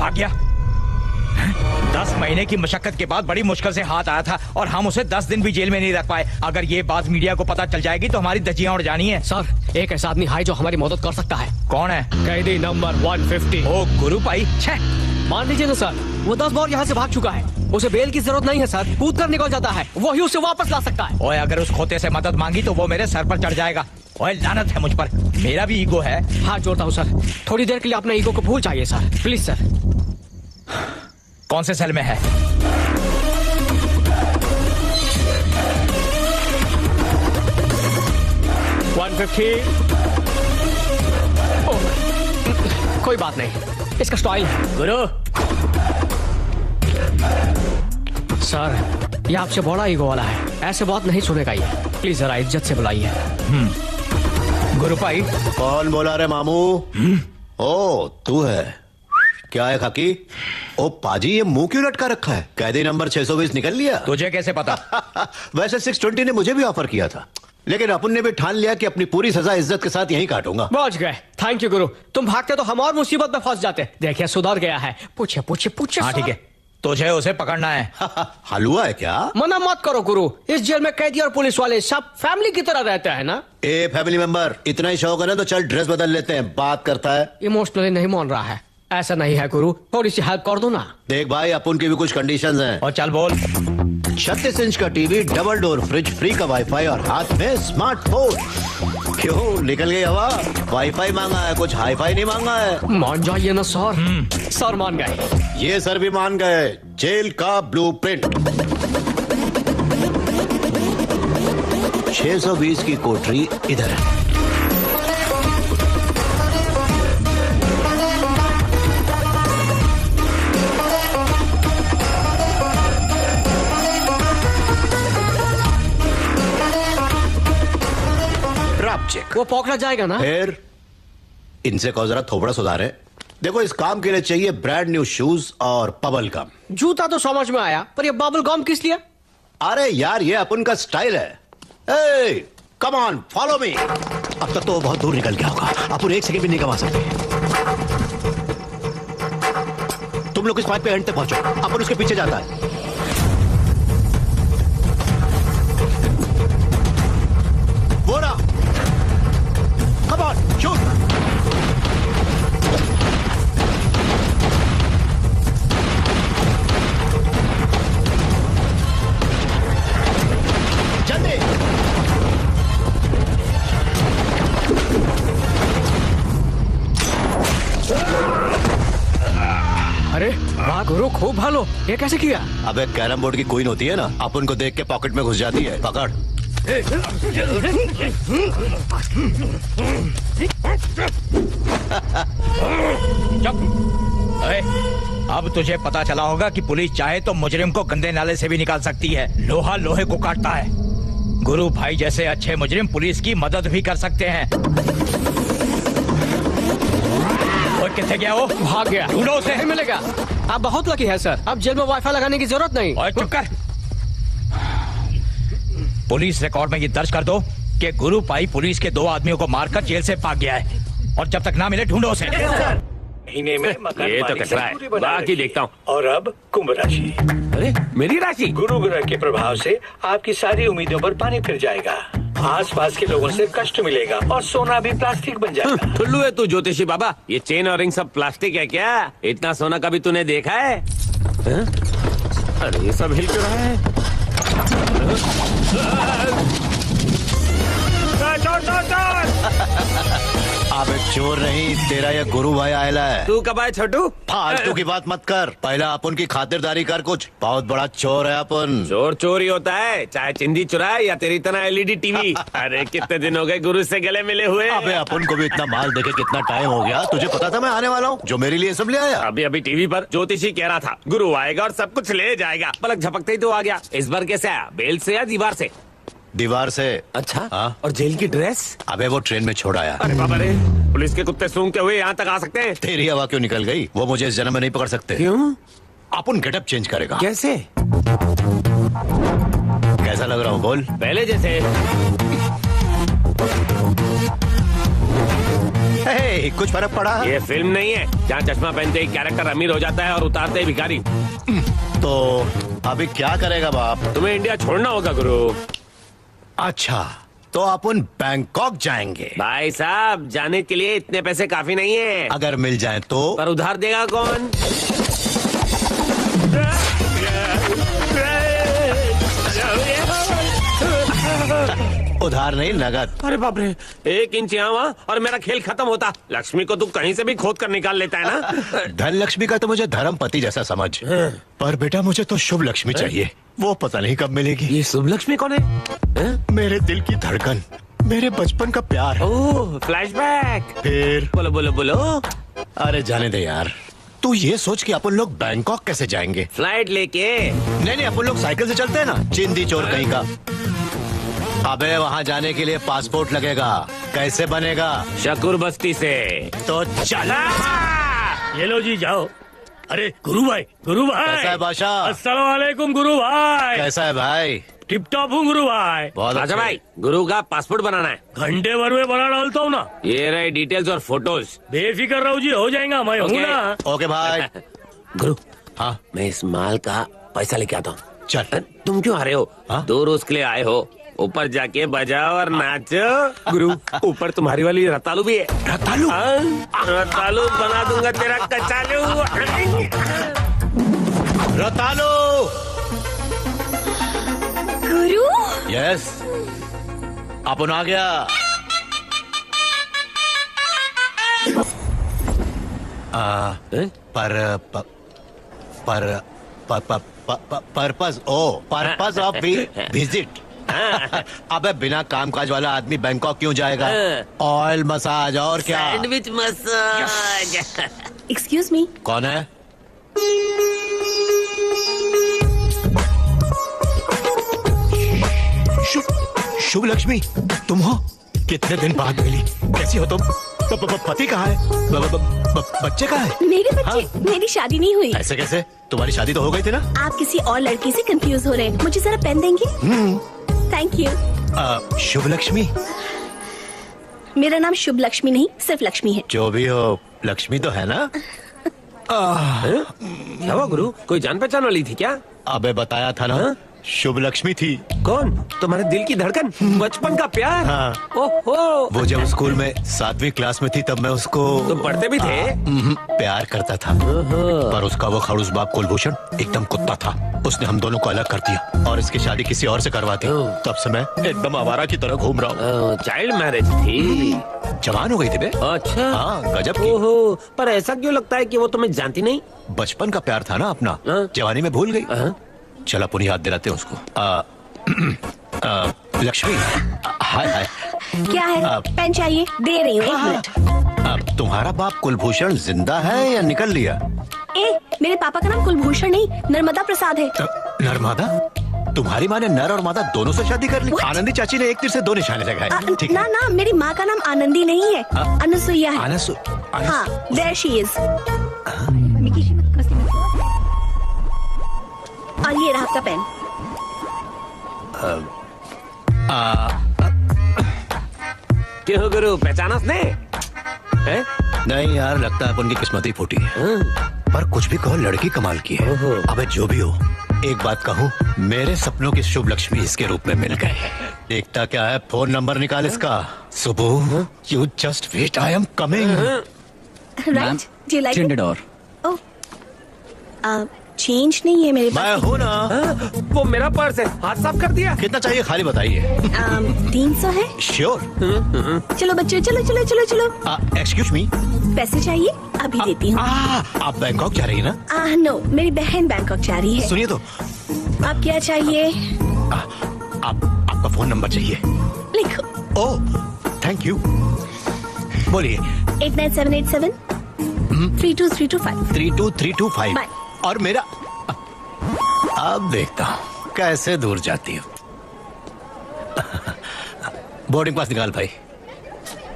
भाग गया। 10 महीने की मशक्कत के बाद बड़ी मुश्किल से हाथ आया था और हम उसे 10 दिन भी जेल में नहीं रख पाए। अगर ये बात मीडिया को पता चल जाएगी तो हमारी धज्जियां उड़ जानी है। सर, एक ऐसा आदमी है जो हमारी मदद कर सकता है। कौन है? कैदी नंबर 150। ओ गुरु भाई। मान लीजिए ना सर, वो 10 बार यहाँ से भाग चुका है। उसे बेल की जरूरत नहीं है सर, कूद कर निकल जाता है, वही उसे वापस ला सकता है। ओए, अगर उस खोते से मदद मांगी तो वो मेरे सर पर चढ़ जाएगा। ओए, लानत है मुझ पर, मेरा भी ईगो है। हाथ जोड़ता हूँ सर, थोड़ी देर के लिए अपने ईगो को भूल जाइए सर, प्लीज सर। कौन से सेल में है? कोई बात नहीं, इसका स्टाइल है। गुरु सर, ये आपसे बड़ा ईगो वाला है, ऐसे बात नहीं सुनेगा ये। प्लीज जरा इज्जत से बुलाइए। गुरु भाई। कौन बोला रे मामू? ओ तू है? क्या है खाकी? ओ पाजी, ये मुंह क्यों लटका रखा है? कैदी नंबर 620 निकल लिया? तुझे कैसे पता? वैसे 620 ने मुझे भी ऑफर किया था, लेकिन अपन ने भी ठान लिया कि अपनी पूरी सजा इज्जत के साथ यहीं काटूंगा। पहुंच गए, थैंक यू गुरु। तुम भागते तो हम और मुसीबत में फंस जाते। देखिए सुधर गया है। पूछे पूछे पूछे। हाँ ठीक है, तुझे उसे पकड़ना है। हलवा है क्या? मना मत करो गुरु, इस जेल में कैदी और पुलिस वाले सब फैमिली की तरह रहते हैं ना। ए फैमिली मेंबर, इतना ही शौक है ना तो चल ड्रेस बदल लेते हैं, बात करता है। इमोशनली नहीं मान रहा है। ऐसा नहीं है गुरु, थोड़ी सी हेल्प कर दो ना। देख भाई, अपन की भी कुछ कंडीशंस हैं। और चल बोल। 36 इंच का TV, double door fridge, free का वाईफाई और हाथ में स्मार्टफोन। क्यों निकल गई हवा? वाईफाई मांगा है, कुछ हाईफाई नहीं मांगा है। मान जाइए ना सर। सर मान गए। ये सर भी मान गए। जेल का ब्लूप्रिंट। 620 की कोठरी इधर है। चेक। वो पकड़ा जाएगा ना? फिर इनसे कहो जरा थोबड़ा सुधारे। देखो, इस काम के लिए चाहिए ब्रांड न्यू शूज और बबल गम। जूता तो समझ में आया, पर ये बबल गम किस लिए? अरे यार, ये अपन का स्टाइल है। ए, कम ऑन, फॉलो मी। अब तक तो बहुत दूर निकल गया होगा, अपन 1 सेकंड भी नहीं कमा सकते। तुम लोग इस पाइप पे एंड तक पहुंचो, अपन उसके पीछे जाता है। वो रहा। Come on, shoot! जल्दी! अरे वाह गुरु, खूब भालो। ये कैसे किया? अबे कैरम बोर्ड की क्वीन होती है ना, अपन को देख के पॉकेट में घुस जाती है। पकड़। अब तुझे पता चला होगा कि पुलिस चाहे तो मुजरिम को गंदे नाले से भी निकाल सकती है। लोहा लोहे को काटता है। गुरु भाई जैसे अच्छे मुजरिम पुलिस की मदद भी कर सकते हैं। और किथे गया वो? भाग गया। ढूंढो उसे। नहीं मिलेगा। आप बहुत लकी है सर, अब जेल में वाईफाई लगाने की जरूरत नहीं। और चुप कर। पुलिस रिकॉर्ड में ये दर्ज कर दो कि गुरु भाई पुलिस के 2 आदमियों को मारकर जेल से भाग गया है, और जब तक ना मिले ढूंढो उसे। महीने में मकान ये तो कचरा है, बाकी देखता हूँ। और अब कुंभ राशि। अरे मेरी राशि? गुरु ग्रह के प्रभाव से आपकी सारी उम्मीदों पर पानी फिर जाएगा। आसपास के लोगों से कष्ट मिलेगा और सोना भी प्लास्टिक बन जाएगा। ठुल्लू है तू ज्योतिषी बाबा, ये चेन और रिंग सब प्लास्टिक है क्या? इतना सोना कभी तूने देखा है? अरे ये सब हिल क्यों रहा है? अबे चोर नहीं, तेरा ये गुरु भाई आयला है। तू कब आए छोटू? फालतू की बात मत कर, पहला अपन की खातिरदारी कर। कुछ बहुत बड़ा चोर है अपन। चोर चोर ही होता है, चाहे चिंदी चुराए या तेरी तरह एलईडी टीवी। अरे कितने दिन हो गए गुरु से गले मिले हुए। अबे अपन को भी इतना माल देके कितना टाइम हो गया। तुझे पता था मैं आने वाला हूँ, जो मेरे लिए सब ले आया। अभी अभी टीवी पर ज्योतिषी कह रहा था गुरु आएगा और सब कुछ ले जाएगा। पलक झपकते ही तो आ गया। इस बार कैसे आया? बेल से या दीवार से? दीवार से। अच्छा। हाँ? और जेल की ड्रेस? अबे वो ट्रेन में छोड़ आया। अरे बाबा रे, पुलिस के कुत्ते सूंघते हुए यहाँ तक आ सकते हैं? तेरी हवा क्यों निकल गई? वो मुझे इस जन्म में नहीं पकड़ सकते। क्यों? अपन गेटअप चेंज करेगा। कैसे? कैसा लग रहा हूँ बोल? पहले जैसे। हे, कुछ फर्क पड़ा? ये फिल्म नहीं है जहाँ चश्मा पहनते ही कैरेक्टर अमीर हो जाता है और उतारते ही भिखारी। तो अभी क्या करेगा बाप? तुम्हें इंडिया छोड़ना होगा गुरु। अच्छा, तो अपन बैंकॉक जाएंगे। भाई साहब, जाने के लिए इतने पैसे काफी नहीं है। अगर मिल जाए तो? पर उधार देगा कौन? उधार नहीं, नगद। अरे बाप रे, 1 इंच यहाँ वहाँ और मेरा खेल खत्म होता। लक्ष्मी को तू कहीं से भी खोद कर निकाल लेता है ना। धन लक्ष्मी का तो मुझे धर्म पति जैसा समझ, पर बेटा मुझे तो शुभ लक्ष्मी चाहिए। वो पता नहीं कब मिलेगी। ये शुभ लक्ष्मी कौन है? मेरे दिल की धड़कन, मेरे बचपन का प्यार। ओह, फ्लैशबैक। फिर बोलो बोलो बोलो। अरे जाने दे यार, तू ये सोच कि अपन लोग बैंकॉक कैसे जाएंगे? फ्लाइट लेके। नहीं, अपन लोग साइकिल से चलते हैं ना, चिंदी चोर कहीं का। अबे वहाँ जाने के लिए पासपोर्ट लगेगा, कैसे बनेगा? शकूर बस्ती से। तो चला। ये लो जी, जाओ। अरे गुरु भाई, गुरु भाई। कैसा है बादशाह? अस्सलाम वालेकुम गुरु भाई। कैसा है भाई? टिप टॉप हूँ गुरु भाई। बहुत अच्छा भाई, गुरु का पासपोर्ट बनाना है। घंटे भर में बना डालता हूँ ना। ये रहे डिटेल्स और फोटोज। बेफिक्र रहो जी, हो जाएगा। मैं हूँ ना। ओके भाई। गुरु, हाँ मैं इस माल का पैसा लेके आता हूँ। चल। तुम क्यों आ रहे हो? हाँ? 2 रोज के लिए आए हो। ऊपर जाके बजाओ और नाचो। गुरु, ऊपर तुम्हारी वाली रतालू भी है। रतालू? रतालू बना दूंगा तेरा कचालू। रतालू। गुरु, यस, अपन आ गया। Purpose of visit. अबे बिना कामकाज वाला आदमी बैंकॉक क्यों जाएगा? ऑयल मसाज और क्या? Sandwich massage. Excuse me. कौन है? शुभ लक्ष्मी, तुम हो? कितने दिन बाद मिली, कैसी हो तुम? पति कहाँ है? बच्चे कहाँ है? मेरे बच्चे? मेरी शादी नहीं हुई। ऐसे कैसे? तुम्हारी शादी तो हो गई थी ना? आप किसी और लड़की से कंफ्यूज हो रहे हैं। मुझे जरा पेन देंगे? Thank you. शुभ लक्ष्मी? मेरा नाम शुभ लक्ष्मी नहीं, सिर्फ लक्ष्मी है। जो भी हो, लक्ष्मी तो है ना? क्या हुआ गुरु, कोई जान पहचान वाली थी क्या? अबे बताया था ना, शुभ लक्ष्मी थी। कौन? तुम्हारे दिल की धड़कन, बचपन का प्यार। हाँ। ओहो, वो जब स्कूल में 7वीं क्लास में थी तब मैं उसको तुम पढ़ते भी थे? प्यार करता था, पर उसका वो खड़ूस बाप कुलभूषण एकदम कुत्ता था। उसने हम दोनों को अलग कर दिया और इसकी शादी किसी और से करवा दी। तब से मैं एकदम आवारा की तरह घूम रहा हूँ। चाइल्ड मैरिज थी? जवान हो गई थी बे। अच्छा। हाँ, गजब की। ओहो, पर ऐसा क्यों लगता है कि वो तुम्हें जानती नहीं? बचपन का प्यार था ना अपना, जवानी में भूल गई। चल अपन याद दिलाते हैं उसको। लक्ष्मी, हाय हाय। क्या है? पेन चाहिए? दे रही हूँ, 1 मिनट। तुम्हारा बाप कुलभूषण जिंदा है या निकल लिया? मेरे पापा का नाम कुलभूषण नहीं, नर्मदा प्रसाद है। नर्मदा? तुम्हारी माँ ने नर और मादा दोनों से शादी कर ली? आनंदी चाची ने 1 तीर से 2 निशाने लगाए। ठीक ना ना, मेरी माँ का नाम आनंदी नहीं है, अनुसुईया है। हाँ, देयर शी इज। और ये रहा आपका पेन। क्यों गुरु, पहचाना उसने? नहीं यार, लगता है अपन की किस्मत ही फूटी है। पर कुछ भी कहो, लड़की कमाल की है। अबे जो भी हो, एक बात कहूँ, मेरे सपनों की शुभ लक्ष्मी इसके रूप में मिल गए। देखता क्या है, फोन नंबर निकाल इसका। सुबह, you just wait, I am coming. Right, do you like Tinted और चेंज नहीं है मेरे मैं पास। हूँ ना। वो मेरा पर्स है, हाथ साफ कर दिया। कितना चाहिए खाली बताइए। 300 है। श्योर। चलो बच्चों, चलो चलो चलो चलो। एक्सक्यूज मी, पैसे चाहिए? अभी देती हूँ। आप बैंकॉक जा रही है ना? नो, मेरी बहन बैंकॉक जा रही है। सुनिए तो, आप क्या चाहिए? आपका फोन नंबर चाहिए। लिखो। ओह, थैंक यू। बोलिए। 89787 32325। 32325। बाय। और मेरा, अब देखता हूँ कैसे दूर जाती हूँ। बोर्डिंग पास निकाल भाई।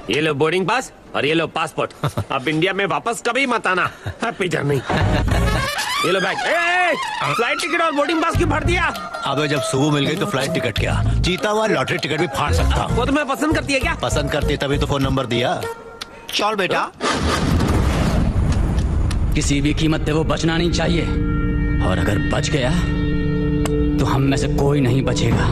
ये लो बोर्डिंग पास और ये लो पासपोर्ट। अब इंडिया में वापस कभी मत आना। Happy journey. ये लो बैग। फ्लाइट टिकट और बोर्डिंग पास क्यों फाड़ दिया? अबे जब सुबह मिल गई तो फ्लाइट टिकट क्या, जीता हुआ लॉटरी टिकट भी फाड़ सकता हूँ। वो तुम्हें पसंद करती है क्या? पसंद करती तभी तो फोन नंबर दिया। चल बेटा। किसी भी कीमत पे वो बचना नहीं चाहिए, और अगर बच गया तो हम में से कोई नहीं बचेगा।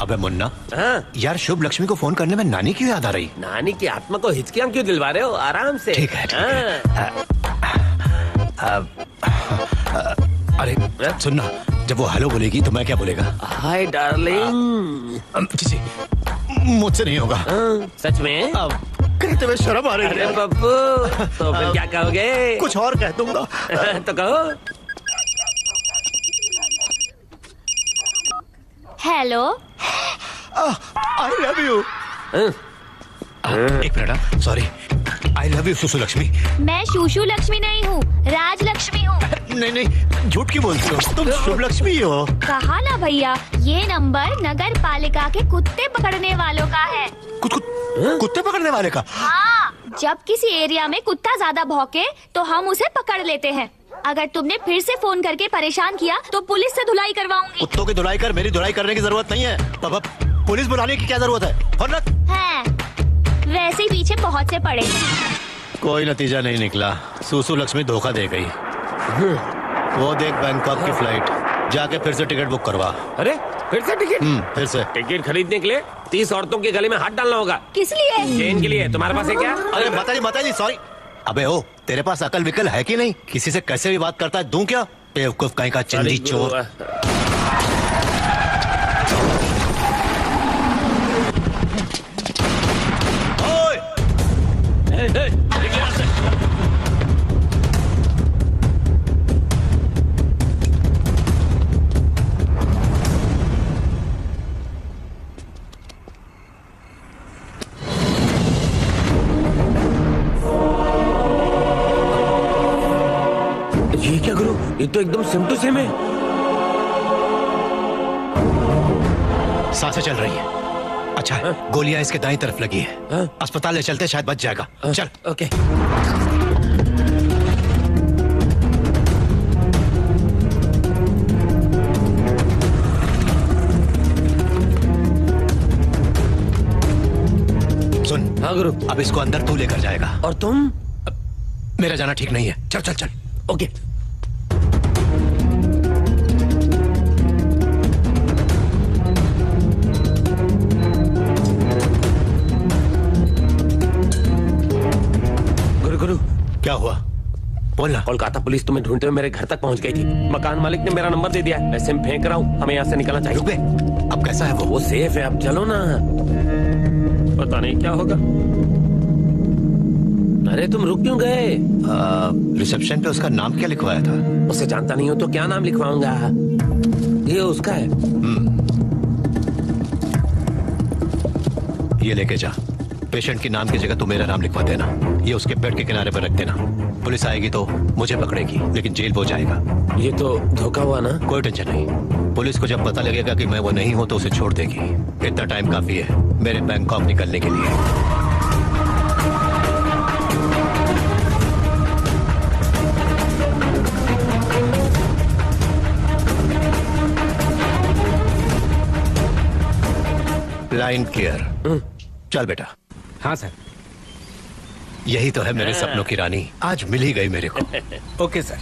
अबे मुन्ना, हाँ? यार शुभ लक्ष्मी को फोन करने में नानी की याद आ रही। नानी की आत्मा को हिचकियां क्यों दिलवा रहे हो? आराम से। ठीक है, अरे सुनना, जब वो हेलो बोलेगी तो मैं क्या बोलेगा? Hi darling. जी, मुझसे नहीं होगा। सच में? अब कहते हुए शर्म आ रही अरे है। पप्पू, तो फिर क्या कहोगे? कुछ और कह दूंगा। तो कहो। हेलो। I love you. एक minute, sorry. I love you सुसु लक्ष्मी। मैं शूशु लक्ष्मी नहीं हूँ, राज लक्ष्मी हूँ। नहीं नहीं, झूठ क्यों बोलती हो? तुम शुभ लक्ष्मी हो। कहा ना भैया, ये नंबर नगर पालिका के कुत्ते पकड़ने वालों का है। कुत्ते पकड़ने वाले का? हाँ, जब किसी एरिया में कुत्ता ज्यादा भौंके तो हम उसे पकड़ लेते हैं। अगर तुमने फिर से फोन करके परेशान किया तो पुलिस से धुलाई करवाऊंगी। कुत्तों की धुलाई कर, मेरी धुलाई करने की जरूरत नहीं है। अब पुलिस बुलाने की क्या जरूरत है? और रख। है, वैसे ही पीछे बहुत से पड़े हैं। कोई नतीजा नहीं निकला। सुसु लक्ष्मी धोखा दे गई। वो देख बैंकॉक की फ्लाइट, जाके फिर से टिकट बुक करवा। अरे फिर से टिकट? फिर से टिकट खरीदने के लिए 30 औरतों के गले में हाथ डालना होगा। किस लिए? चेन के लिए। तुम्हारे पास है क्या? अरे माता जी सॉरी। अबे ओ, तेरे पास अकल विकल है कि नहीं? किसी से कैसे भी बात करता है, दूं क्या? बेवकूफ कहीं का चंदी चोर। ये क्या गुरु, ये तो एकदम सेम टू सेम है। सांसें चल रही है। अच्छा है, गोलियां इसके दाईं तरफ लगी है। अस्पताल ले चलते, शायद बच जाएगा। चल। ओके। सुन। हाँ गुरु। अब इसको अंदर तू लेकर जाएगा। और तुम? मेरा जाना ठीक नहीं है। चल चल चल। ओके। गुरु गुरु, क्या हुआ? बोलना। कोलकाता पुलिस तुम्हें ढूंढते हुए मेरे घर तक पहुंच गई थी। मकान मालिक ने मेरा नंबर दे दिया। ऐसे में फेंक रहा हूँ, हमें यहाँ से निकलना चाहिए। रुक बे, अब कैसा है वो? वो सेफ है, अब चलो ना। पता नहीं क्या होगा। अरे तुम रुक क्यों गए? रिसेप्शन पे उसका नाम क्या लिखवाया था? उसे जानता नहीं हो तो क्या नाम लिखवाऊंगा? ये उसका है। ये लेके जा। पेशेंट के नाम की जगह तू मेरा नाम लिखवा देना। ये उसके बेड के किनारे पर रख देना। पुलिस आएगी तो मुझे पकड़ेगी, लेकिन जेल वो जाएगा। ये तो धोखा हुआ ना? कोई टेंशन नहीं। पुलिस को जब पता लगेगा कि मैं वो नहीं हूं तो उसे छोड़ देगी। इतना टाइम काफी है मेरे बैंकॉक निकलने के लिए। Line clear. चल बेटा। हाँ सर। यही तो है मेरे सपनों की रानी, आज मिल ही गई मेरे को। Okay sir.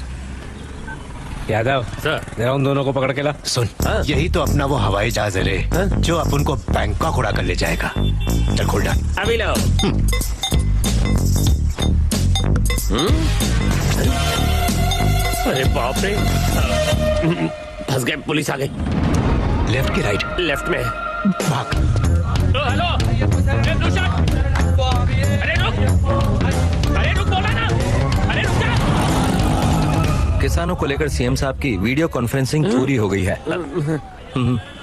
यादव सर, जरा उन दोनों को पकड़ के ला। सुन, यही तो अपना वो हवाई जहाज है रे, जो अपन को बैंकॉक उड़ा कर ले जाएगा। चल खोल डाल। अभी लो। अरे बाप रे, फंस गए। पुलिस आ गई। लेफ्ट की राइट? लेफ्ट में। भाग। हेलो, अरे रुक बोला ना। अरे रुक जा। किसानों को लेकर सीएम साहब की वीडियो कॉन्फ्रेंसिंग पूरी हो गई है।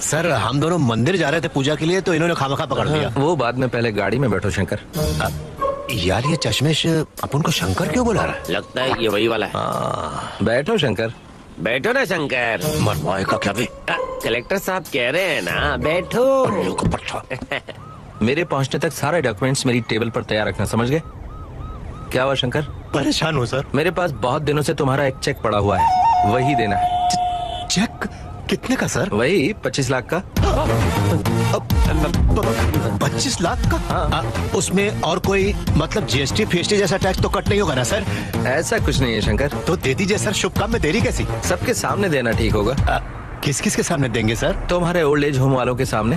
सर, हम दोनों मंदिर जा रहे थे पूजा के लिए, तो इन्होंने खामखा पकड़ लिया। वो बाद में, पहले गाड़ी में बैठो शंकर। यार ये चश्मेश अपन को शंकर क्यों बुला रहा है? लगता है ये वही वाला है। बैठो शंकर। बैठो ना शंकर। मरवाएगा क्या भी? कलेक्टर साहब कह रहे हैं ना, बैठो। मेरे पहुंचने तक सारे डॉक्यूमेंट्स मेरी टेबल पर तैयार रखना, समझ गए? क्या हुआ शंकर? परेशान हूँ सर। मेरे पास बहुत दिनों से तुम्हारा एक चेक पड़ा हुआ है, वही देना है। चेक? कितने का सर? वही 25 लाख का। 25 लाख का? उसमें और कोई मतलब जीएसटी फीएसटी जैसा टैक्स तो कट नहीं होगा ना सर? ऐसा कुछ नहीं है शंकर, तो दे दीजिए सर, शुभ काम में देरी कैसी? सबके सामने देना ठीक होगा। किस किस के सामने देंगे सर? तुम्हारे ओल्ड एज होम वालों के सामने।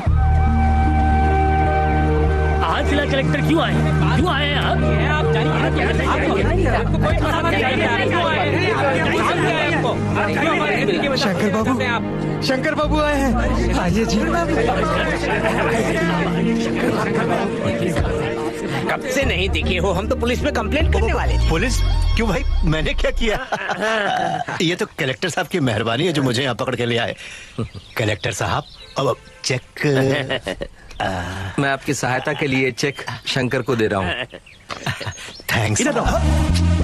आज जिला कलेक्टर क्यों आए हैं आप? शंकर बाबू आए हैं, आइए जी। कब से नहीं दिखे हो? हम तो पुलिस में कंप्लेंट करने वाले थे। पुलिस? क्यों भाई, मैंने क्या किया? ये तो कलेक्टर साहब की मेहरबानी है जो मुझे यहाँ पकड़ के ले आए। कलेक्टर साहब, अब चेक। मैं आपकी सहायता के लिए चेक शंकर को दे रहा हूँ। थैंक्स।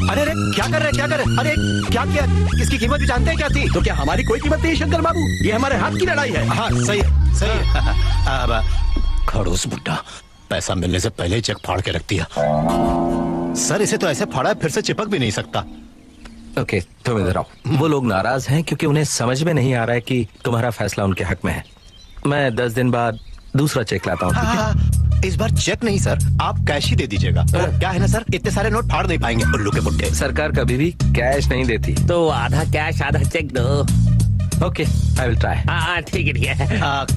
अरे अरे क्या कर रहे? अरे क्या किया? इसकी कीमत भी जानते हैं क्या थी? तो क्या हमारी कोई कीमत नहीं शंकर बाबू? ये हमारे हाथ की लड़ाई है। हाँ सही है। अब खड़ूस बुड्ढा, पैसा मिलने से पहले ही चेक फाड़ के रख दिया। सर इसे तो ऐसे फाड़ा फिर से चिपक भी नहीं सकता। ओके, तुम इधर आओ। वो लोग नाराज हैं क्योंकि उन्हें समझ में नहीं आ रहा है कि तुम्हारा फैसला उनके हक में है। मैं 10 दिन बाद दूसरा चेक लाता हूँ। हाँ, इस बार चेक नहीं सर, आप कैश ही दे दीजिएगा। क्या है ना सर, इतने सारे नोट फाड़ नहीं पाएंगे उल्लू के बुड्ढे। सरकार कभी भी कैश नहीं देती। तो आधा कैश आधा चेक दो। Okay, I will try. हाँ ठीक है।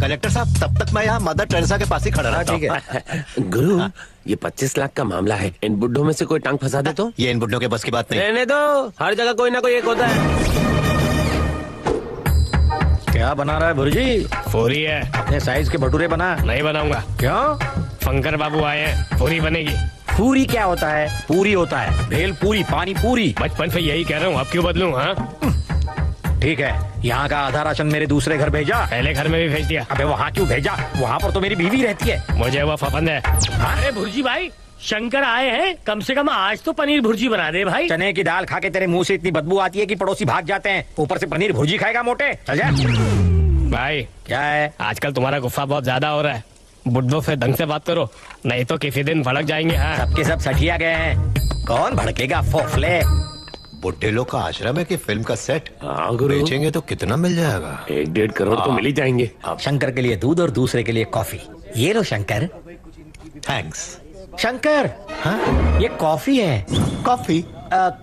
कलेक्टर साहब, तब तक मैं यहाँ मदर टेरेसा के पास ही खड़ा रहता हूँ। ठीक है। गुरु, ये 25 लाख का मामला है। इन बुड्ढों में से कोई टांग फंसा दे तो? ये इन बुड्ढों के बस की बात नहीं। रहने दो, हर जगह कोई ना कोई एक होता है। क्या बना रहा है भुर्जी? पूरी है। अपने साइज के भटूरे बना। नहीं बनाऊंगा। क्यों? शंकर बाबू आए हैं, पूरी बनेगी। पूरी क्या होता है? पूरी होता है भेल पूरी, पानी पूरी। बचपन से यही कह रहा हूँ, अब क्यों बदलूं? हाँ ठीक है, यहाँ का आधा राशन मेरे दूसरे घर भेजा। पहले घर में भी भेज दिया। अबे वहाँ क्यों भेजा? वहाँ पर तो मेरी बीवी रहती है। मुझे वो पसंद है। अरे भुर्जी भाई, शंकर आए हैं, कम से कम आज तो पनीर भुर्जी बना दे भाई। चने की दाल खा के तेरे मुंह से इतनी बदबू आती है कि पड़ोसी भाग जाते हैं, ऊपर से पनीर भुर्जी खाएगा मोटे। समझा? भाई क्या है? आजकल तुम्हारा गुस्सा बहुत ज्यादा हो रहा है। बुड्ढों से ढंग से बात करो, नहीं तो किसी दिन भड़क जाएंगे। हाँ, सबके सब सठिया गए हैं, कौन भड़केगा? फोफले। बुड्ढे लोग का आश्रम है कि फिल्म का सेट? हाँ गुरु, बेचेंगे तो कितना मिल जाएगा? 1-1.5 करोड़ तो मिल ही जाएंगे। शंकर के लिए दूध और दूसरे के लिए कॉफी। ये लो शंकर। थैंक्स। शंकर, हाँ? ये कॉफी है। कॉफी?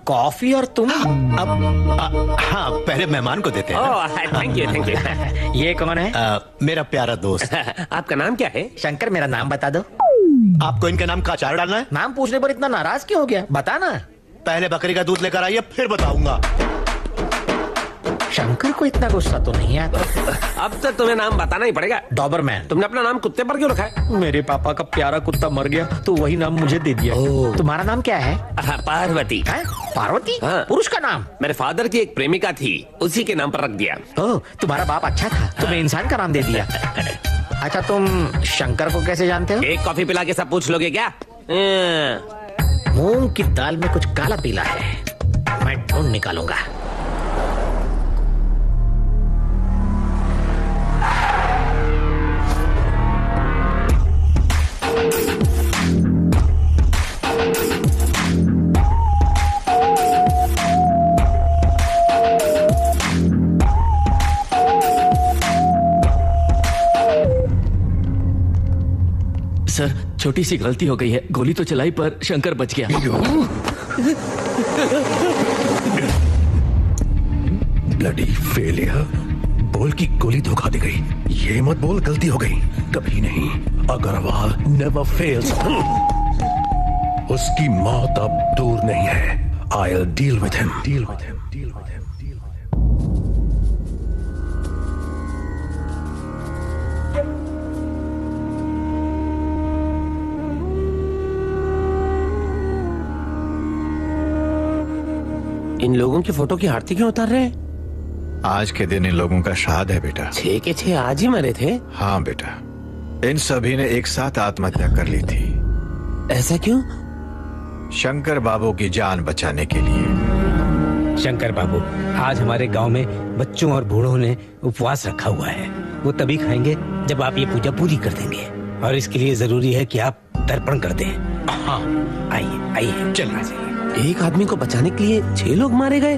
कॉफी और तुम? हाँ, पहले मेहमान को देते हैं। Thank you. ये कौन है? मेरा प्यारा दोस्त। आपका नाम क्या है? शंकर, मेरा नाम बता दो। आपको इनके नाम का अचार डालना है? नाम पूछने पर इतना नाराज क्यों हो गया? बता ना। पहले बकरी का दूध लेकर आइए, फिर बताऊंगा। शंकर को इतना गुस्सा तो नहीं आता। अब तो तुम्हें नाम बताना ही पड़ेगा। डॉबरमैन। तुमने अपना नाम कुत्ते पर क्यों रखा है? मेरे पापा का प्यारा कुत्ता मर गया तो वही नाम मुझे दे दिया। तुम्हारा नाम क्या है? पार्वती। है? पार्वती? हाँ। पुरुष का नाम? मेरे फादर की एक प्रेमिका थी, उसी के नाम पर रख दिया। ओह, तुम्हारा बाप अच्छा था, तुम्हें इंसान का नाम दे दिया। अच्छा, तुम शंकर को कैसे जानते हो? एक कॉफी पिला के सब पूछ लोगे क्या? मूंग की दाल में कुछ काला पीला है, मैं ढूंढ निकालूंगा। सर, छोटी सी गलती हो गई है, गोली तो चलाई पर शंकर बच गया। Bloody failure. बोल की गोली धोखा दी गई, ये मत बोल गलती हो गई। कभी नहीं, अग्रवाल नेवर फेल्स। उसकी मौत अब दूर नहीं है। I'll deal with him. Deal with him. Deal with him. Deal with him. इन लोगों की फोटो की आरती क्यों उतार रहे हैं? आज के दिन इन लोगों का श्राद्ध है बेटा। 6 के 6 आज ही मरे थे? हाँ बेटा, इन सभी ने एक साथ आत्महत्या कर ली थी। ऐसा क्यों? शंकर बाबू की जान बचाने के लिए। शंकर बाबू, आज हमारे गांव में बच्चों और बूढ़ों ने उपवास रखा हुआ है। वो तभी खाएंगे जब आप ये पूजा पूरी कर देंगे, और इसके लिए जरूरी है कि आप तर्पण कर दें। हाँ, आइए आइए, चलिए। एक आदमी को बचाने के लिए 6 लोग मारे गए?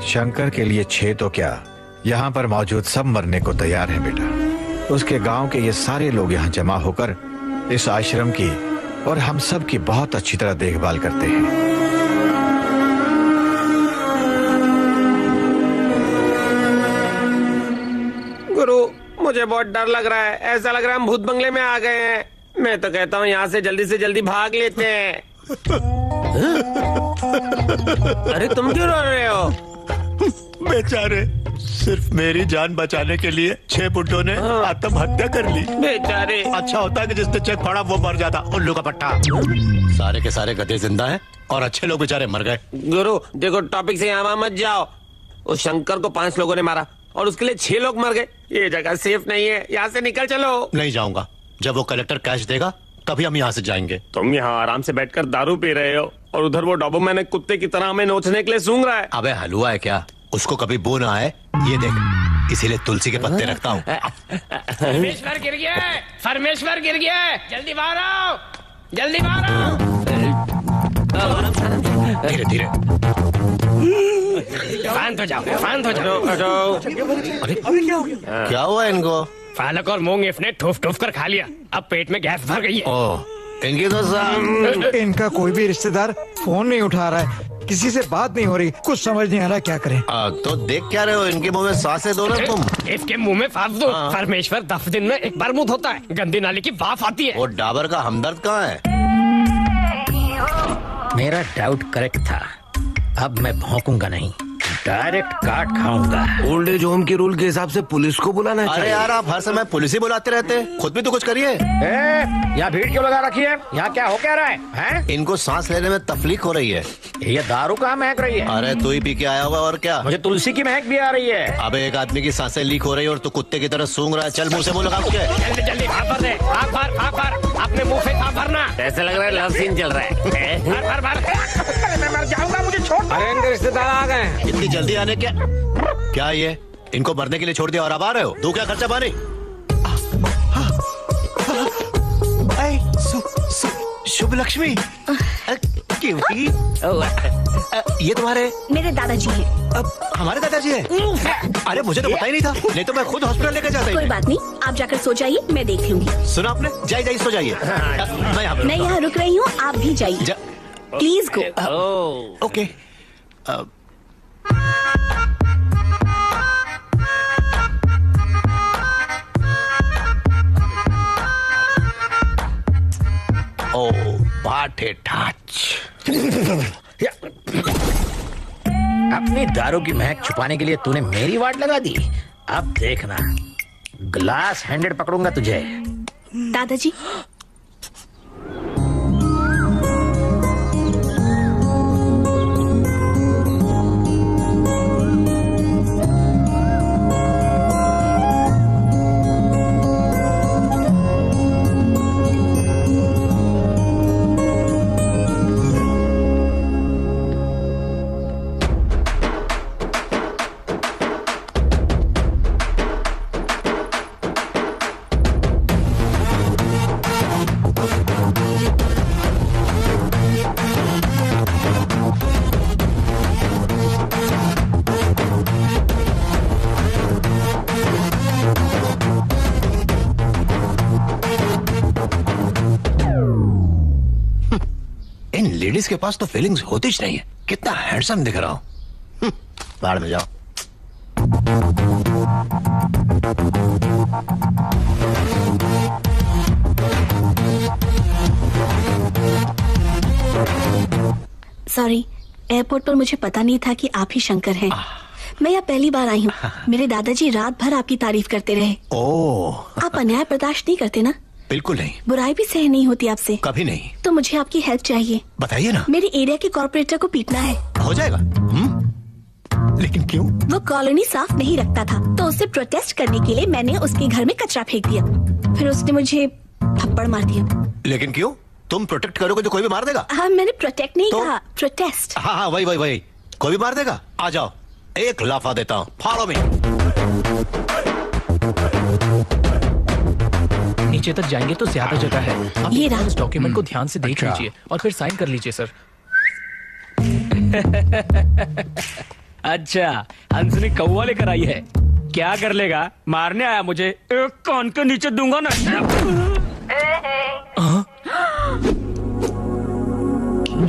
शंकर के लिए 6 तो क्या, यहाँ पर मौजूद सब मरने को तैयार है बेटा। उसके गांव के ये सारे लोग यहाँ जमा होकर इस आश्रम की और हम सब की बहुत अच्छी तरह देखभाल करते हैं। गुरु, मुझे बहुत डर लग रहा है। ऐसा लग रहा है हम भूत बंगले में आ गए हैं। मैं तो कहता हूँ यहाँ से जल्दी भाग लेते हैं। अरे तुम क्यों रो रहे हो? बेचारे, सिर्फ मेरी जान बचाने के लिए 6 बुड्ढों ने आत्महत्या कर ली। बेचारे। अच्छा होता कि जिसने चेक फाड़ा वो मर जाता। उल्लू का पट्टा। सारे के सारे गधे जिंदा हैं और अच्छे लोग बेचारे मर गए। गुरु देखो, टॉपिक से यहाँ मत जाओ। उस शंकर को 5 लोगों ने मारा और उसके लिए 6 लोग मर गए। ये जगह सेफ नहीं है, यहाँ से निकल चलो। नहीं जाऊंगा। जब वो कलेक्टर कैश देगा तभी हम यहाँ से जाएंगे। तुम यहाँ आराम से बैठकर दारू पी रहे हो और उधर वो डॉबरमैन एक कुत्ते की तरह हमें नोचने के लिए सूंघ रहा है। अबे हलवा है क्या? उसको कभी बो ना आए, ये देख, इसीलिए तुलसी के पत्ते रखता हूँ। परमेश्वर गिर गया है, परमेश्वर गिर गया है। जल्दी बाहर आओ, जल्दी बाहर आओ। धीरे धीरे। शांत हो जाओ, शांत हो जाओ। अरे क्या हुआ इनको? पालक और मूंग इसने ठूफ ठूफ कर खा लिया। अब पेट में गैस भर गई है। ओह, इनकी तो इनका कोई भी रिश्तेदार फोन नहीं उठा रहा है, किसी से बात नहीं हो रही, कुछ समझ नहीं आ रहा क्या करें। तो देख क्या रहे हो? इनके मुंह में सांसें दो ना तुम। इसके मुंह में फाफ दो। परमेश्वर 10 दिन में एक बार मुंह धोता है। गंदी नाली की वाफ आती है। वो डाबर का हमदर्द कहाँ है? मेरा डाउट करेक्ट था। अब मैं भौंकूंगा नहीं, डायरेक्ट काट खाऊंगा। ओल्ड एज होम के रूल के हिसाब से पुलिस को बुलाना चाहिए। अरे यार, आप हर समय पुलिस ही बुलाते रहते हैं, खुद भी तो कुछ करिए। यहाँ भीड़ क्यों लगा रखी है? यहाँ क्या हो क्या रहा है? इनको सांस लेने में तकलीफ हो रही है। ये दारू कहाँ महक रही है? अरे तू ही पी के आया होगा और क्या। मुझे तुलसी की महक भी आ रही है। अबे एक आदमी की सांसें लीक हो रही है और तू कुत्ते की तरह सूंघ रहा है। चल मुंह से मुंह लगा के। जल्दी जल्दी भाग भर दे, भाग भर, भाग भर। अपने मुंह से भाग भरना। ऐसा लग रहा है लव सीन चल रहा है। भर भर भर। मैं मर जाऊंगा, मुझे छोड़। अरे इनके रिश्तेदार आ गए। इतनी जल्दी आने क्या ये इनको मरने के लिए छोड़ दिया और अब आ रहे हो? दो क्या खर्चा पानी? शुभ लक्ष्मी, ये तुम्हारे? मेरे दादाजी हैं। अब हमारे दादाजी हैं? अरे मुझे तो पता ही नहीं था, नहीं तो मैं खुद हॉस्पिटल लेकर जाता। कोई बात नहीं, आप जाकर सो जाइए, मैं देख लूंगी। सुना आपने? जाइए सो जाइए। मैं यहाँ रुक रही हूँ, आप भी जाइए। Please go. ओके। ओ बाटे टाच। अपनी दारू की महक छुपाने के लिए तूने मेरी वाट लगा दी। अब देखना, ग्लास हैंडेड पकड़ूंगा तुझे। दादाजी, लेडीज के पास तो फीलिंग्स होती ही नहीं है। कितना हैंडसम दिख रहा हूं। बाहर में जाओ। सॉरी, एयरपोर्ट पर मुझे पता नहीं था कि आप ही शंकर हैं। मैं यहाँ पहली बार आई हूँ। मेरे दादाजी रात भर आपकी तारीफ करते रहे। ओह, आप अन्याय बर्दाश्त नहीं करते ना? बिल्कुल नहीं। बुराई भी सहन नहीं होती आपसे? कभी नहीं। तो मुझे आपकी हेल्प चाहिए। बताइए ना। मेरे एरिया के कॉर्पोरेटर को पीटना है। हो जाएगा। लेकिन क्यों? वो कॉलोनी साफ नहीं रखता था, तो उससे प्रोटेस्ट करने के लिए मैंने उसके घर में कचरा फेंक दिया। फिर उसने मुझे थप्पड़ मार दिया। लेकिन क्यों? तुम प्रोटेक्ट करोगे तो कोई भी मार देगा। हाँ, मैंने प्रोटेक्ट नहीं कहा, प्रोटेस्ट। हाँ, वही कोई भी मार देगा। आ जाओ, एक लाफा देता हूँ। Follow me. नीचे तक जाएंगे तो ज्यादा जगह है। ये रहा। इस डॉक्यूमेंट को ध्यान से देख लीजिए और फिर साइन कर लीजिए सर। अच्छा, हंस ने कौवा लेकर आई है। क्या कर लेगा? मारने आया मुझे, एक कान के नीचे दूंगा ना।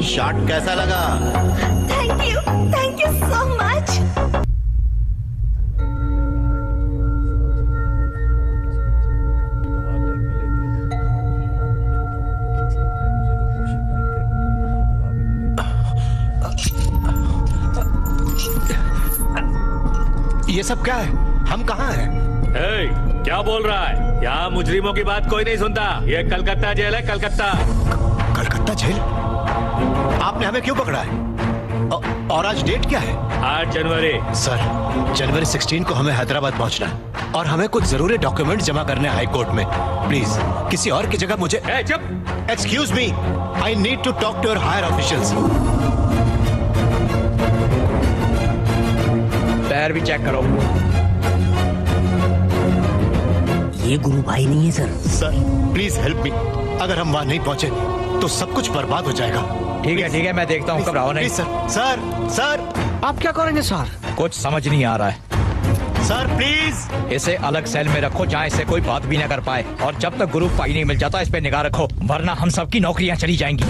शॉट कैसा लगा? Thank you so much. ये सब क्या है? हम कहाँ हैं? क्या बोल रहा है? यहाँ मुजरिमों की बात कोई नहीं सुनता। ये कलकत्ता जेल है, कलकत्ता। कलकत्ता जेल? आपने हमें क्यों पकड़ा है? और आज डेट क्या है? 8 जनवरी। सर, जनवरी 16 को हमें हैदराबाद पहुंचना है और हमें कुछ जरूरी डॉक्यूमेंट जमा करने हाई कोर्ट में। प्लीज किसी और की जगह मुझे। चुप। Excuse me, I need to talk to your higher officials. Tyre भी चेक करो। ये गुरु भाई नहीं है sir. Sir please help me. अगर हम वहाँ नहीं पहुँचे तो सब कुछ बर्बाद हो जाएगा। ठीक है, मैं देखता हूँ। घबराओ नहीं। सर आप क्या करेंगे सर? कुछ समझ नहीं आ रहा है। सर प्लीज इसे अलग सेल में रखो जहाँ इससे कोई बात भी न कर पाए, और जब तक ग्रुप पाई नहीं मिल जाता इस पे निगाह रखो, वरना हम सबकी नौकरियाँ चली जाएंगी।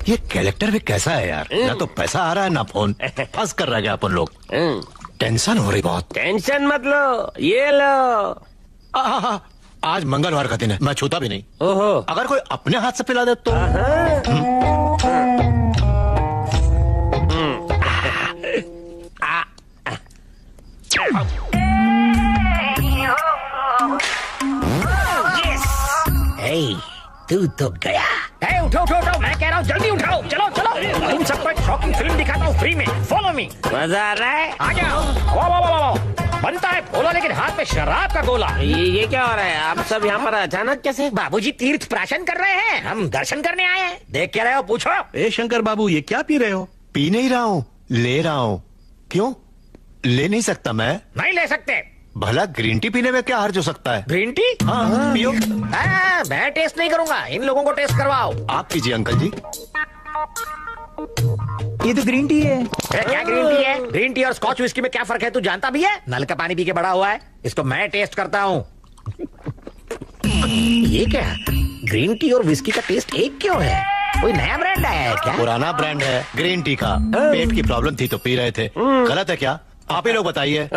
ये कैरेक्टर भी कैसा है यार? ना तो पैसा आ रहा है ना फोन। फंस कर रह गया अपन लोग। टेंशन हो रही बहुत। टेंशन मत लो, ये लो। आज मंगलवार का दिन है, मैं छूता भी नहीं। ओहो। अगर कोई अपने हाथ से पिला दे तो। तू तो गया। उठो, मैं कह रहा हूँ जल्दी उठाओ। चलो, तुम सबको एक शॉकिंग फिल्म दिखाता हूँ फ्री में। Follow me. मजा आ रहा है? आ जाओ। वाह। बनता है भोला, लेकिन हाथ में शराब का गोला। ये क्या हो रहा है? आप सब यहाँ पर अचानक कैसे? बाबूजी तीर्थ प्राशन कर रहे हैं, हम दर्शन करने आए हैं। देख क्या रहे हो? पूछो। ए शंकर बाबू, ये क्या पी रहे हो? पी नहीं रहा हूँ, ले रहा हूँ। क्यों ले नहीं सकता मैं? नहीं ले सकते। भला ग्रीन टी पीने में क्या हर्ज हो सकता है? Green tea? हाँ, पियो। मैं टेस्ट नहीं करूंगा, इन लोगों को टेस्ट करवाओ। आप कीजिए अंकल जी। ये तो ग्रीन टी है। क्या ग्रीन टी है? ग्रीन टी और स्कॉच विस्की में क्या फर्क है, तू जानता भी है? नल का पानी पी के बड़ा हुआ है, इसको मैं टेस्ट करता हूँ। ये क्या? ग्रीन टी और विस्की का टेस्ट एक क्यों है? कोई नया ब्रांड आया है क्या? पुराना ब्रांड है ग्रीन टी का। पेट की प्रॉब्लम थी तो पी रहे थे। गलत है क्या? आप ही लोग बताइए।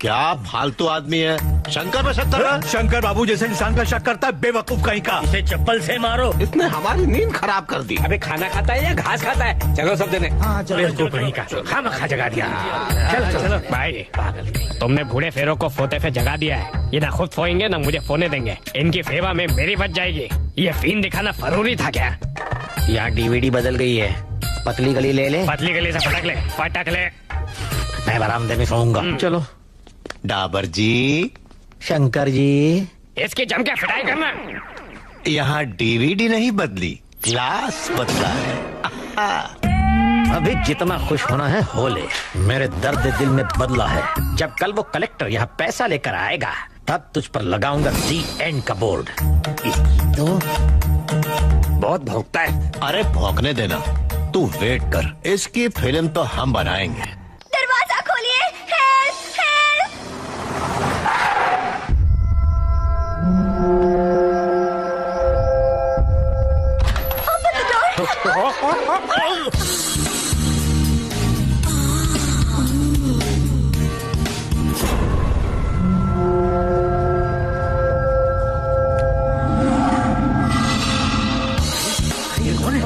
क्या फालतू आदमी है। शंकर पे शक कर रहा है? शंकर बाबू जैसे इंसान का शक करता है, बेवकूफ कहीं का। इसे चप्पल से मारो। इसने हमारी नींद खराब कर दी। अबे खाना खाता है या घास खाता है? चलो सब देने। खामखा जगा दिया। चलो भाई, तुमने बूढ़े फेरों को फोते पे जगा दिया है। ये ना खुद सोएंगे ना मुझे फोने देंगे। इनकी सेवा में मेरी बच जाएगी। ये फिल्म दिखाना जरूरी था क्या? यहाँ डीवीडी बदल गई है। पतली गली ले ले। पतली गली से फटक ले। मैं बरामदे में सोऊंगा। चलो। डाबर जी, शंकर जी, इसकी जम के फिटाई करना। यहाँ डीवीडी नहीं बदली, ग्लास बदला है। अभी जितना खुश होना है हो ले। मेरे दर्द दिल में बदला है। जब कल वो कलेक्टर यहाँ पैसा लेकर आएगा तब तुझ पर लगाऊंगा दी एंड का बोर्ड। तो बहुत भौंकता है। अरे भौंकने देना, तू वेट कर, इसकी फिल्म तो हम बनाएंगे। दरवाजा खोलिए। Help, help. Open the door.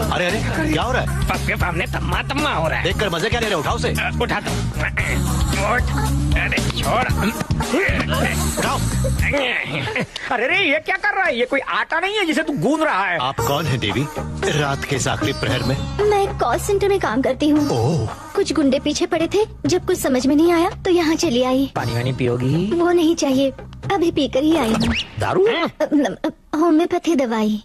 अरे अरे क्या हो रहा है? सबके सामने तम्मा तम्मा हो रहा है। देखकर मजे क्या ले रहे हो? उठाओ से। उठा दो। अरे छोड़। उठाओ। अरे रे, ये क्या कर रहा है? ये कोई आटा नहीं है जिसे तू गूंद रहा है। आप कौन है देवी? रात के इस आखिरी प्रहर में। मैं कॉल सेंटर में काम करती हूँ। कुछ गुंडे पीछे पड़े थे, जब कुछ समझ में नहीं आया तो यहाँ चली आई। पानी वानी पियोगी? वो नहीं चाहिए, अभी पीकर ही आई हूँ। दारू? होम्योपैथी दवाई।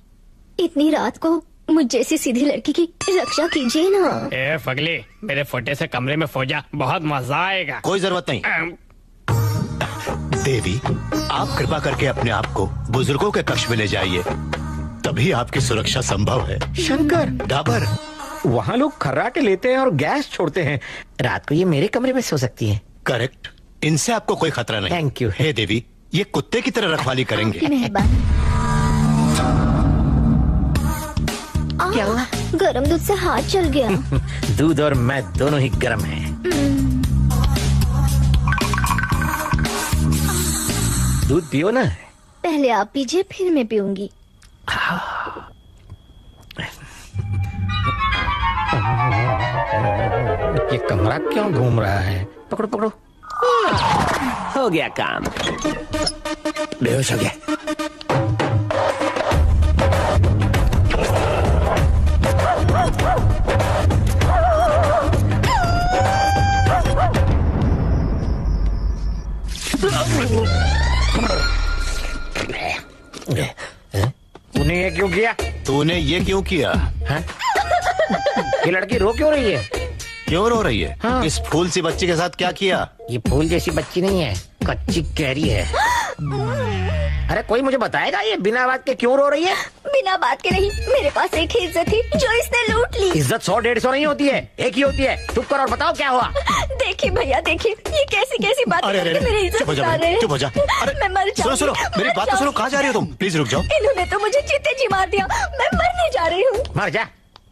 इतनी रात को मुझ जैसी सीधी लड़की की रक्षा कीजिए ना। ए फगली, मेरे फोटे से कमरे में फौजा, बहुत मजा आएगा। कोई जरूरत नहीं। देवी, आप कृपा करके अपने आप को बुजुर्गों के कक्ष में ले जाइए, तभी आपकी सुरक्षा संभव है। शंकर, डाबर, वहाँ लोग खर्राटे लेते हैं और गैस छोड़ते हैं। रात को ये मेरे कमरे में सो सकती है। करेक्ट, इनसे आपको कोई खतरा नहीं। Thank you. हे देवी, ये कुत्ते की तरह रखवाली करेंगे। मेहरबानी। क्या हुआ? गरम दूध से हाथ जल गया। दूध और मैं दोनों ही गर्म हैं। दूध पियो ना। पहले आप पीजिए, फिर मैं पीऊंगी। ये कमरा क्यों घूम रहा है? पकड़ो पकड़ो। हो गया काम। बेहोश हो गया। तूने ये क्यों किया? तूने ये क्यों किया? ये लड़की रो क्यों रही है? क्यों रो रही है? हाँ। इस फूल सी बच्ची के साथ क्या किया? ये फूल जैसी बच्ची नहीं है, कच्ची कैरी है। अरे कोई मुझे बताएगा ये बिना बात के क्यों रो रही है? बिना बात के नहीं, मेरे पास एक ही इज्जत थी जो इसने लूट ली। इज्जत 100-150 नहीं होती है, एक ही होती है। चुप कर और बताओ क्या हुआ। देखिए भैया, देखिए ये कैसी कैसी बात करके मेरी इज्जत उतार रहे हैं। चुप हो जा। अरे मैं मर जाऊंगी। सुनो, मेरी बात तो सुनो। कहाँ जा रही हो तुम? प्लीज रुक जाओ। इन्होंने तो मुझे जीते जी मार दिया, मैं मरने जा रही हूँ। मर जा।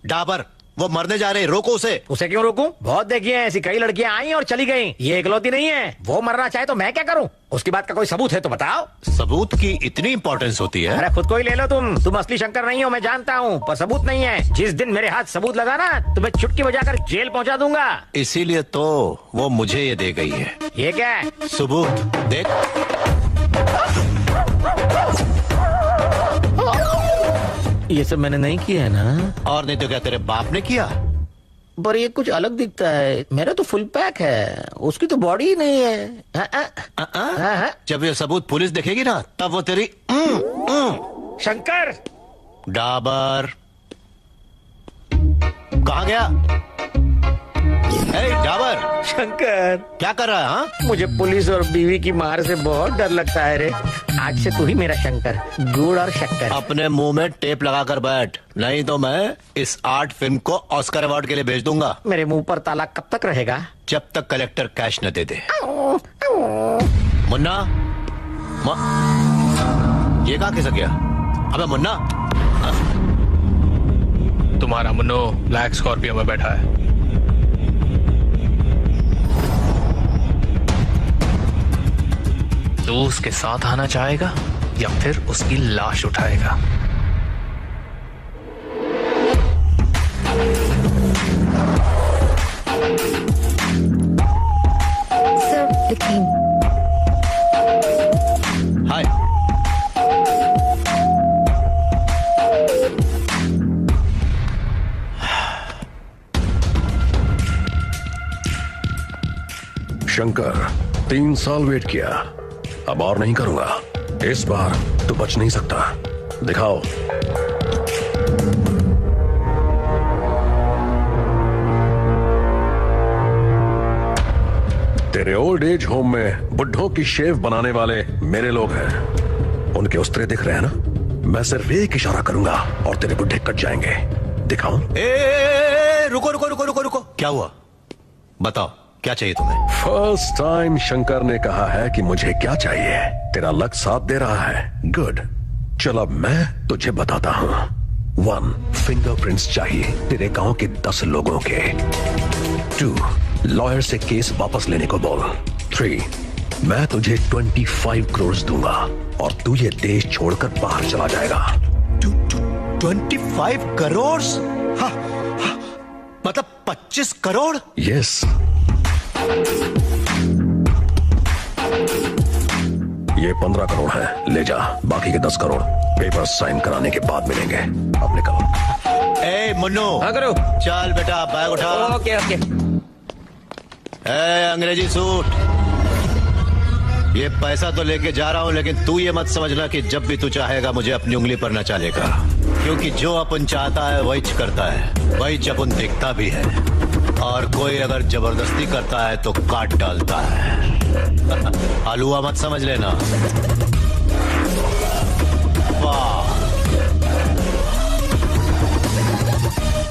डाबर, वो मरने जा रहे, रोको उसे। उसे क्यों रोकूं? बहुत देखी है ऐसी, कई लड़कियां आई और चली गईं। ये इकलौती नहीं है। वो मरना चाहे तो मैं क्या करूं? उसकी बात का कोई सबूत है तो बताओ। सबूत की इतनी इंपॉर्टेंस होती है? अरे खुद को ही ले लो तुम असली शंकर नहीं हो, मैं जानता हूँ, पर सबूत नहीं है। जिस दिन मेरे हाथ सबूत लगा ना, तो मैं चुटकी बजाकर जेल पहुंचा दूंगा। इसीलिए तो वो मुझे ये दे गई है। ये क्या है? सबूत देख। ये सब मैंने नहीं किया है ना? और नहीं तो क्या तेरे बाप ने किया? पर ये कुछ अलग दिखता है। मेरा तो फुल पैक है, उसकी तो बॉडी ही नहीं है। जब ये सबूत पुलिस देखेगी ना, तब वो तेरी शंकर। डाबर कहाँ गया? डाबर, शंकर क्या कर रहा है? हाँ, मुझे पुलिस और बीवी की मार से बहुत डर लगता है रे। आज से तू ही मेरा शंकर, गुड़ और शक्कर। अपने मुंह में टेप लगाकर बैठ, नहीं तो मैं इस आर्ट फिल्म को ऑस्कर अवार्ड के लिए भेज दूंगा। मेरे मुंह पर ताला कब तक रहेगा? जब तक कलेक्टर कैश न दे दे। मुन्ना, ये कहाँ खिसक गया? अबे मुन्ना। तुम्हारा मुन्नो ब्लैक स्कॉर्पियो में बैठा है। तू उसके साथ आना चाहेगा या फिर उसकी लाश उठाएगा? हाय। शंकर, 3 साल वेट किया, अब और नहीं करूंगा। इस बार तो बच नहीं सकता। दिखाओ। तेरे ओल्ड एज होम में बुढ़ों की शेव बनाने वाले मेरे लोग हैं। उनके उस्तरे दिख रहे हैं ना? मैं सिर्फ एक इशारा करूंगा और तेरे बुढ़े कट जाएंगे। दिखाओ। रुको रुको रुको रुको रुको, क्या हुआ? बताओ, क्या चाहिए तुम्हें? फर्स्ट टाइम शंकर ने कहा है कि मुझे क्या चाहिए। तेरा लक साथ दे रहा है। गुड, चल अब मैं तुझे बताता हूँ। 1, फिंगरप्रिंट्स चाहिए तेरे गांव के 10 लोगों के। 2, लॉयर से केस वापस लेने को बोल। 3, मैं तुझे 25 करोड़ दूंगा और तू ये देश छोड़कर बाहर चला जाएगा। 25 करोड़? हाँ, हाँ, मतलब 25 करोड़? यस। ये 15 करोड़ है, ले जा। बाकी के 10 करोड़ पेपर साइन कराने के बाद मिलेंगे। अब निकल। ए मुन्नू। हाँ करो। चल बेटा, बैग उठा। Okay okay. अंग्रेजी सूट, ये पैसा तो लेके जा रहा हूँ, लेकिन तू ये मत समझना कि जब भी तू चाहेगा मुझे अपनी उंगली पर न चालेगा, क्योंकि जो अपन चाहता है वही करता है, वही अपन देखता भी है, और कोई अगर जबरदस्ती करता है तो काट डालता है। हलवा मत समझ लेना। वाह,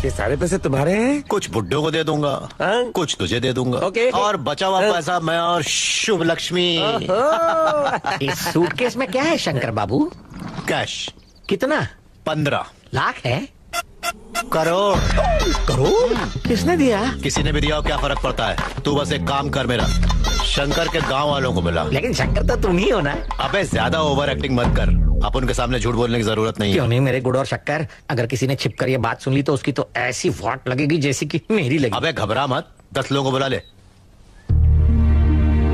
ये सारे पैसे तुम्हारे हैं? कुछ बुड्ढों को दे दूंगा, कुछ तुझे दे दूंगा। ओके। और बचा हुआ पैसा मैं और शुभ लक्ष्मी। इस सूटकेस में क्या है शंकर बाबू? कैश। कितना? 15 लाख है? करोड़। करोड़? किसने दिया? किसी ने भी दिया हो, क्या फर्क पड़ता है? तू बस एक काम कर मेरा, शंकर के गांव वालों को बुला। लेकिन शंकर तो तुम ही हो ना। अबे ज्यादा ओवर एक्टिंग मत कर, अपन के सामने झूठ बोलने की जरूरत नहीं है। क्यों नहीं मेरे गुड़ और शक्कर, अगर किसी ने छिप कर ये बात सुन ली तो उसकी तो ऐसी वाट लगेगी जैसी कि मेरी लगी। अबे घबरा मत, 10 लोगों को बुला ले।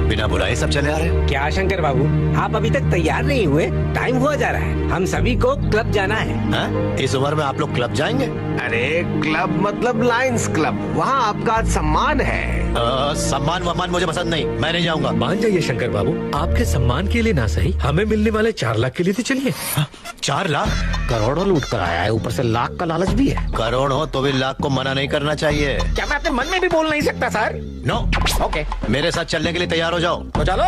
बिना बुलाए सब चले आ रहे हैं। क्या शंकर बाबू, आप अभी तक तैयार नहीं हुए? टाइम हुआ जा रहा है, हम सभी को क्लब जाना है। हाँ? इस उम्र में आप लोग क्लब जाएंगे? अरे क्लब मतलब लायंस क्लब, वहाँ आपका सम्मान है। सम्मान वम्मान मुझे पसंद नहीं, मैं नहीं जाऊंगा। मान जाइए शंकर बाबू, आपके सम्मान के लिए ना सही, हमें मिलने वाले 4 लाख के लिए तो चलिए। 4 लाख? करोड़ों लूट कर आया है, ऊपर से लाख का लालच भी है। करोड़ हो तो भी लाख को मना नहीं करना चाहिए। क्या मैं अपने मन में भी बोल नहीं सकता सर? नो। ओके, मेरे साथ चलने के लिए तैयार हो जाओ। तो चलो।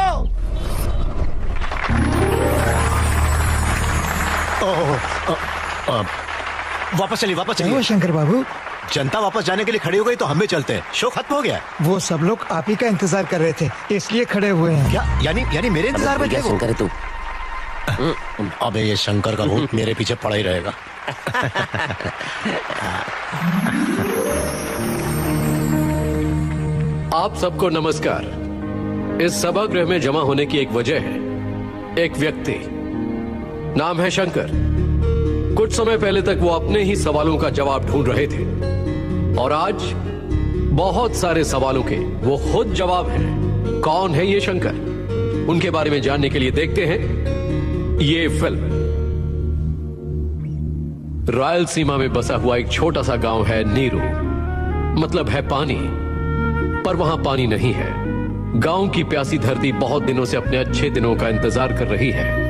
वापस चलिए, वापस चलिए। शंकर बाबू, जनता वापस जाने के लिए खड़ी हो गई तो हम भी चलते हैं। शो खत्म हो गया। वो सब लोग आप ही का इंतजार कर रहे थे, इसलिए खड़े हुए हैं। क्या? यानी मेरे इंतजार में थे वो? शंकर तू। अबे ये शंकर का भूत मेरे पीछे पड़ा ही रहेगा। आप सबको नमस्कार। इस सभागृह में जमा होने की एक वजह है। एक व्यक्ति, नाम है शंकर। कुछ समय पहले तक वो अपने ही सवालों का जवाब ढूंढ रहे थे और आज बहुत सारे सवालों के वो खुद जवाब हैं। कौन है ये शंकर? उनके बारे में जानने के लिए देखते हैं ये फिल्म। रायलसीमा में बसा हुआ एक छोटा सा गांव है नीरू, मतलब है पानी, पर वहां पानी नहीं है। गांव की प्यासी धरती बहुत दिनों से अपने अच्छे दिनों का इंतजार कर रही है।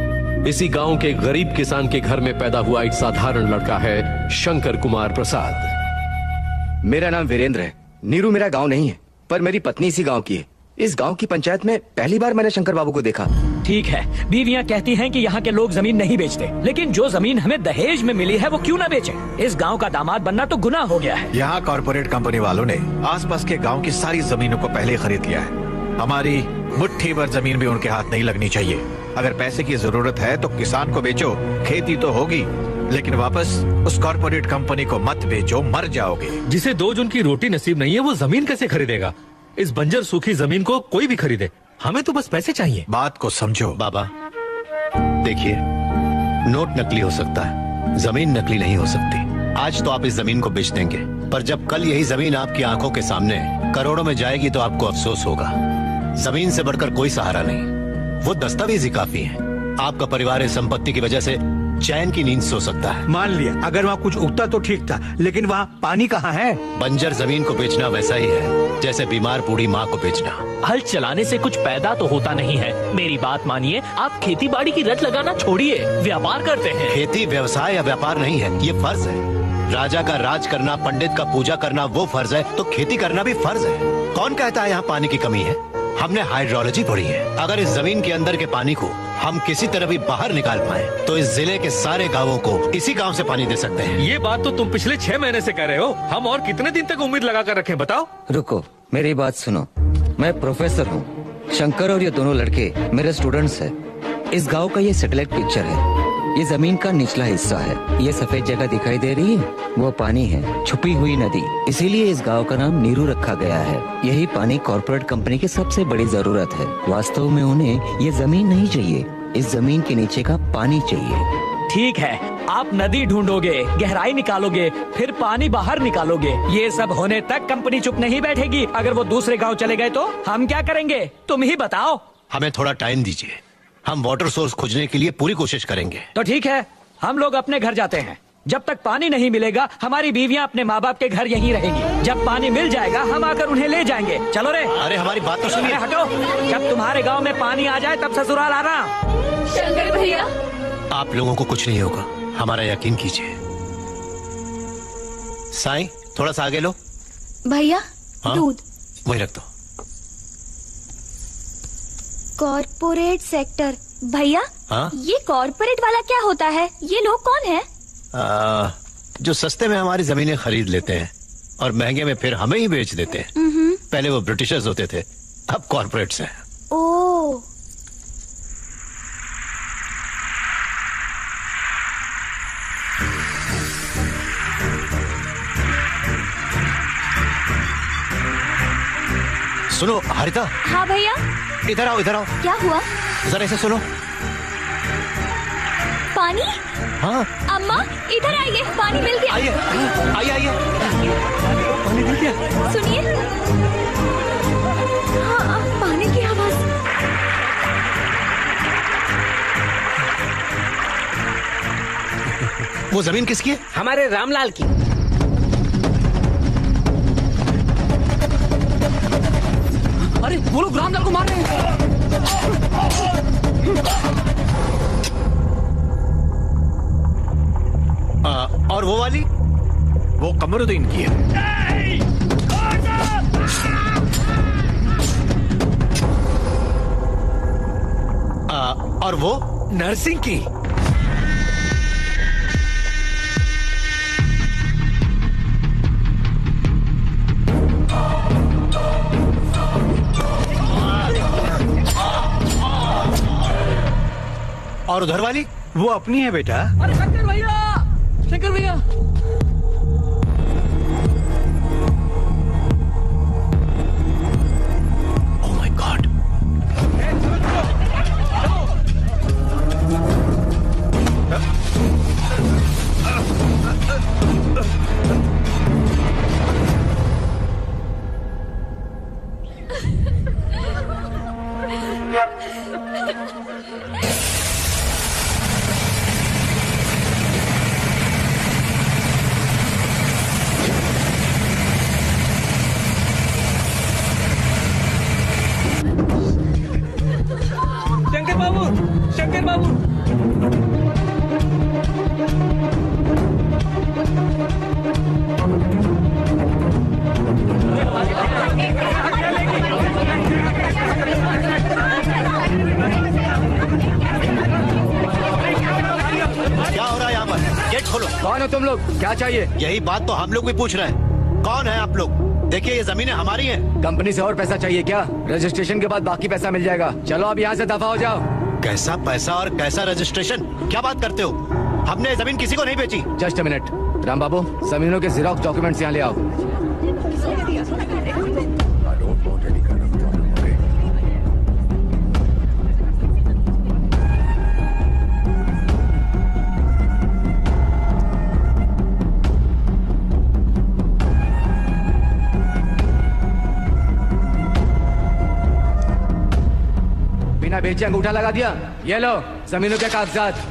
इसी गांव के गरीब किसान के घर में पैदा हुआ एक साधारण लड़का है शंकर कुमार प्रसाद। मेरा नाम वीरेंद्र है। नीरू मेरा गांव नहीं है, पर मेरी पत्नी इसी गांव की है। इस गांव की पंचायत में पहली बार मैंने शंकर बाबू को देखा। ठीक है, बीवियां कहती हैं कि यहाँ के लोग जमीन नहीं बेचते, लेकिन जो जमीन हमें दहेज में मिली है वो क्यों ना बेचे? इस गांव का दामाद बनना तो गुनाह हो गया है। यहाँ कॉर्पोरेट कंपनी वालों ने आसपास के गांव की सारी जमीनों को पहले खरीद लिया है। हमारी मुट्ठी भर जमीन भी उनके हाथ नहीं लगनी चाहिए। अगर पैसे की जरूरत है तो किसान को बेचो, खेती तो होगी, लेकिन वापस उस कॉर्पोरेट कंपनी को मत बेचो, मर जाओगे। जिसे 2 जून की रोटी नसीब नहीं है वो जमीन कैसे खरीदेगा? इस बंजर सूखी जमीन को कोई भी खरीदे, हमें तो बस पैसे चाहिए। बात को समझो। बाबा देखिए, नोट नकली हो सकता है, जमीन नकली नहीं हो सकती। आज तो आप इस जमीन को बेच देंगे, पर जब कल यही जमीन आपकी आंखों के सामने करोड़ों में जाएगी तो आपको अफसोस होगा। जमीन से बढ़कर कोई सहारा नहीं, वो दस्तावेज ही काफी है। आपका परिवार इस संपत्ति की वजह से चैन की नींद सो सकता है। मान लिया, अगर वहाँ कुछ उगता तो ठीक था, लेकिन वहाँ पानी कहाँ है? बंजर जमीन को बेचना वैसा ही है जैसे बीमार बूढ़ी माँ को बेचना। हल चलाने से कुछ पैदा तो होता नहीं है। मेरी बात मानिए, आप खेती बाड़ी की रट लगाना छोड़िए, व्यापार करते हैं। खेती व्यवसाय या व्यापार नहीं है, ये फर्ज है। राजा का राज करना, पंडित का पूजा करना वो फर्ज है, तो खेती करना भी फर्ज है। कौन कहता है यहाँ पानी की कमी है? हमने हाइड्रोलॉजी पढ़ी है। अगर इस जमीन के अंदर के पानी को हम किसी तरह भी बाहर निकाल पाए तो इस जिले के सारे गांवों को इसी गांव से पानी दे सकते हैं। ये बात तो तुम पिछले 6 महीने से कह रहे हो, हम और कितने दिन तक उम्मीद लगा कर रखें, बताओ। रुको, मेरी बात सुनो। मैं प्रोफेसर हूँ, शंकर और ये दोनों लड़के मेरे स्टूडेंट्स हैं। इस गांव का ये सैटेलाइट पिक्चर है। ये जमीन का निचला हिस्सा है। ये सफेद जगह दिखाई दे रही है, वो पानी है, छुपी हुई नदी। इसीलिए इस गांव का नाम नीरू रखा गया है। यही पानी कॉर्पोरेट कंपनी की सबसे बड़ी जरूरत है। वास्तव में उन्हें ये जमीन नहीं चाहिए, इस जमीन के नीचे का पानी चाहिए। ठीक है, आप नदी ढूंढोगे, गहराई निकालोगे, फिर पानी बाहर निकालोगे। ये सब होने तक कंपनी चुप नहीं बैठेगी। अगर वो दूसरे गांव चले गए तो हम क्या करेंगे? तुम ही बताओ। हमें थोड़ा टाइम दीजिए, हम वाटर सोर्स खोजने के लिए पूरी कोशिश करेंगे। तो ठीक है, हम लोग अपने घर जाते हैं। जब तक पानी नहीं मिलेगा हमारी बीवियां अपने माँ बाप के घर यहीं रहेंगी। जब पानी मिल जाएगा हम आकर उन्हें ले जाएंगे। चलो रे। अरे हमारी बात तो सुनिए। हटो, जब तुम्हारे गांव में पानी आ जाए तब ससुराल आना। शंकर भैया, आप लोगों को कुछ नहीं होगा, हमारा यकीन कीजिए। साईं, थोड़ा सा आगे लो। भैया, दूध। वही रख दो। Corporate sector. भैया, हाँ? ये कॉर्पोरेट वाला क्या होता है? ये लोग कौन है? जो सस्ते में हमारी जमीनें खरीद लेते हैं और महंगे में फिर हमें ही बेच देते हैं। पहले वो ब्रिटिशर्स होते थे, अब कॉर्पोरेट्स हैं। ओह, सुनो हरिता। हाँ भैया। इधर आओ, इधर आओ। क्या हुआ? जरा ऐसे सुनो। पानी? हाँ। अम्मा, इधर आइए, पानी मिल गया। आइए, आइए, आइए। पानी मिल गया। सुनिए। हाँ, पानी की आवाज। वो जमीन किसकी है? हमारे रामलाल की। अरे वो लोग रामलाल को मार रहे हैं। और वो वाली? वो कमरुद्दीन की है। और वो नरसिंह की। और उधर वाली? वो अपनी है बेटा। अरे शंकर भैया, शंकर भैया। Oh my god. शंकर बाबू, शंकर बाबू। क्या हो रहा है यहाँ पर? गेट खोलो। कौन हो तुम लोग? क्या चाहिए? यही बात तो हम लोग भी पूछ रहे हैं। कौन है आप लोग? देखिए ये जमीनें हमारी हैं। कंपनी से और पैसा चाहिए क्या? रजिस्ट्रेशन के बाद बाकी पैसा मिल जाएगा। चलो अब यहाँ से दफा हो जाओ। कैसा पैसा और कैसा रजिस्ट्रेशन? क्या बात करते हो? हमने जमीन किसी को नहीं बेची। Just a minute. राम बाबू, जमीनों के जिरोक्स डॉक्यूमेंट्स यहाँ ले आओ। बिना बेचे अंगूठा लगा दिया। ये लो जमीनों के कागजात।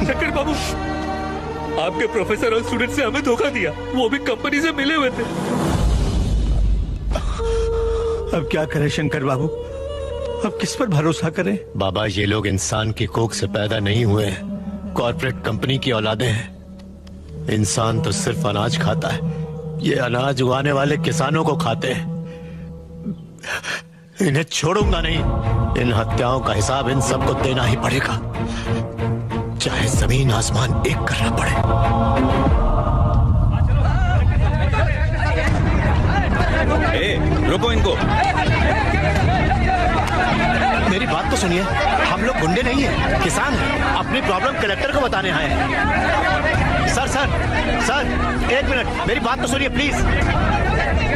शंकर बाबू, आपके प्रोफेसर और स्टूडेंट से हमें धोखा दिया। वो भी कंपनी से मिले हुए थे। अब क्या करें शंकर बाबू? अब किस पर भरोसा करें? बाबा, ये लोग इंसान की कोख से पैदा नहीं हुए हैं। कॉर्पोरेट कंपनी की औलादें हैं। इंसान तो सिर्फ अनाज खाता है। ये अनाज उगाने वाले किसानों को खाते हैं। इन्हें छोड़ूंगा नहीं। इन हत्याओं का हिसाब इन सबको देना ही पड़ेगा, चाहे जमीन आसमान एक करना पड़े। रुको इनको। मेरी बात तो सुनिए, हम लोग गुंडे नहीं हैं, किसान हैं, अपनी प्रॉब्लम कलेक्टर को बताने आए हैं। सर सर सर, एक मिनट, मेरी बात तो सुनिए प्लीज।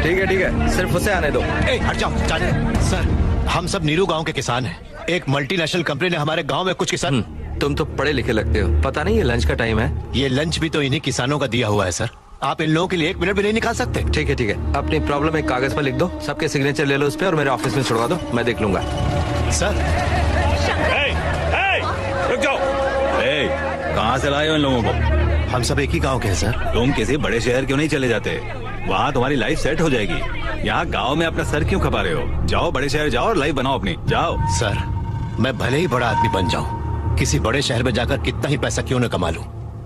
ठीक है, सिर्फ उसे आने दो। हट जाओ, जाने। सर, हम सब नीरू गांव के किसान हैं। एक मल्टीनेशनल कंपनी ने हमारे गांव में कुछ किसान। तुम तो पढ़े लिखे लगते हो, पता नहीं ये लंच का टाइम है। ये लंच भी तो इन्हीं किसानों का दिया हुआ है सर। आप इन लोगों के लिए 1 मिनट भी नहीं निकाल सकते? ठीक है, अपनी प्रॉब्लम एक कागज पर लिख दो, सबके सिग्नेचर ले लो उस पे और मेरे ऑफिस में छुड़वा दो, मैं देख लूंगा। सर रुक जाओ। कहाँ से लाए हो इन लोगों को? हम सब एक ही गांव के हैं सर। तुम किसी बड़े शहर क्यों नहीं चले जाते? वहाँ तुम्हारी लाइफ सेट हो जाएगी। यहाँ गांव में अपना सर क्यों खपा रहे हो? जाओ बड़े शहर जाओ और लाइफ बनाओ अपनी, जाओ। सर, मैं भले ही बड़ा आदमी बन जाऊं, किसी बड़े शहर में जाकर कितना ही पैसा क्यों न कमा लूं,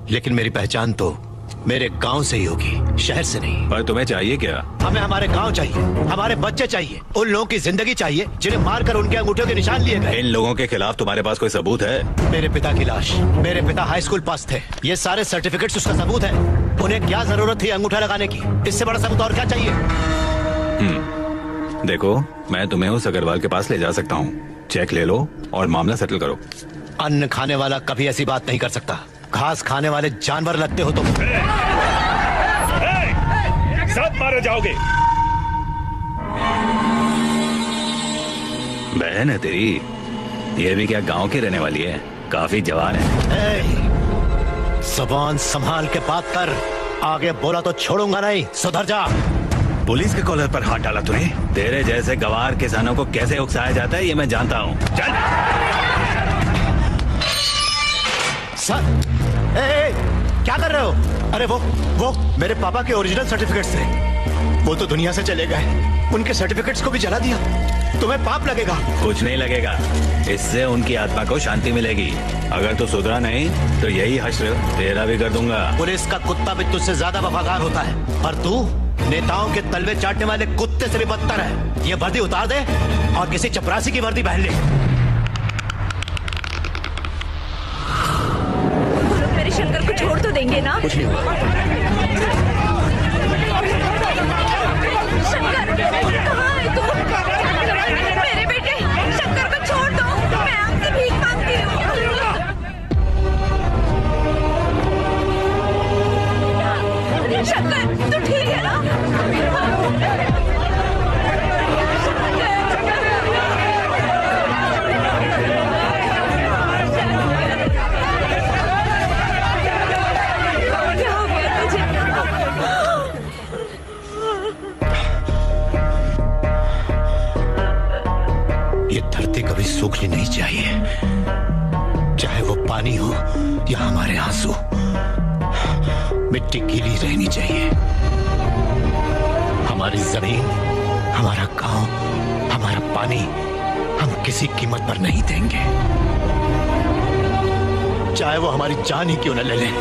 लेकिन मेरी पहचान तो मेरे गांव से ही होगी, शहर से नहीं। पर तुम्हें चाहिए क्या? हमें हमारे गांव चाहिए, हमारे बच्चे चाहिए, उन लोगों की जिंदगी चाहिए जिन्हें मारकर उनके अंगूठों के निशान लिए गए। इन लोगों के खिलाफ तुम्हारे पास कोई सबूत है? मेरे पिता की लाश, मेरे पिता हाई स्कूल पास थे, ये सारे सर्टिफिकेट्स उसका सबूत है। उन्हें क्या जरूरत थी अंगूठा लगाने की? इससे बड़ा सबूत और क्या चाहिए? देखो, मैं तुम्हें उस अग्रवाल के पास ले जा सकता हूँ, चेक ले लो और मामला सेटल करो। अन्न खाने वाला कभी ऐसी बात नहीं कर सकता, घास खाने वाले जानवर लगते हो तुम। सब मारे जाओगे। बहन है तेरी, ये भी क्या गांव की रहने वाली है? काफी जवान है। ज़बान संभाल के बात कर, आगे बोला तो छोड़ूंगा नहीं, सुधर जा। पुलिस के कॉलर पर हाथ डाला तूने? तेरे जैसे गवार किसानों को कैसे उकसाया जाता है ये मैं जानता हूँ। चल। सर, क्या कर रहे हो? अरे वो मेरे पापा के ओरिजिनल सर्टिफिकेट्स थे, वो तो दुनिया से चले गए, उनके सर्टिफिकेट्स को भी जला दिया। तुम्हें पाप लगेगा। कुछ नहीं लगेगा, इससे उनकी आत्मा को शांति मिलेगी। अगर तू सुधरा नहीं तो यही हश्र तेरा भी कर दूंगा। पुलिस का कुत्ता भी तुझसे ज्यादा वफादार होता है, पर तू नेताओं के तलवे चाटने वाले कुत्ते से भी बदतर है। ये वर्दी उतार दे और किसी चपरासी की वर्दी पहन ले। मेरे शंकर को छोड़ तो देंगे ना? कुछ नहीं होगा। शंकर, कहाँ है तू? मेरे बेटे शंकर को छोड़ दो, मैं आपसे भीख मांगती हूँ। शंकर, तू ठीक है ना? ये धरती कभी सूखनी नहीं चाहिए, चाहे वो पानी हो या हमारे आंसू। मिट्टी गीली रहनी चाहिए। हमारी जमीन, हमारा गांव, हमारा पानी हम किसी कीमत पर नहीं देंगे, चाहे वो हमारी जान ही क्यों न ले लें।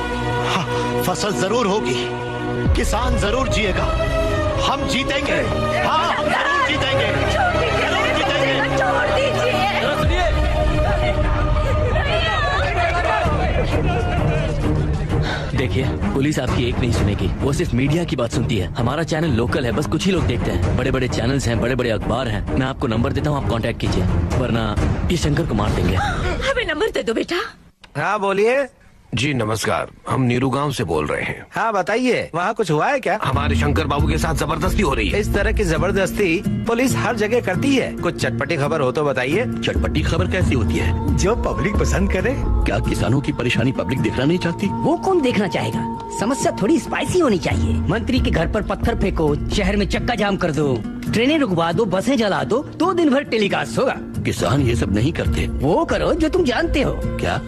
हाँ, फसल जरूर होगी, किसान जरूर जिएगा, हम जीतेंगे। हाँ, हम जरूर जीतेंगे, जरूर जीतेंगे। छोड़ दीजिए। देखिए, पुलिस आपकी एक नहीं सुनेगी, वो सिर्फ मीडिया की बात सुनती है। हमारा चैनल लोकल है, बस कुछ ही लोग देखते हैं। बड़े बड़े चैनल्स हैं, बड़े बड़े अखबार हैं। मैं आपको नंबर देता हूँ, आप कांटेक्ट कीजिए, वरना ये शंकर को मार देंगे। हमें नंबर दे दो बेटा। हाँ बोलिए। जी नमस्कार, हम नीरू गांव से बोल रहे हैं। हाँ बताइए, वहाँ कुछ हुआ है क्या? हमारे शंकर बाबू के साथ जबरदस्ती हो रही है। इस तरह की जबरदस्ती पुलिस हर जगह करती है, कुछ चटपटी खबर हो तो बताइए। चटपटी खबर कैसी होती है? जो पब्लिक पसंद करे। क्या किसानों की परेशानी पब्लिक देखना नहीं चाहती? वो कौन देखना चाहेगा? समस्या थोड़ी स्पाइसी होनी चाहिए। मंत्री के घर पर पत्थर फेंको, शहर में चक्का जाम कर दो, ट्रेनें रुकवा दो, बसें जला दो, 2 दिन भर टेलीकास्ट होगा। किसान ये सब नहीं करते। वो करो जो तुम जानते हो। क्या?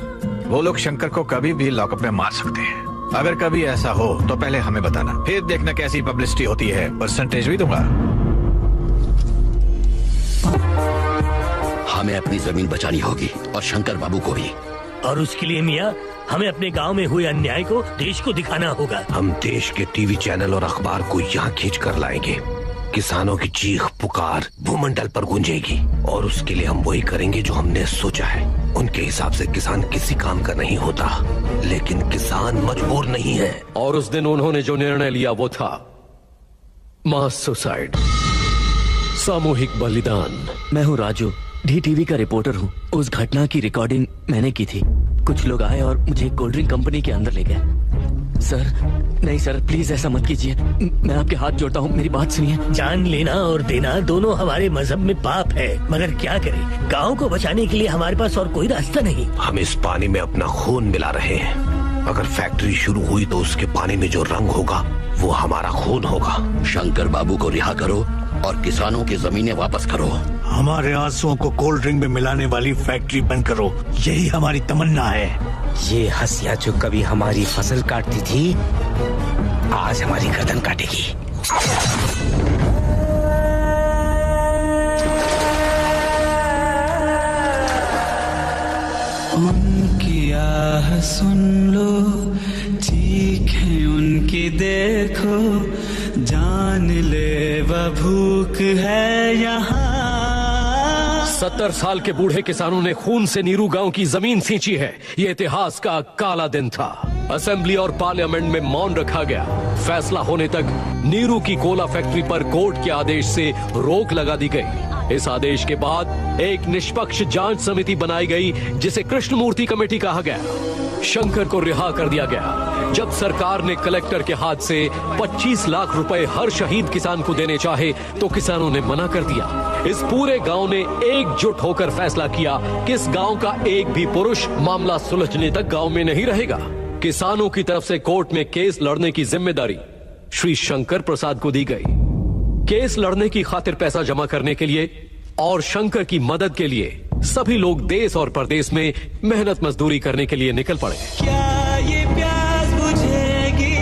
वो लोग शंकर को कभी भी लॉकअप में मार सकते हैं। अगर कभी ऐसा हो तो पहले हमें बताना, फिर देखना कैसी पब्लिसिटी होती है, परसेंटेज भी दूंगा। हमें अपनी जमीन बचानी होगी और शंकर बाबू को भी। और उसके लिए मियाँ, हमें अपने गांव में हुए अन्याय को देश को दिखाना होगा। हम देश के टीवी चैनल और अखबार को यहाँ खींच कर लाएंगे। किसानों की चीख पुकार भूमंडल पर गूंजेगी, और उसके लिए हम वही करेंगे जो हमने सोचा है। उनके हिसाब से किसान किसी काम का नहीं होता, लेकिन किसान मजबूर नहीं है। और उस दिन उन्होंने जो निर्णय लिया वो था मास सुसाइड, सामूहिक बलिदान। मैं हूँ राजू, DTV का रिपोर्टर हूँ। उस घटना की रिकॉर्डिंग मैंने की थी। कुछ लोग आए और मुझे कोल्ड ड्रिंक कंपनी के अंदर ले गए। सर नहीं सर, प्लीज ऐसा मत कीजिए, मैं आपके हाथ जोड़ता हूँ, मेरी बात सुनिए। जान लेना और देना दोनों हमारे मजहब में पाप है, मगर क्या करें, गांव को बचाने के लिए हमारे पास और कोई रास्ता नहीं। हम इस पानी में अपना खून मिला रहे हैं। अगर फैक्ट्री शुरू हुई तो उसके पानी में जो रंग होगा वो हमारा खून होगा। शंकर बाबू को रिहा करो और किसानों की जमीनें वापस करो। हमारे आंसुओं को कोल्ड ड्रिंक में मिलाने वाली फैक्ट्री बंद करो, यही हमारी तमन्ना है। ये हंसिया जो कभी हमारी फसल काटती थी, आज हमारी गर्दन काटेगी। उनकी आह सुन लो, चीखें उनकी देखो, जान ले वह भूख है यहाँ। 70 साल के बूढ़े किसानों ने खून से नीरू गांव की जमीन सींची है। ये इतिहास का काला दिन था। असेंबली और पार्लियामेंट में मौन रखा गया। फैसला होने तक नीरू की कोला फैक्ट्री पर कोर्ट के आदेश से रोक लगा दी गई। इस आदेश के बाद एक निष्पक्ष जांच समिति बनाई गई, जिसे कृष्णमूर्ति कमेटी कहा गया। शंकर को रिहा कर दिया गया। जब सरकार ने कलेक्टर के हाथ से 25 लाख रुपए हर शहीद किसान को देने चाहे तो किसानों ने मना कर दिया। इस पूरे गांव ने एकजुट होकर फैसला किया कि इस गांव का एक भी पुरुष मामला सुलझने तक गांव में नहीं रहेगा। किसानों की तरफ से कोर्ट में केस लड़ने की जिम्मेदारी श्री शंकर प्रसाद को दी गई। केस लड़ने की खातिर पैसा जमा करने के लिए और शंकर की मदद के लिए सभी लोग देश और प्रदेश में मेहनत मजदूरी करने के लिए निकल पड़े। क्या ये प्यास बुझेगी,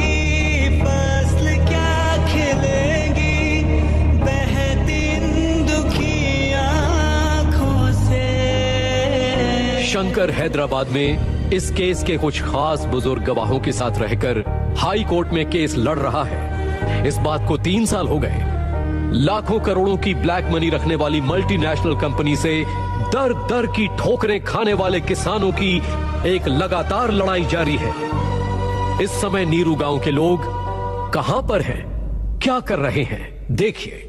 फसल क्या खिलेगी, बहती इन दुखी आँखों से। शंकर हैदराबाद में इस केस के कुछ खास बुजुर्ग गवाहों के साथ रहकर हाई कोर्ट में केस लड़ रहा है। इस बात को 3 साल हो गए। लाखों करोड़ों की ब्लैक मनी रखने वाली मल्टीनेशनल कंपनी से दर दर की ठोकरें खाने वाले किसानों की एक लगातार लड़ाई जारी है। इस समय नीरू गांव के लोग कहां पर हैं, क्या कर रहे हैं, देखिए।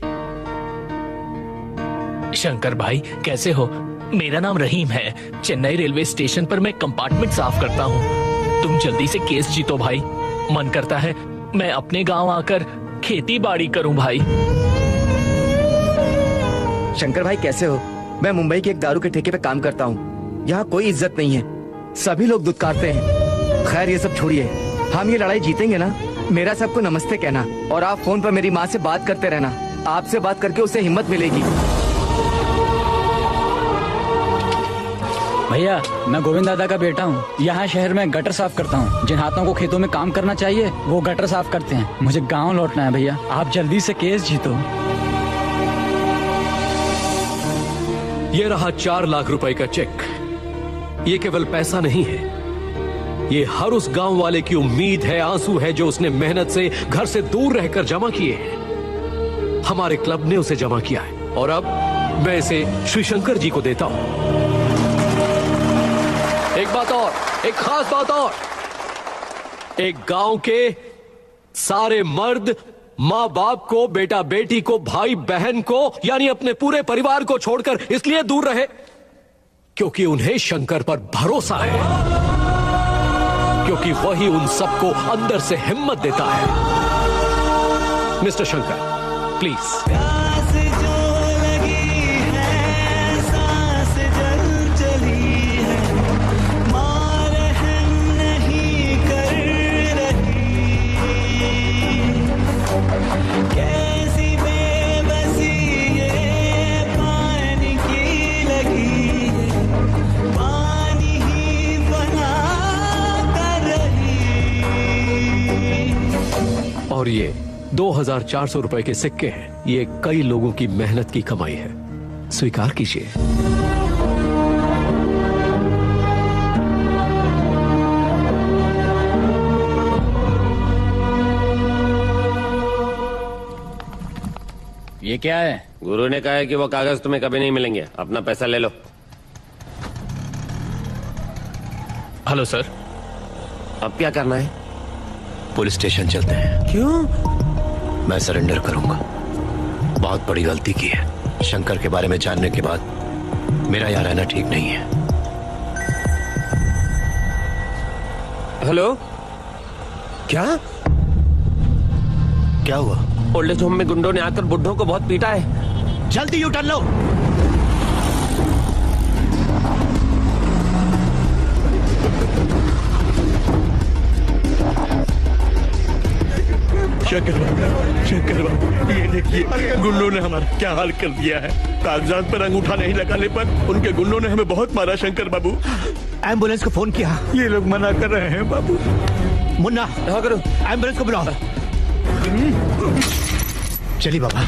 शंकर भाई कैसे हो? मेरा नाम रहीम है। चेन्नई रेलवे स्टेशन पर मैं कंपार्टमेंट साफ करता हूँ। तुम जल्दी से केस जीतो भाई। मन करता है मैं अपने गांव आकर खेती बाड़ी करूं भाई। शंकर भाई कैसे हो? मैं मुंबई के एक दारू के ठेके पे काम करता हूँ। यहाँ कोई इज्जत नहीं है, सभी लोग दुत्कारते हैं। खैर ये सब छोड़िए, हम ये लड़ाई जीतेंगे ना। मेरा सबको नमस्ते कहना और आप फोन पर मेरी माँ से बात करते रहना। आपसे बात करके उसे हिम्मत मिलेगी। भैया मैं गोविंद दादा का बेटा हूँ। यहाँ शहर में गटर साफ करता हूँ। जिन हाथों को खेतों में काम करना चाहिए वो गटर साफ करते हैं। मुझे गाँव लौटना है भैया, आप जल्दी से केस जीतो। ये रहा 4 लाख रुपए का चेक। ये केवल पैसा नहीं है, ये हर उस गांव वाले की उम्मीद है, आंसू है जो उसने मेहनत से घर से दूर रहकर जमा किए हैं। हमारे क्लब ने उसे जमा किया है और अब मैं इसे श्री शंकर जी को देता हूं। एक बात और, एक खास बात और, एक गांव के सारे मर्द माँ बाप को, बेटा बेटी को, भाई बहन को, यानी अपने पूरे परिवार को छोड़कर इसलिए दूर रहे क्योंकि उन्हें शंकर पर भरोसा है, क्योंकि वही उन सबको अंदर से हिम्मत देता है। Mister Shankar please. और ये 2400 रुपए के सिक्के हैं। ये कई लोगों की मेहनत की कमाई है, स्वीकार कीजिए। ये क्या है? गुरु ने कहा है कि वो कागज तुम्हें कभी नहीं मिलेंगे, अपना पैसा ले लो। Hello sir. अब क्या करना है? पुलिस स्टेशन चलते हैं। क्यों? मैं सरेंडर करूंगा। बहुत बड़ी गलती की है। शंकर के बारे में जानने के बाद मेरा यहाँ रहना ठीक नहीं है। हेलो, क्या क्या हुआ? ओल्ड एज होम में गुंडों ने आकर बुड्ढों को बहुत पीटा है। जल्दी यू टर्न लो। शंकर बाबू, ये देखिए गुंडों ने हमारा क्या हाल कर दिया है। कागजात पर अंगूठा नहीं लगाने पर उनके गुंडों ने हमें बहुत मारा। शंकर बाबू, एम्बुलेंस को फोन किया? ये लोग मना कर रहे हैं बाबू। मुन्ना, हाँ करो, एम्बुलेंस को बुलाओ। चलिए बाबा।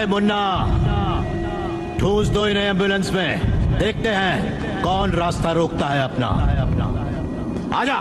मुन्ना, ठूस दो इन्हें एम्बुलेंस में। देखते हैं कौन रास्ता रोकता है अपना। आजा।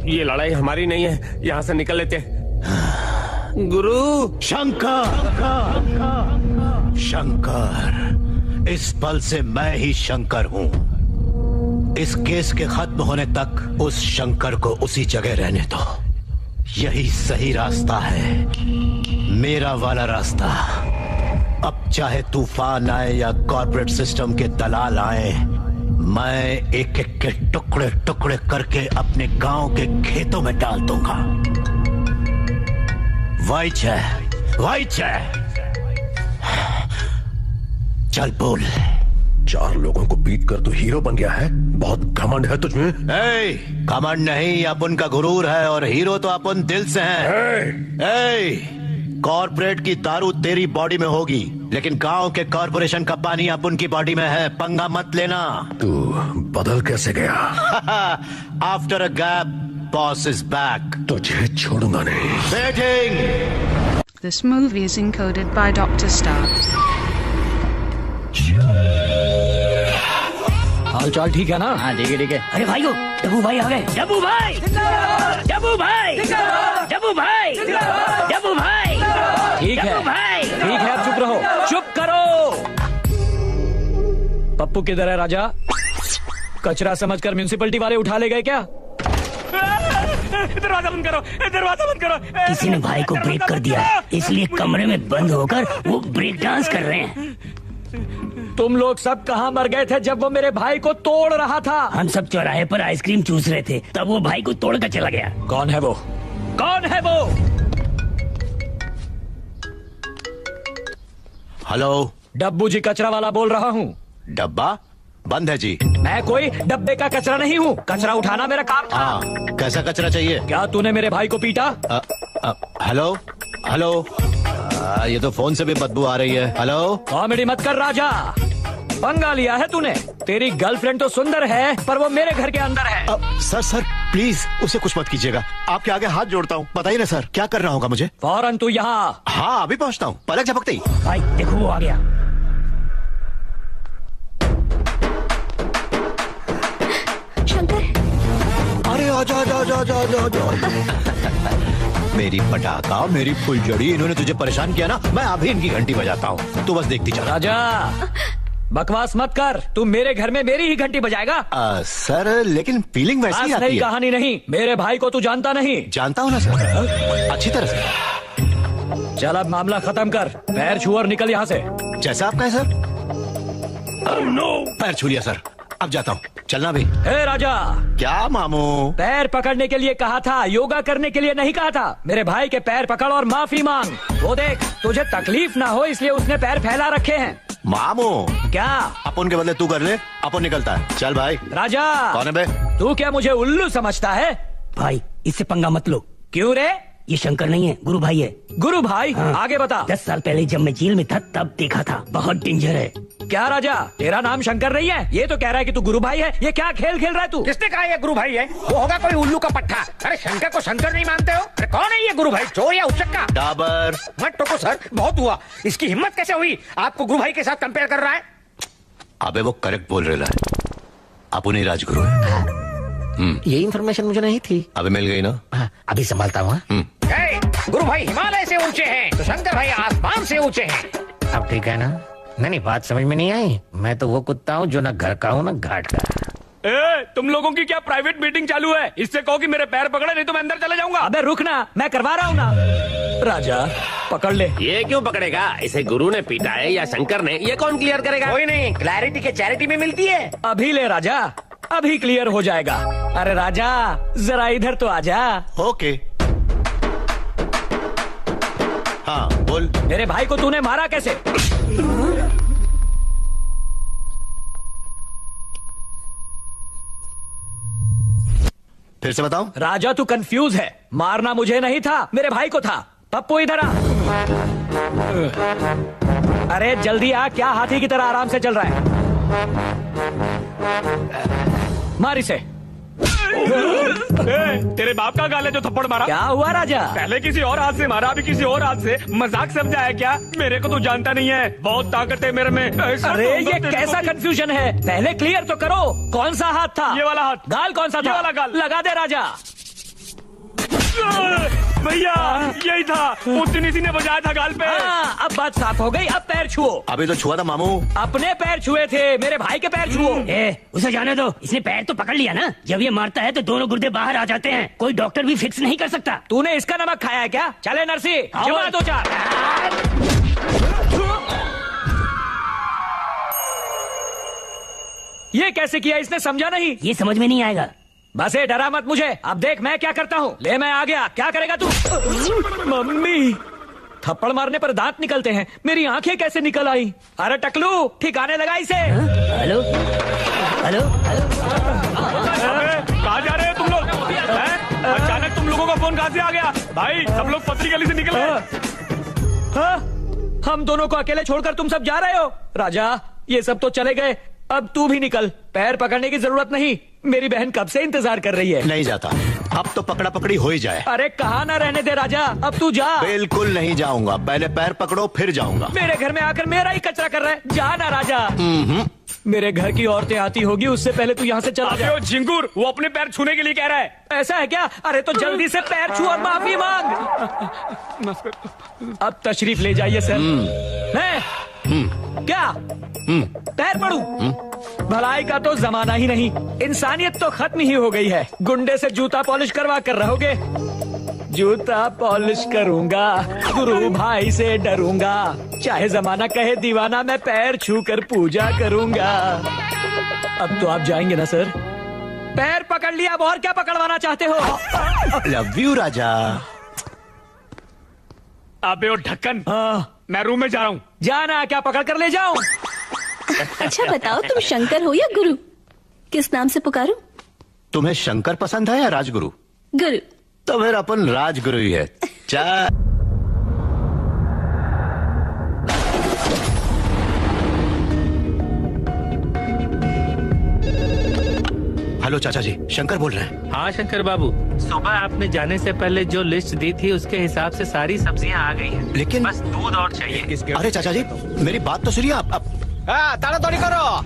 ये लड़ाई हमारी नहीं है, यहाँ से निकल लेते हैं। गुरु। शंकर, शंकर, इस पल से मैं ही शंकर हूँ। इस केस के खत्म होने तक उस शंकर को उसी जगह रहने दो। यही सही रास्ता है, मेरा वाला रास्ता। अब चाहे तूफान आए या कॉर्पोरेट सिस्टम के दलाल आए, मैं एक एक के टुकड़े टुकड़े करके अपने गांव के खेतों में डाल दूंगा। वाइचे, वाइचे, चल बोल। 4 लोगों को पीट कर तू हीरो बन गया है? बहुत घमंड है तुझमें। घमंड नहीं, अपन का गुरूर है, और हीरो तो अपन दिल से हैं। कॉर्पोरेट की दारू तेरी बॉडी में होगी, लेकिन गांव के कॉर्पोरेशन का पानी अपन की बॉडी में है। पंगा मत लेना। तू बदल कैसे गया? After a gap, boss is back. तुझे छोड़ूंगा नहीं। Waiting. This movie is encoded by Dr. Star. हाल चाल ठीक है ना? हाँ ठीक है ठीक है। अरे भाइयों, डब्बू भाई आ गए। डब्बू भाई, डब्बू भाई, डब्बू भाई, डब्बू भाई, ठीक है ठीक है, अब चुप रहो, चुप करो। पप्पू किधर है राजा? कचरा समझकर म्यूनिसिपैलिटी वाले उठा ले गए क्या? दरवाजा बंद करो, दरवाजा बंद करो। किसी ने भाई को ब्रेक कर दिया, इसलिए कमरे में बंद होकर वो ब्रेक डांस कर रहे हैं। तुम लोग सब कहाँ मर गए थे जब वो मेरे भाई को तोड़ रहा था? हम सब चौराहे पर आइसक्रीम चूस रहे थे, तब वो भाई को तोड़ कर चला गया। कौन है वो? कौन है वो? हेलो, डब्बू जी कचरा वाला बोल रहा हूँ। डब्बा बंद है जी। मैं कोई डब्बे का कचरा नहीं हूँ, कचरा उठाना मेरा काम था। हाँ, कैसा कचरा चाहिए? क्या तूने मेरे भाई को पीटा? हेलो हेलो, ये तो फोन से भी बदबू आ रही है। हेलो, कॉमेडी मत कर राजा, पंगा लिया है तूने। तेरी गर्लफ्रेंड तो सुंदर है, पर वो मेरे घर के अंदर है। सर प्लीज उसे कुछ मत कीजिएगा, आपके आगे हाथ जोड़ता हूँ। बताइए ना सर, क्या करना होगा मुझे? फौरन तू यहाँ। हाँ अभी पहुँचता हूँ, पलक झपकते ही। भाई देखो वो आ गया। अरे आजा आजा आजा आजा आजा आजा। मेरी पटाखा, मेरी फुलझड़ी, इन्होंने तुझे परेशान किया ना, मैं अभी इनकी घंटी बजाता हूँ, तू बस देखती चल। राजा बकवास मत कर, तू मेरे घर में मेरी ही घंटी बजाएगा? सर लेकिन फीलिंग वैसी आती है। कहानी नहीं, मेरे भाई को तू जानता नहीं। जानता हूँ ना सर, अच्छी तरह से। चल अब मामला खत्म कर, पैर छू और निकल यहाँ से। जैसा आप कहें सर। नो, पैर छू लिया सर, अब जाता हूँ, चलना भी। हे राजा। क्या मामू? पैर पकड़ने के लिए कहा था, योगा करने के लिए नहीं कहा था। मेरे भाई के पैर पकड़ और माफी मांग। वो देख, तुझे तकलीफ ना हो इसलिए उसने पैर फैला रखे हैं। मामू क्या? अपन के बदले तू कर ले, अपन निकलता है। चल भाई। राजा। कौन है बे? तू क्या मुझे उल्लू समझता है? भाई इससे पंगा मत लो। क्यों रे? ये शंकर नहीं है, गुरु भाई है। गुरु भाई? हाँ। आगे बता। 10 साल पहले जब मैं जेल में था तब देखा था, बहुत डेंजर है। क्या राजा, तेरा नाम शंकर नहीं है? ये तो कह रहा है कि तू गुरु भाई है। ये क्या खेल खेल रहा है तू? किसने कहा ये गुरु भाई है? वो होगा कोई उल्लू का पट्टा। अरे शंकर को शंकर नहीं मानते हो? अरे कौन है ये गुरु भाई, चोर या उचक्का? डाबर। मत टोको सर, बहुत हुआ। इसकी हिम्मत कैसे हुई आपको गुरु भाई के साथ कंपेयर कर रहा है? अबे वो करेक्ट बोल रहा है, अपन ही राजगुरु है। ये इन्फॉर्मेशन मुझे नहीं थी। अबे मिल गई ना? अभी संभालता हूँ। गुरु भाई हिमालय से ऊंचे हैं तो शंकर भाई आसमान से ऊंचे हैं। अब ठीक है ना? नहीं बात समझ में नहीं आई। मैं तो वो कुत्ता हूँ जो ना घर का हूँ ना घाट का। तुम लोगों की क्या प्राइवेट मीटिंग चालू है? इससे कहो कि मेरे पैर पकड़े, नहीं तो मैं अंदर चला जाऊंगा। अबे रुक ना, मैं करवा रहा हूँ ना। राजा पकड़ ले। ये क्यों पकड़ेगा? इसे गुरु ने पीटा है या शंकर ने, ये कौन क्लियर करेगा? कोई नहीं, क्लैरिटी के चैरिटी में मिलती है। अभी ले राजा, अभी क्लियर हो जाएगा। अरे राजा जरा इधर तो आजा। ओके। हाँ बोल। मेरे भाई को तूने मारा कैसे? फिर से बताओ। राजा तू कंफ्यूज है, मारना मुझे नहीं था, मेरे भाई को था। पप्पू इधर आ। अरे जल्दी आ, क्या हाथी की तरह आराम से चल रहा है? मार इसे। तेरे बाप का गाल है जो थप्पड़ मारा। क्या हुआ राजा? पहले किसी और हाथ से मारा, अभी किसी और हाथ से। मजाक समझा है क्या? मेरे को तो जानता नहीं है, बहुत ताकत है मेरे में। अरे ये कैसा कंफ्यूजन है? पहले क्लियर तो करो, कौन सा हाथ था? ये वाला हाथ। गाल कौन सा था? ये वाला गाल। लगा दे राजा। भैया यही था, उस दिन इसी ने बजाया था गाल पे। अब बात साफ हो गई, अब पैर छुओ। अभी तो छुआ था मामू। अपने पैर छुए थे, मेरे भाई के पैर छुओ। उसे जाने दो, इसने पैर तो पकड़ लिया ना। जब ये मारता है तो दोनों गुर्दे बाहर आ जाते हैं, कोई डॉक्टर भी फिक्स नहीं कर सकता। तूने इसका नमक खाया है क्या? चले नरसी, जमा दो चार। ये कैसे किया इसने, समझा नहीं? ये समझ में नहीं आएगा। बस ये डरा मत मुझे, अब देख मैं क्या करता हूँ। ले मैं आ गया, क्या करेगा तू? मम्मी, थप्पड़ मारने पर दांत निकलते हैं, मेरी आंखें कैसे निकल आई? अरे टकलू, ठिकाने लगा इसे। हेलो हेलो हेलो, कहाँ जा रहे हो तुम लोग? अचानक तुम लोगों का फोन कहाँ से आ गया? भाई सब लोग पतली गली से निकले। हम दोनों को अकेले छोड़कर तुम सब जा रहे हो? राजा ये सब तो चले गए, अब तू भी निकल। पैर पकड़ने की जरूरत नहीं, मेरी बहन कब से इंतजार कर रही है। नहीं जाता, अब तो पकड़ा पकड़ी हो ही जाए। अरे कहाँ ना रहने दे राजा, अब तू जा। बिल्कुल नहीं जाऊंगा, पहले पैर पकड़ो फिर जाऊंगा। मेरे घर में आकर मेरा ही कचरा कर रहा है, जा ना राजा। मेरे घर की औरतें आती होगी, उससे पहले तू यहाँ से चला जा। झिंगुर, वो अपने पैर छूने के लिए कह रहा है। ऐसा है क्या? अरे तो जल्दी से पैर छू और माफी मांग। अब तशरीफ ले जाइए सर। मैं क्या पैर पड़ू? भलाई का तो जमाना ही नहीं, इंसानियत तो खत्म ही हो गई है। गुंडे से जूता पॉलिश करवा कर रहोगे? जूता पॉलिश करूंगा, गुरु भाई से डरूंगा, चाहे जमाना कहे दीवाना, मैं पैर छू कर पूजा करूंगा। अब तो आप जाएंगे ना सर? पैर पकड़ लिया, अब और क्या पकड़वाना चाहते हो? लव यू राजा। अबे ओ ढक्कन, मैं रूम में जा रहा हूँ। जाना क्या पकड़ कर ले जाऊं? अच्छा बताओ, तुम शंकर हो या गुरु? किस नाम से पुकारूं? तुम्हें शंकर पसंद है या राजगुरु? गुरु। तो फिर अपन राजगुरु ही है। हेलो चाचा जी, शंकर बोल रहे हैं। हाँ शंकर बाबू, सुबह आपने जाने से पहले जो लिस्ट दी थी उसके हिसाब से सारी सब्जियां आ गई हैं। लेकिन बस दूध और चाहिए। अरे चाचा जी, मेरी बात तो सुनिए आप। ताड़ाताड़ी करो।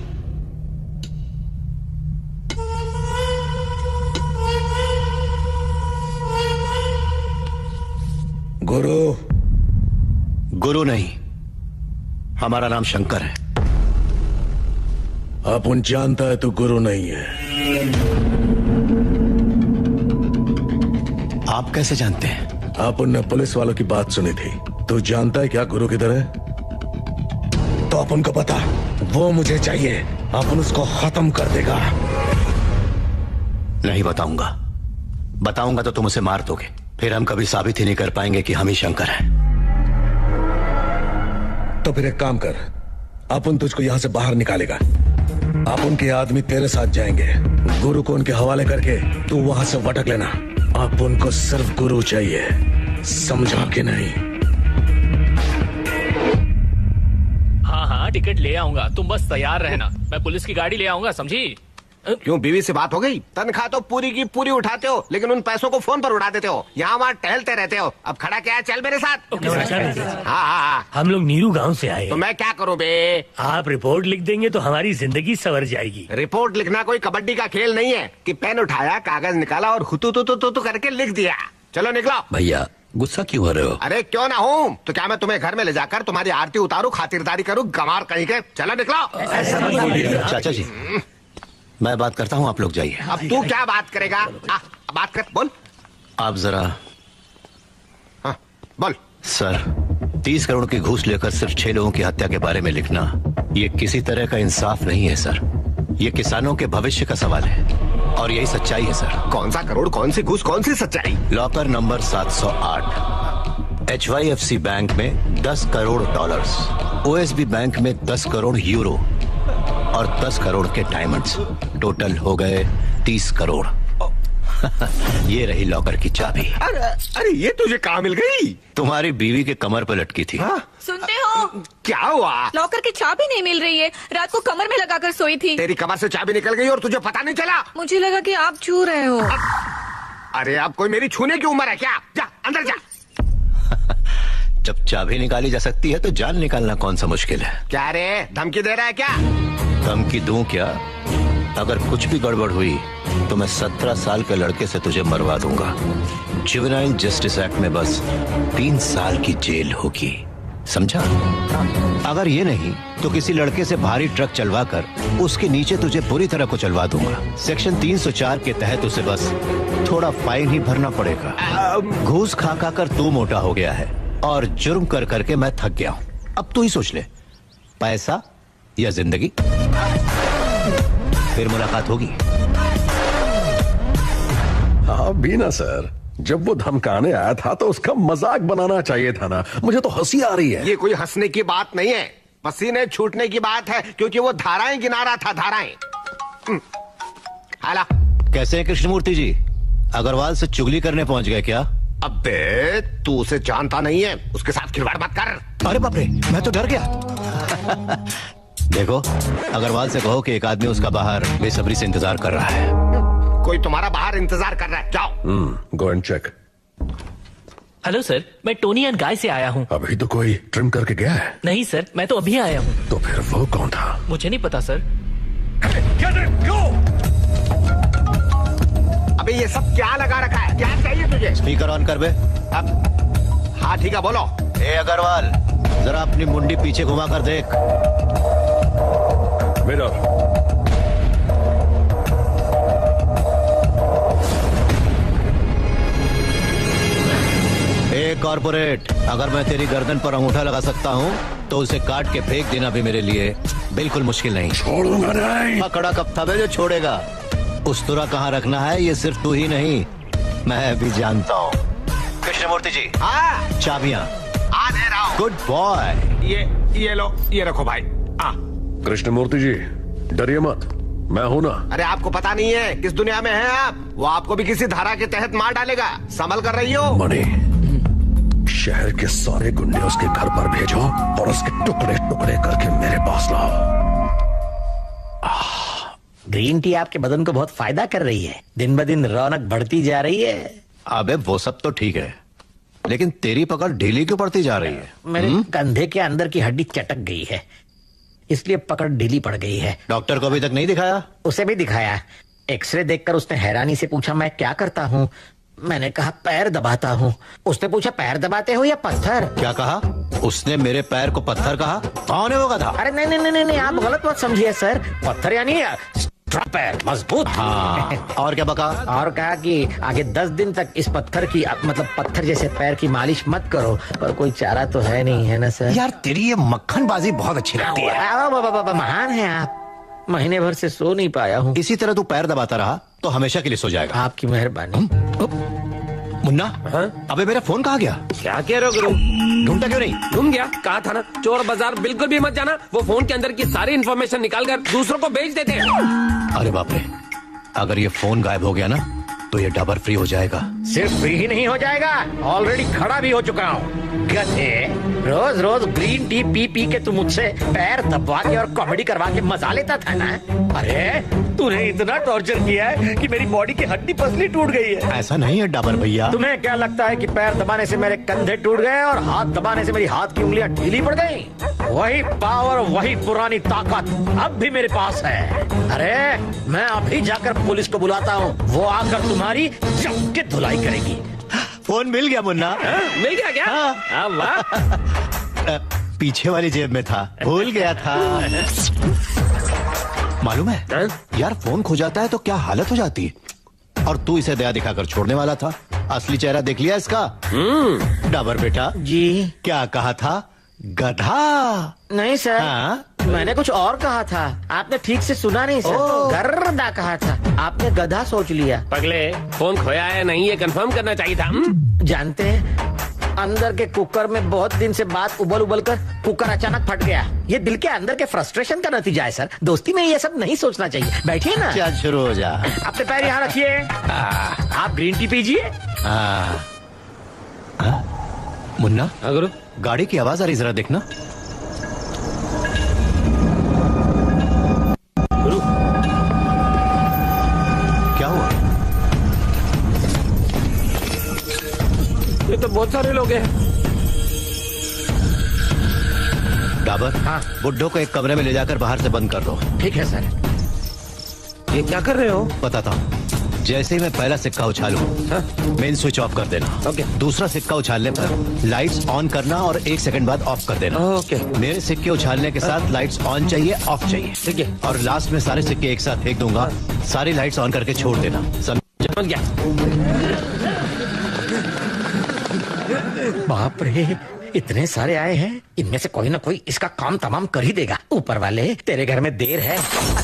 गुरु? गुरु नहीं, हमारा नाम शंकर है। अपन जानता है तू गुरु नहीं है। आप कैसे जानते हैं? अपन ने पुलिस वालों की बात सुनी थी। तू जानता है क्या गुरु किधर है? तो अपन को पता, वो मुझे चाहिए। अपन उसको खत्म कर देगा। नहीं बताऊंगा। बताऊंगा तो तुम उसे मार दोगे, फिर हम कभी साबित ही नहीं कर पाएंगे कि हम ही शंकर हैं। तो फिर एक काम कर, अपन तुझको यहां से बाहर निकालेगा। अपन के आदमी तेरे साथ जाएंगे। गुरु को उनके हवाले करके तू वहां से भटक लेना। अपन को सिर्फ गुरु चाहिए, समझा कि नहीं? हाँ हाँ, टिकट ले आऊंगा, तुम बस तैयार रहना। मैं पुलिस की गाड़ी ले आऊंगा, समझी? क्यों, बीवी से बात हो गई? तनख्वाह तो पूरी की पूरी उठाते हो, लेकिन उन पैसों को फोन पर उड़ा देते हो। यहाँ वहाँ टहलते रहते हो। अब खड़ा क्या है, चल मेरे साथ। हाँ, हम लोग नीरू गांव से आए। तो मैं क्या करूँ बे? आप रिपोर्ट लिख देंगे तो हमारी जिंदगी संवर जाएगी। रिपोर्ट लिखना कोई कबड्डी का खेल नहीं है कि पेन उठाया, कागज निकाला और हुतू तू तू तू करके लिख दिया। चलो निकलो। भैया गुस्सा क्यों हो रहे हो? अरे क्यों ना हूँ, तो क्या मैं तुम्हें घर में ले जाकर तुम्हारी आरती उतारू, खातिरदारी करूँ, गंवार कहीं के? चलो निकलो। चाचा जी, मैं बात करता हूँ, आप लोग जाइए। अब तू क्या बात करेगा? बात कर, बोल। आप जरा। हाँ, बोल। सर, 30 करोड़ की घूस लेकर सिर्फ 6 लोगों की हत्या के बारे में लिखना, ये किसी तरह का इंसाफ नहीं है सर। ये किसानों के भविष्य का सवाल है और यही सच्चाई है सर। कौन सा करोड़, कौन सी घूस, कौन सी सच्चाई? लॉकर नंबर 708, HYFC बैंक में 10 करोड़ डॉलर्स, OSB बैंक में 10 करोड़ यूरो और 10 करोड़ के डायमंड्स, टोटल हो गए 30 करोड़। ये रही लॉकर की चाबी। अरे ये तुझे कहाँ मिल गई? तुम्हारी बीवी के कमर पर लटकी थी। सुनते हो? क्या हुआ? लॉकर की चाबी नहीं मिल रही है, रात को कमर में लगाकर सोई थी। तेरी कमर से चाबी निकल गई और तुझे पता नहीं चला? मुझे लगा कि आप छू रहे हो। अरे अब कोई मेरी छूने की उम्र है क्या? जा अंदर जा। जब चाबी निकाली जा सकती है तो जान निकालना कौन सा मुश्किल है? क्या रे, धमकी दे रहा है क्या? धमकी दूं क्या? अगर कुछ भी गड़बड़ हुई तो मैं 17 साल के लड़के से तुझे मरवा दूंगा। जुवेनाइल जस्टिस एक्ट में बस 3 साल की जेल होगी, समझा? अगर ये नहीं तो किसी लड़के से भारी ट्रक चलवा कर उसके नीचे तुझे बुरी तरह को चलवा दूंगा। सेक्शन 304 के तहत उसे बस थोड़ा फाइन ही भरना पड़ेगा। घूस खा खा कर तू मोटा हो गया है और जुर्म कर करके मैं थक गया हूं। अब तू ही सोच ले, पैसा या जिंदगी? फिर मुलाकात होगी। हाँ बीना सर, जब वो धमकाने आया था तो उसका मजाक बनाना चाहिए था ना। मुझे तो हंसी आ रही है। ये कोई हंसने की बात नहीं है, पसीने छूटने की बात है, क्योंकि वो धाराएं गिना रहा था, धाराएं। हाला। कैसे हैं कृष्णमूर्ति जी? अग्रवाल से चुगली करने पहुंच गए क्या? अबे तू उसे जानता नहीं है, उसके साथ खिलवाड़ मत कर। अरे बाप रे, मैं तो डर गया। देखो, अग्रवाल से कहो कि एक आदमी उसका बाहर बेसब्री से इंतजार कर रहा है। कोई तुम्हारा बाहर इंतजार कर रहा है, जाओ। Go and check. Hello sir, मैं टोनी एंड गाय से आया हूँ। अभी तो कोई ट्रिम करके गया है? नहीं सर, मैं तो अभी आया हूँ। तो फिर वो कौन था? मुझे नहीं पता सर। अबे ये सब क्या लगा रखा है? क्या चाहिए तुझे? स्पीकर ऑन कर बे। अब हाँ ठीक है, बोलो। ए अग्रवाल, जरा अपनी मुंडी पीछे घुमा कर देख। मिरर। ए कॉर्पोरेट, अगर मैं तेरी गर्दन पर अंगूठा लगा सकता हूँ तो उसे काट के फेंक देना भी मेरे लिए बिल्कुल मुश्किल नहीं। छोड़ूंगा नहीं। पकड़ा कब था बे जो छोड़ेगा? उस्तरा कहाँ रखना है ये सिर्फ तू ही नहीं, मैं भी जानता हूँ। कृष्णमूर्ति जी, हाँ चाबियाँ। आ दे रहा हूँ। Good boy. ये लो, ये रखो भाई। कृष्णमूर्ति जी, डरिए मत, मैं हूं ना। अरे आपको पता नहीं है किस दुनिया में हैं आप? वो आपको भी किसी धारा के तहत मार डालेगा। संभल कर रही हो। मणि, शहर के सारे गुंडे उसके घर पर भेजो और उसके टुकड़े टुकड़े करके मेरे पास लाओ। ग्रीन टी आपके बदन को बहुत फायदा कर रही है। दिन ब दिन रौनक बढ़ती जा रही है। अबे वो सब तो ठीक है, लेकिन तेरी पकड़ ढीली क्यों पड़ती जा रही है? मेरे कंधे के अंदर की हड्डी चटक गई है, इसलिए पकड़ ढीली पड़ गई है। डॉक्टर को अभी तक नहीं दिखाया? उसे भी दिखाया। एक्सरे देखकर उसने हैरानी से पूछा मैं क्या करता हूँ। मैंने कहा पैर दबाता हूँ। उसने पूछा पैर दबाते हो या पत्थर? क्या कहा? उसने मेरे पैर को पत्थर कहा? कौन है वो गधा? अरे नहीं नहीं नहीं नहीं, आप गलत मत समझिए सर। पत्थर यानी पैर मजबूत। हाँ, और क्या बका? और कहा कि आगे 10 दिन तक इस पत्थर की मतलब पत्थर जैसे पैर की मालिश मत करो, पर कोई चारा तो है नहीं, है ना सर? यार तेरी ये मक्खनबाजी बहुत अच्छी लगती है। महान है आप। महीने भर से सो नहीं पाया हूँ। इसी तरह तू पैर दबाता रहा तो हमेशा के लिए सो जाएगा। आपकी मेहरबानी। मुन्ना, अबे मेरा फोन कहाँ गया? क्या कह रहे हो गुरु? ढूंढता क्यों नहीं? ढूंढ गया, कहा था ना चोर बाजार बिल्कुल भी मत जाना। वो फोन के अंदर की सारी इन्फॉर्मेशन निकाल कर दूसरों को बेच देते हैं। अरे बाप रे, अगर ये फोन गायब हो गया ना तो ये डबर फ्री हो जाएगा। सिर्फ फ्री ही नहीं हो जाएगा, ऑलरेडी खड़ा भी हो चुका हूँ। गधे, रोज रोज ग्रीन टी पी पी के तू मुझसे पैर दबवा के और कॉमेडी करवा के मजा लेता था ना। अरे तूने इतना टॉर्चर किया है कि मेरी बॉडी की हड्डी पसली टूट गई है। ऐसा नहीं है डाबर भैया। तुम्हें क्या लगता है कि पैर दबाने से मेरे कंधे टूट गए और हाथ दबाने से मेरी हाथ की उंगलियां ढीली पड़ गई? वही पावर, वही पुरानी ताकत अब भी मेरे पास है। अरे मैं अभी जाकर पुलिस को बुलाता हूँ, वो आकर तुम्हारी जम के धुलाई करेगी। फोन मिल गया मुन्ना। मिल गया क्या? हाँ। वाह। पीछे वाली जेब में था, भूल गया था। मालूम है यार, फोन खो जाता है तो क्या हालत हो जाती है। और तू इसे दया दिखाकर छोड़ने वाला था, असली चेहरा देख लिया इसका? डाबर बेटा जी, क्या कहा था? गधा? नहीं सर। हाँ? मैंने कुछ और कहा था, आपने ठीक से सुना नहीं सर। गर्दा कहा था, आपने गधा सोच लिया। पगले, फोन खोया है नहीं ये कंफर्म करना चाहिए था। जानते हैं, अंदर के कुकर में बहुत दिन से बात उबल उबल कर कुकर अचानक फट गया। ये दिल के अंदर के फ्रस्ट्रेशन का नतीजा है सर। दोस्ती में ये सब नहीं सोचना चाहिए। बैठिए ना। क्या शुरू हो जा। अपने पैर यहाँ रखिए। आप ग्रीन टी पीजिए। मुन्ना, गुरु, गाड़ी की आवाज आ रही, जरा देखना। गुरु, क्या हुआ? ये तो बहुत सारे लोग हैं। डाबर, हाँ, बुड्ढो को एक कमरे में ले जाकर बाहर से बंद कर दो। ठीक है सर। ये क्या कर रहे हो? बताता हूँ। जैसे ही मैं पहला सिक्का उछालूं, मेन स्विच ऑफ कर देना। ओके। दूसरा सिक्का उछालने पर लाइट्स ऑन करना और 1 सेकंड बाद ऑफ कर देना। ओके। मेरे सिक्के उछालने के साथ लाइट्स ऑन चाहिए, ऑफ चाहिए। ठीक है। और लास्ट में सारे सिक्के एक साथ फेंक दूंगा, सारी लाइट्स ऑन करके छोड़ देना। समझ गया? बाप रे, इतने सारे आए हैं, इनमें से कोई ना कोई इसका काम तमाम कर ही देगा। ऊपर वाले, तेरे घर में देर है?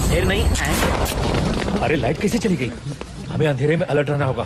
देर नहीं है। अरे लाइट कैसे चली गई? हमें अंधेरे में अलर्ट रहना होगा।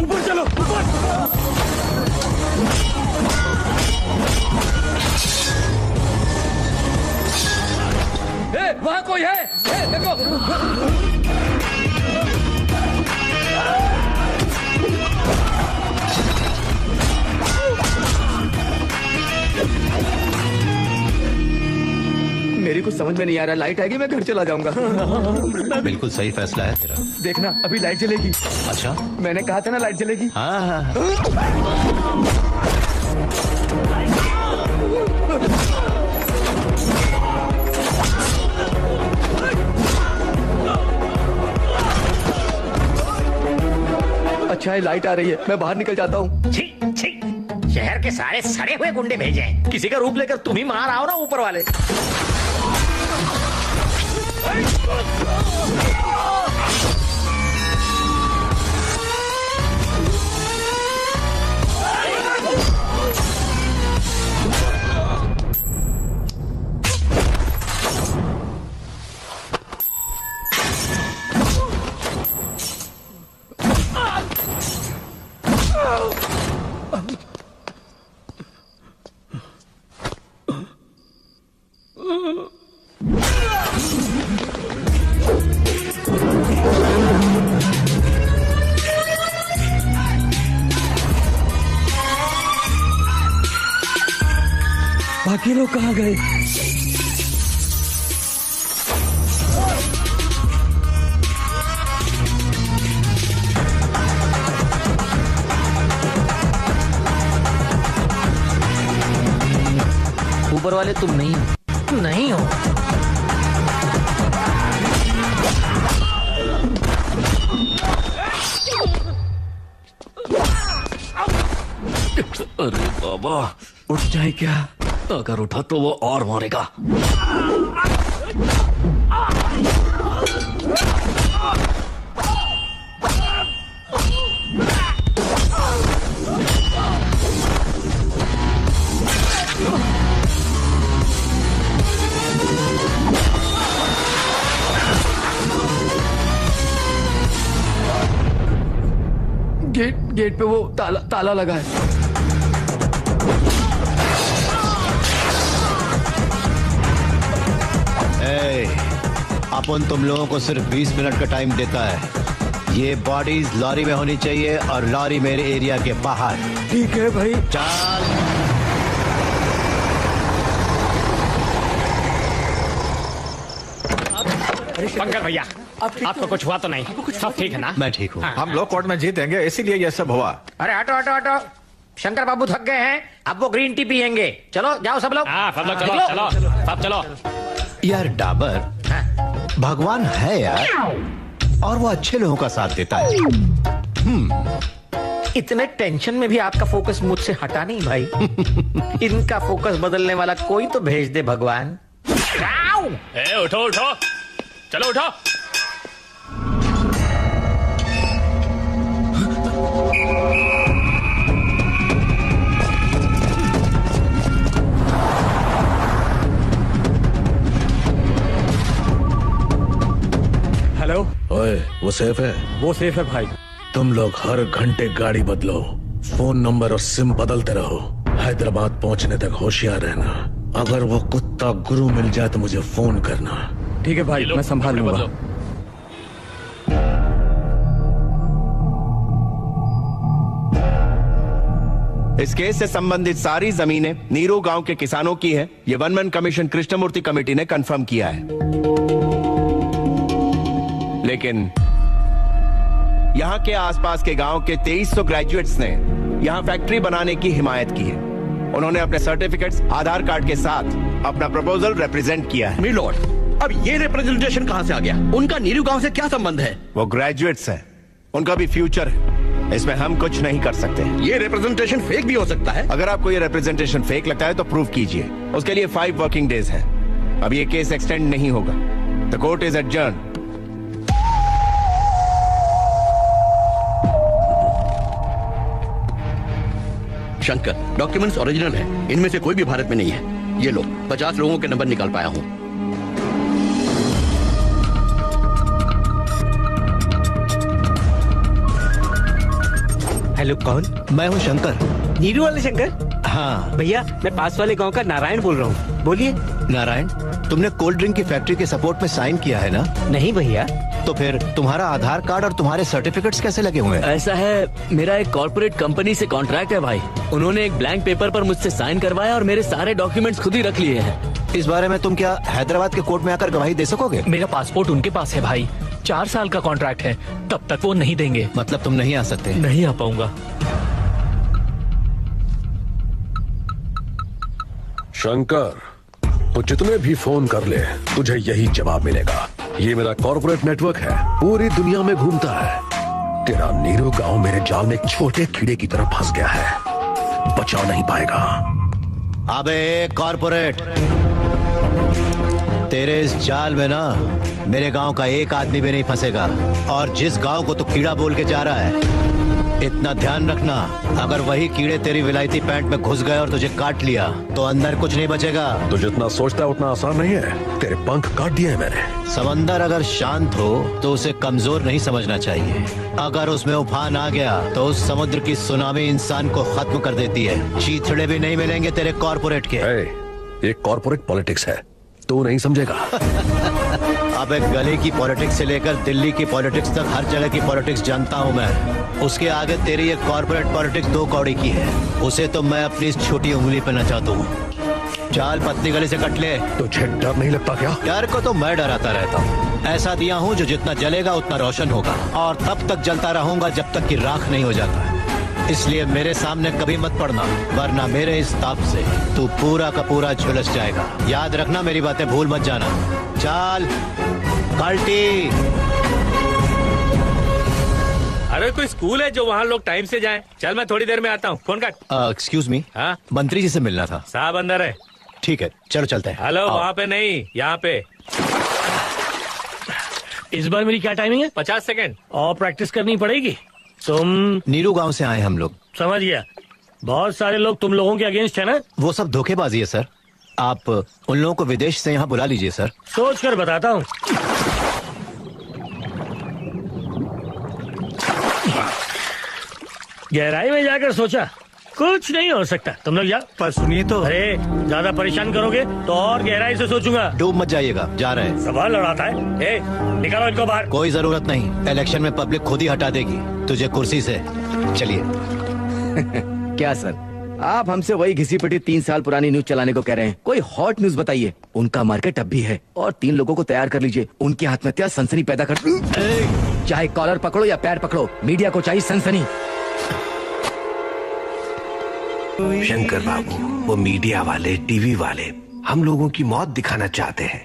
ऊपर चलो, ऊपर। वहाँ कोई है? देखो। मेरी कुछ समझ में नहीं आ रहा। लाइट आएगी मैं घर चला जाऊंगा। बिल्कुल सही फैसला है तेरा। देखना अभी लाइट जलेगी। अच्छा, मैंने कहा था ना लाइट जलेगी। हाँ। अच्छा है लाइट आ रही है, मैं बाहर निकल जाता हूँ। छी छी, शहर के सारे सड़े हुए गुंडे भेजे हैं। किसी का रूप लेकर तुम ही मार आओ ना ऊपर वाले। बाकी लोग कहाँ गए? ऊपर वाले तुम नहीं हो। नहीं हो। अरे बाबा, उठ जाए क्या? अगर उठा तो वो और मारेगा। गेट पे वो ताला लगा है। अपन तुम लोगों को सिर्फ 20 मिनट का टाइम देता है। ये बॉडीज लॉरी में होनी चाहिए और लॉरी मेरे एरिया के बाहर। ठीक है भाई। चल। पंकज भैया, आपको कुछ हुआ तो नहीं? सब ठीक है ना? मैं ठीक हूँ। हम लोग कोर्ट में जीतेंगे, इसीलिए ये सब हुआ। अरे हटो हटो हटो, शंकर बाबू थक गए हैं, अब वो ग्रीन टी पियेंगे। चलो जाओ सब लोग। सब लोग चलो, चलो, सब चलो। यार डाबर भगवान है यार, और वो अच्छे लोगों का साथ देता है। इतने टेंशन में भी आपका फोकस मुझसे हटा नहीं भाई। इनका फोकस बदलने वाला कोई तो भेज दे भगवान। उठो उठो, चलो उठो। हेलो। ओए, वो सेफ है? वो सेफ है भाई। तुम लोग हर घंटे गाड़ी बदलो, फोन नंबर और सिम बदलते रहो। हैदराबाद पहुंचने तक होशियार रहना। अगर वो कुत्ता गुरु मिल जाए तो मुझे फोन करना। ठीक है भाई, मैं संभाल लूंगा। इस केस से संबंधित सारी जमीनें नीरू गांव के किसानों की है। ये one man commission Krishnamurthy committee ने कंफर्म किया है। लेकिन यहाँ के आसपास के गांव के 2300 ग्रेजुएट्स ने यहाँ फैक्ट्री बनाने की हिमायत की है। उन्होंने अपने सर्टिफिकेट्स आधार कार्ड के साथ अपना प्रपोजल रिप्रेजेंट किया है। मिलोड, अब ये रिप्रेजेंटेशन कहाँ से आ गया? उनका नीरू गांव से क्या संबंध है? वो ग्रेजुएट्स हैं, उनका भी फ्यूचर है, इसमें हम कुछ नहीं कर सकते। ये रिप्रेजेंटेशन फेक भी हो सकता है। अगर आपको ये रिप्रेजेंटेशन फेक लगता है तो प्रूव कीजिए। उसके लिए 5 वर्किंग डेज है। अब ये केस एक्सटेंड नहीं होगा। The court is adjourn. Shankar, documents original है, इनमें से कोई भी भारत में नहीं है। ये लो, 50 लोगों के नंबर निकाल पाया हूँ। हेलो, कौन? मैं हूँ शंकर। नीरू वाले शंकर? हाँ भैया, मैं पास वाले गांव का नारायण बोल रहा हूँ। बोलिए। नारायण, तुमने कोल्ड ड्रिंक की फैक्ट्री के सपोर्ट में साइन किया है ना? नहीं भैया। तो फिर तुम्हारा आधार कार्ड और तुम्हारे सर्टिफिकेट्स कैसे लगे हुए हैं? ऐसा है, मेरा एक कॉर्पोरेट कंपनी से कॉन्ट्रैक्ट है भाई। उन्होंने एक ब्लैंक पेपर पर मुझसे साइन करवाया और मेरे सारे डॉक्यूमेंट्स खुद ही रख लिए हैं। इस बारे में तुम क्या हैदराबाद के कोर्ट में आकर गवाही दे सकोगे? मेरा पासपोर्ट उनके पास है भाई, 4 साल का कॉन्ट्रैक्ट है, तब तक वो नहीं देंगे। मतलब तुम नहीं आ सकते? नहीं आ पाऊंगा। शंकर, तो जितने भी फोन कर ले तुझे यही जवाब मिलेगा। ये मेरा कॉर्पोरेट नेटवर्क है, पूरी दुनिया में घूमता है। तेरा नीरू गांव मेरे जाल में एक छोटे कीड़े की तरह फंस गया है, बचा नहीं पाएगा। अबे कॉर्पोरेट, तेरे इस जाल में ना मेरे गांव का एक आदमी भी नहीं फंसेगा। और जिस गांव को तू कीड़ा बोल के जा रहा है, इतना ध्यान रखना, अगर वही कीड़े तेरी विलायती पैंट में घुस गए और तुझे काट लिया तो अंदर कुछ नहीं बचेगा। तो जितना सोचता है उतना आसान नहीं है। तेरे पंख काट दिए हैं मैंने। समंदर अगर शांत हो तो उसे कमजोर नहीं समझना चाहिए। अगर उसमें उफान आ गया तो उस समुद्र की सुनामी इंसान को खत्म कर देती है। चीथड़े भी नहीं मिलेंगे तेरे कॉर्पोरेट के। ये कॉर्पोरेट पॉलिटिक्स है, तू नहीं समझेगा। अब एक गली की पॉलिटिक्स से लेकर दिल्ली की पॉलिटिक्स तक हर जगह की पॉलिटिक्स जानता हूँ मैं। उसके आगे तेरी ये कॉर्पोरेट पॉलिटिक्स 2 कौड़ी की है। उसे तो मैं अपनी इस छोटी उंगली पे नचाता हूँ। चाल पतली गली से कट ले। तुझे डर नहीं लगता क्या? डर को तो मैं डराता रहता हूँ। ऐसा दिया हूँ जो जितना जलेगा उतना रोशन होगा, और तब तक जलता रहूंगा जब तक कि राख नहीं हो जाता। इसलिए मेरे सामने कभी मत पड़ना, वरना मेरे इस ताप से तू पूरा का पूरा झुलस जाएगा। याद रखना, मेरी बातें भूल मत जाना। चाल कल्टी। अरे कोई स्कूल है जो वहाँ लोग टाइम से जाएं? चल मैं थोड़ी देर में आता हूँ, फोन काट। एक्सक्यूज मी, हाँ मंत्री जी से मिलना था। साहब अंदर है। ठीक है, चलो चलते हैं। हेलो, वहाँ पे नहीं, यहाँ पे। इस बार मेरी क्या टाइमिंग है? 50 सेकेंड और प्रैक्टिस करनी पड़ेगी। तुम नीरू गांव से आए हम लोग। समझ गया, बहुत सारे लोग तुम लोगों के अगेंस्ट है ना? वो सब धोखेबाजी है सर। आप उन लोगों को विदेश से यहाँ बुला लीजिए सर। सोच कर बताता हूँ। गहराई में जाकर सोचा, कुछ नहीं हो सकता। तुम लोग जाओ। पर सुनिए तो। अरे ज्यादा परेशान करोगे तो और गहराई से सोचूंगा। डूब मत जाइएगा, जा रहे हैं। सवाल लड़ाता है। ए, निकालो इनको बाहर। कोई जरूरत नहीं, इलेक्शन में पब्लिक खुद ही हटा देगी तुझे कुर्सी से। चलिए। क्या सर, आप हमसे वही घिसी पिटी 3 साल पुरानी न्यूज चलाने को कह रहे हैं? कोई हॉट न्यूज बताइए। उनका मार्केट अब भी है, और 3 लोगों को तैयार कर लीजिए। उनकी आत्महत्या सनसनी पैदा कर। चाहे कॉलर पकड़ो या पैर पकड़ो, मीडिया को चाहिए सनसनी। शंकर बाबू, वो मीडिया वाले, टीवी वाले हम लोगों की मौत दिखाना चाहते हैं।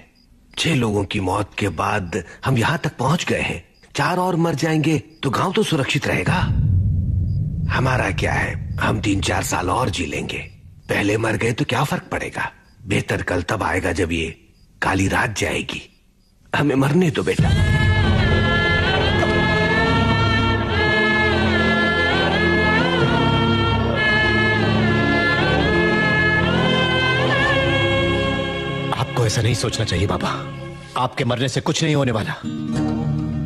6 लोगों की मौत के बाद हम यहाँ तक पहुँच गए हैं। 4 और मर जाएंगे तो गांव तो सुरक्षित रहेगा। हमारा क्या है, हम 3-4 साल और जी लेंगे। पहले मर गए तो क्या फर्क पड़ेगा। बेहतर कल तब आएगा जब ये काली रात जाएगी। हमें मरने दो बेटा। आपको ऐसा नहीं सोचना चाहिए बाबा। आपके मरने से कुछ नहीं होने वाला।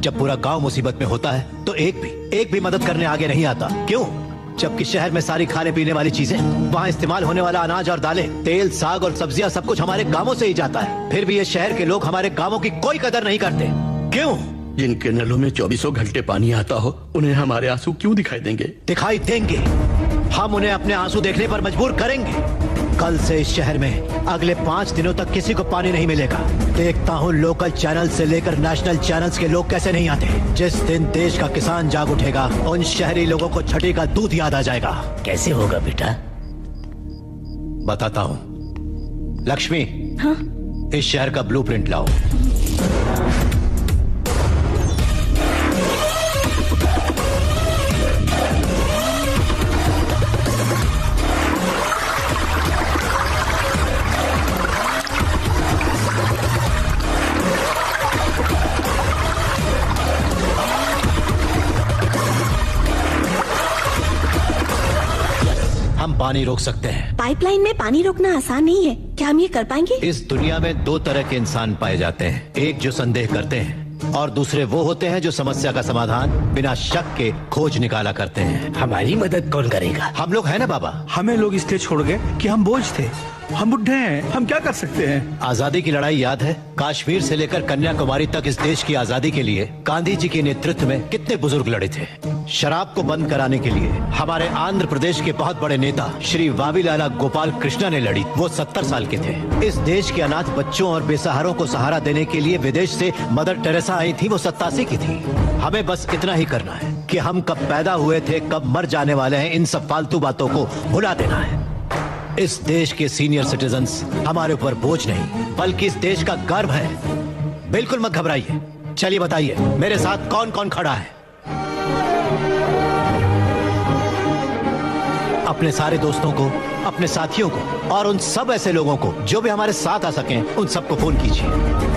जब पूरा गांव मुसीबत में होता है तो एक भी मदद करने आगे नहीं आता। क्यों? जबकि शहर में सारी खाने पीने वाली चीजें, वहाँ इस्तेमाल होने वाला अनाज और दालें, तेल, साग और सब्जियां सब कुछ हमारे गांवों से ही जाता है। फिर भी ये शहर के लोग हमारे गांवों की कोई कदर नहीं करते। क्यों? जिनके नलों में 24 घंटे पानी आता हो, उन्हें हमारे आंसू क्यों दिखाई देंगे? दिखाई देंगे। हम उन्हें अपने आंसू देखने पर मजबूर करेंगे। कल से इस शहर में अगले 5 दिनों तक किसी को पानी नहीं मिलेगा। देखता हूँ लोकल चैनल से लेकर नेशनल चैनल्स के लोग कैसे नहीं आते। जिस दिन देश का किसान जाग उठेगा, उन शहरी लोगों को छठी का दूध याद आ जाएगा। कैसे होगा बेटा? बताता हूँ। लक्ष्मी, हाँ? इस शहर का ब्लूप्रिंट लाओ। हम पानी रोक सकते हैं। पाइपलाइन में पानी रोकना आसान नहीं है, क्या हम ये कर पाएंगे? इस दुनिया में दो तरह के इंसान पाए जाते हैं, एक जो संदेह करते हैं और दूसरे वो होते हैं जो समस्या का समाधान बिना शक के खोज निकाला करते हैं। हमारी मदद कौन करेगा? हम लोग हैं ना बाबा। हमें लोग इसलिए छोड़ गए कि हम बोझ थे, हम बुढ़े हैं, हम क्या कर सकते हैं? आजादी की लड़ाई याद है? कश्मीर से लेकर कन्याकुमारी तक इस देश की आजादी के लिए गांधी जी के नेतृत्व में कितने बुजुर्ग लड़े थे। शराब को बंद कराने के लिए हमारे आंध्र प्रदेश के बहुत बड़े नेता श्री वावीलाला गोपाल कृष्णा ने लड़ी। वो 70 साल के थे। इस देश के अनाथ बच्चों और बेसहारों को सहारा देने के लिए विदेश से मदर टेरेसा आई थी, वो 87 की थी। हमें बस इतना ही करना है कि हम कब पैदा हुए थे, कब मर जाने वाले हैं, इन सब फालतू बातों को भुला देना है। इस देश के सीनियर सिटीजन्स हमारे ऊपर बोझ नहीं बल्कि इस देश का गर्व है। बिल्कुल मत घबराइए। चलिए बताइए मेरे साथ कौन कौन खड़ा है? अपने सारे दोस्तों को, अपने साथियों को और उन सब ऐसे लोगों को जो भी हमारे साथ आ सकें, उन सबको फोन कीजिए।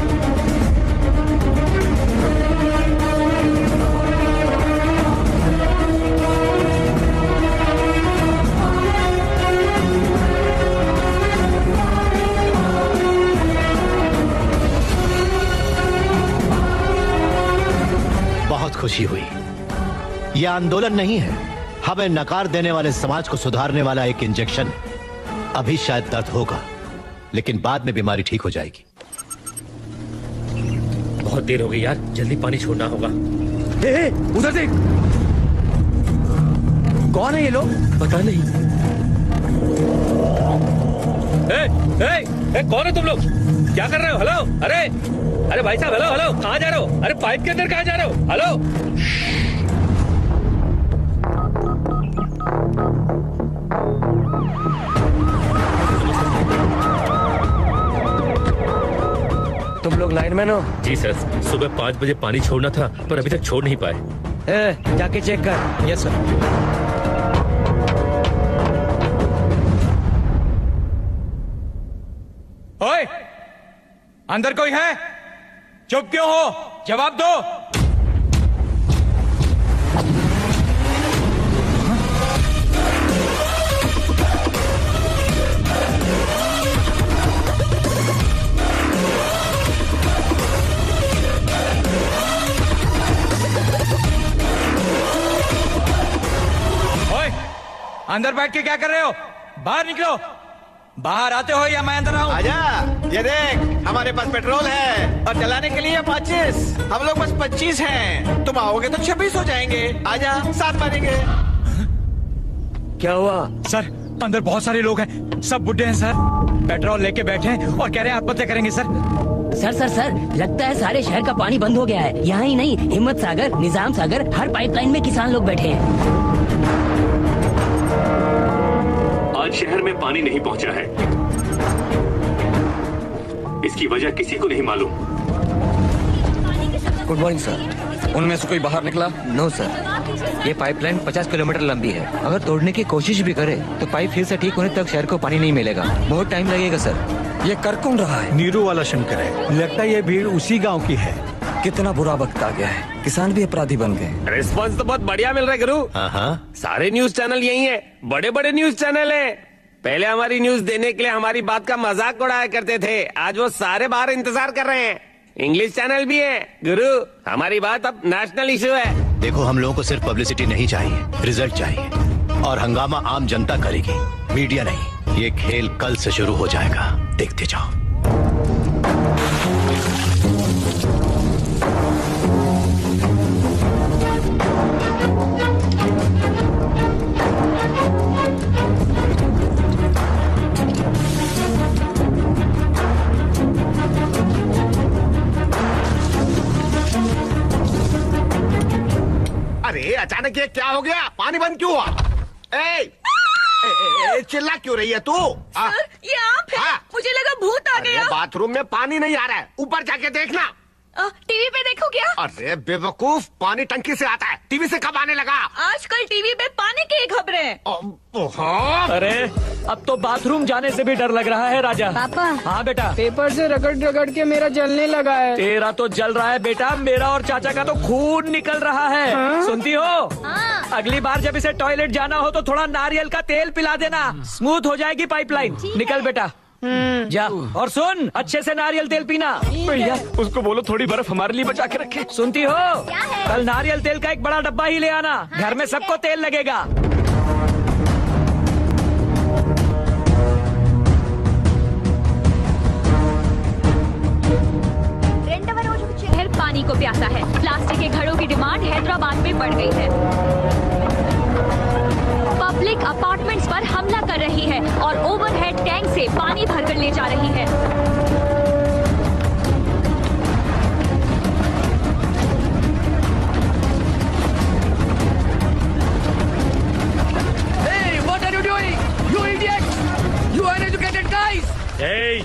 बहुत खुशी हुई। यह आंदोलन नहीं है, हमें नकार देने वाले समाज को सुधारने वाला एक इंजेक्शन। अभी शायद दर्द होगा लेकिन बाद में बीमारी ठीक हो जाएगी। बहुत देर हो गई यार, जल्दी पानी छोड़ना होगा। उधर देख, कौन है ये लोग? पता नहीं। कौन है तुम लोग? क्या कर रहे हो? हेलो, अरे भाई साहब, हेलो हेलो, कहाँ जा रहे हो? अरे पाइप के अंदर कहाँ जा रहे हो? हेलो। तुम लोग लाइनमैन हो? जी सर, सुबह 5 बजे पानी छोड़ना था पर अभी तक छोड़ नहीं पाए। जाके चेक कर। Yes sir. ओए, अंदर कोई है? चुप क्यों हो? जवाब दो। ओए, अंदर बैठ के क्या कर रहे हो? बाहर निकलो। बाहर आते हो या मैं अंदर आऊं? आजा, ये देख, हमारे पास पेट्रोल है और चलाने के लिए 25। हम लोग बस 25 हैं। तुम आओगे तो 26 हो जाएंगे। आजा, साथ मारेंगे। क्या हुआ? सर, अंदर बहुत सारे लोग हैं, सब बुड्ढे हैं सर। पेट्रोल लेके बैठे हैं और कह रहे हैं आत्महत्या करेंगे सर। सर, लगता है सारे शहर का पानी बंद हो गया है। यहाँ ही नहीं, हिम्मत सागर, निजाम सागर, हर पाइपलाइन में किसान लोग बैठे हैं। आज शहर में पानी नहीं पहुंचा है। इसकी वजह किसी को नहीं मालूम। Good morning sir. उनमें से कोई बाहर निकला? No sir. ये पाइपलाइन 50 किलोमीटर लंबी है। अगर तोड़ने की कोशिश भी करे तो पाइप फिर से ठीक होने तक शहर को पानी नहीं मिलेगा। बहुत टाइम लगेगा सर। ये कर कौन रहा है? नीरू वाला शंकर है। लगता है ये भीड़ उसी गांव की है। कितना बुरा वक्त आ गया है, किसान भी अपराधी बन गए। रिस्पॉन्स तो बहुत बढ़िया मिल रहा है गुरु। सारे न्यूज चैनल यही है, बड़े बड़े न्यूज चैनल है। पहले हमारी न्यूज देने के लिए हमारी बात का मजाक उड़ाया करते थे, आज वो सारे बाहर इंतजार कर रहे हैं। इंग्लिश चैनल भी है गुरु, हमारी बात अब नेशनल इशू है। देखो, हम लोगों को सिर्फ पब्लिसिटी नहीं चाहिए, रिजल्ट चाहिए। और हंगामा आम जनता करेगी, मीडिया नहीं। ये खेल कल से शुरू हो जाएगा, देखते जाओ। अरे अचानक ये क्या हो गया? पानी बंद क्यों हुआ? चिल्ला क्यों रही है तू? सर, ये आप है? मुझे लगा भूत आ गया। बाथरूम में पानी नहीं आ रहा है, ऊपर जाके देखना। टीवी पे देखो क्या? अरे बेवकूफ, पानी टंकी से आता है, टीवी से कब आने लगा? आजकल टीवी पे पानी की खबरें। अरे अब तो बाथरूम जाने से भी डर लग रहा है राजा। पापा। हाँ बेटा। पेपर से रगड़ रगड़ के मेरा जलने लगा है। तेरा तो जल रहा है बेटा, मेरा और चाचा का तो खून निकल रहा है। हाँ? सुनती हो? हाँ। अगली बार जब इसे टॉयलेट जाना हो तो थोड़ा नारियल का तेल पिला देना, स्मूथ हो जाएगी पाइपलाइन। निकल बेटा जा। और सुन, अच्छे से नारियल तेल पीना। भैया उसको बोलो थोड़ी बर्फ हमारे लिए बचा के रखे। सुनती हो? कल नारियल तेल का एक बड़ा डब्बा ही ले आना, घर में सबको तेल लगेगा। शहर पानी को प्यासा है। प्लास्टिक के घड़ों की डिमांड हैदराबाद में बढ़ गई है। पब्लिक अपार्टमेंट्स पर हमला कर रही है और ओवरहेड टैंक से पानी भरकर ले जा रही है। Hey, what are you doing? You idiots! You uneducated guys! Hey,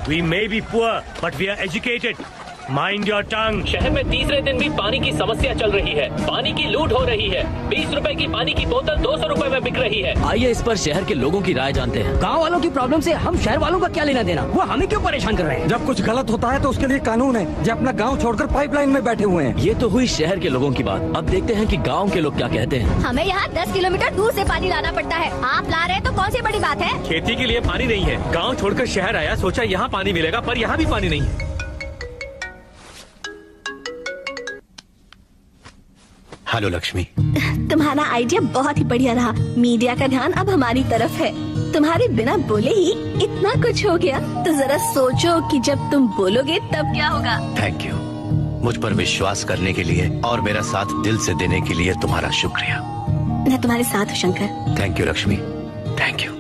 we may be poor, but we are educated. Mind your tongue. शहर में तीसरे दिन भी पानी की समस्या चल रही है। पानी की लूट हो रही है। 20 रुपए की पानी की बोतल 200 रुपए में बिक रही है। आइए इस पर शहर के लोगों की राय जानते हैं। गांव वालों की प्रॉब्लम से हम शहर वालों का क्या लेना देना? वो हमें क्यों परेशान कर रहे हैं? जब कुछ गलत होता है तो उसके लिए कानून है। जो अपना गांव छोड़कर पाइपलाइन में बैठे हुए हैं। ये तो हुई शहर के लोगों की बात। अब देखते हैं कि गांव के लोग क्या कहते हैं। हमें यहाँ 10 किलोमीटर दूर से पानी लाना पड़ता है। आप ला रहे हैं तो कौन सी बड़ी बात है? खेती के लिए पानी नहीं है, गांव छोड़कर शहर आया, सोचा यहाँ पानी मिलेगा, पर यहाँ भी पानी नहीं है। हेलो लक्ष्मी। तुम्हारा आइडिया बहुत ही बढ़िया रहा। मीडिया का ध्यान अब हमारी तरफ है। तुम्हारे बिना बोले ही इतना कुछ हो गया, तो जरा सोचो कि जब तुम बोलोगे तब क्या होगा। थैंक यू मुझ पर विश्वास करने के लिए और मेरा साथ दिल से देने के लिए तुम्हारा शुक्रिया। मैं तुम्हारे साथ हूँ Shankar. Thank you Lakshmi, thank you.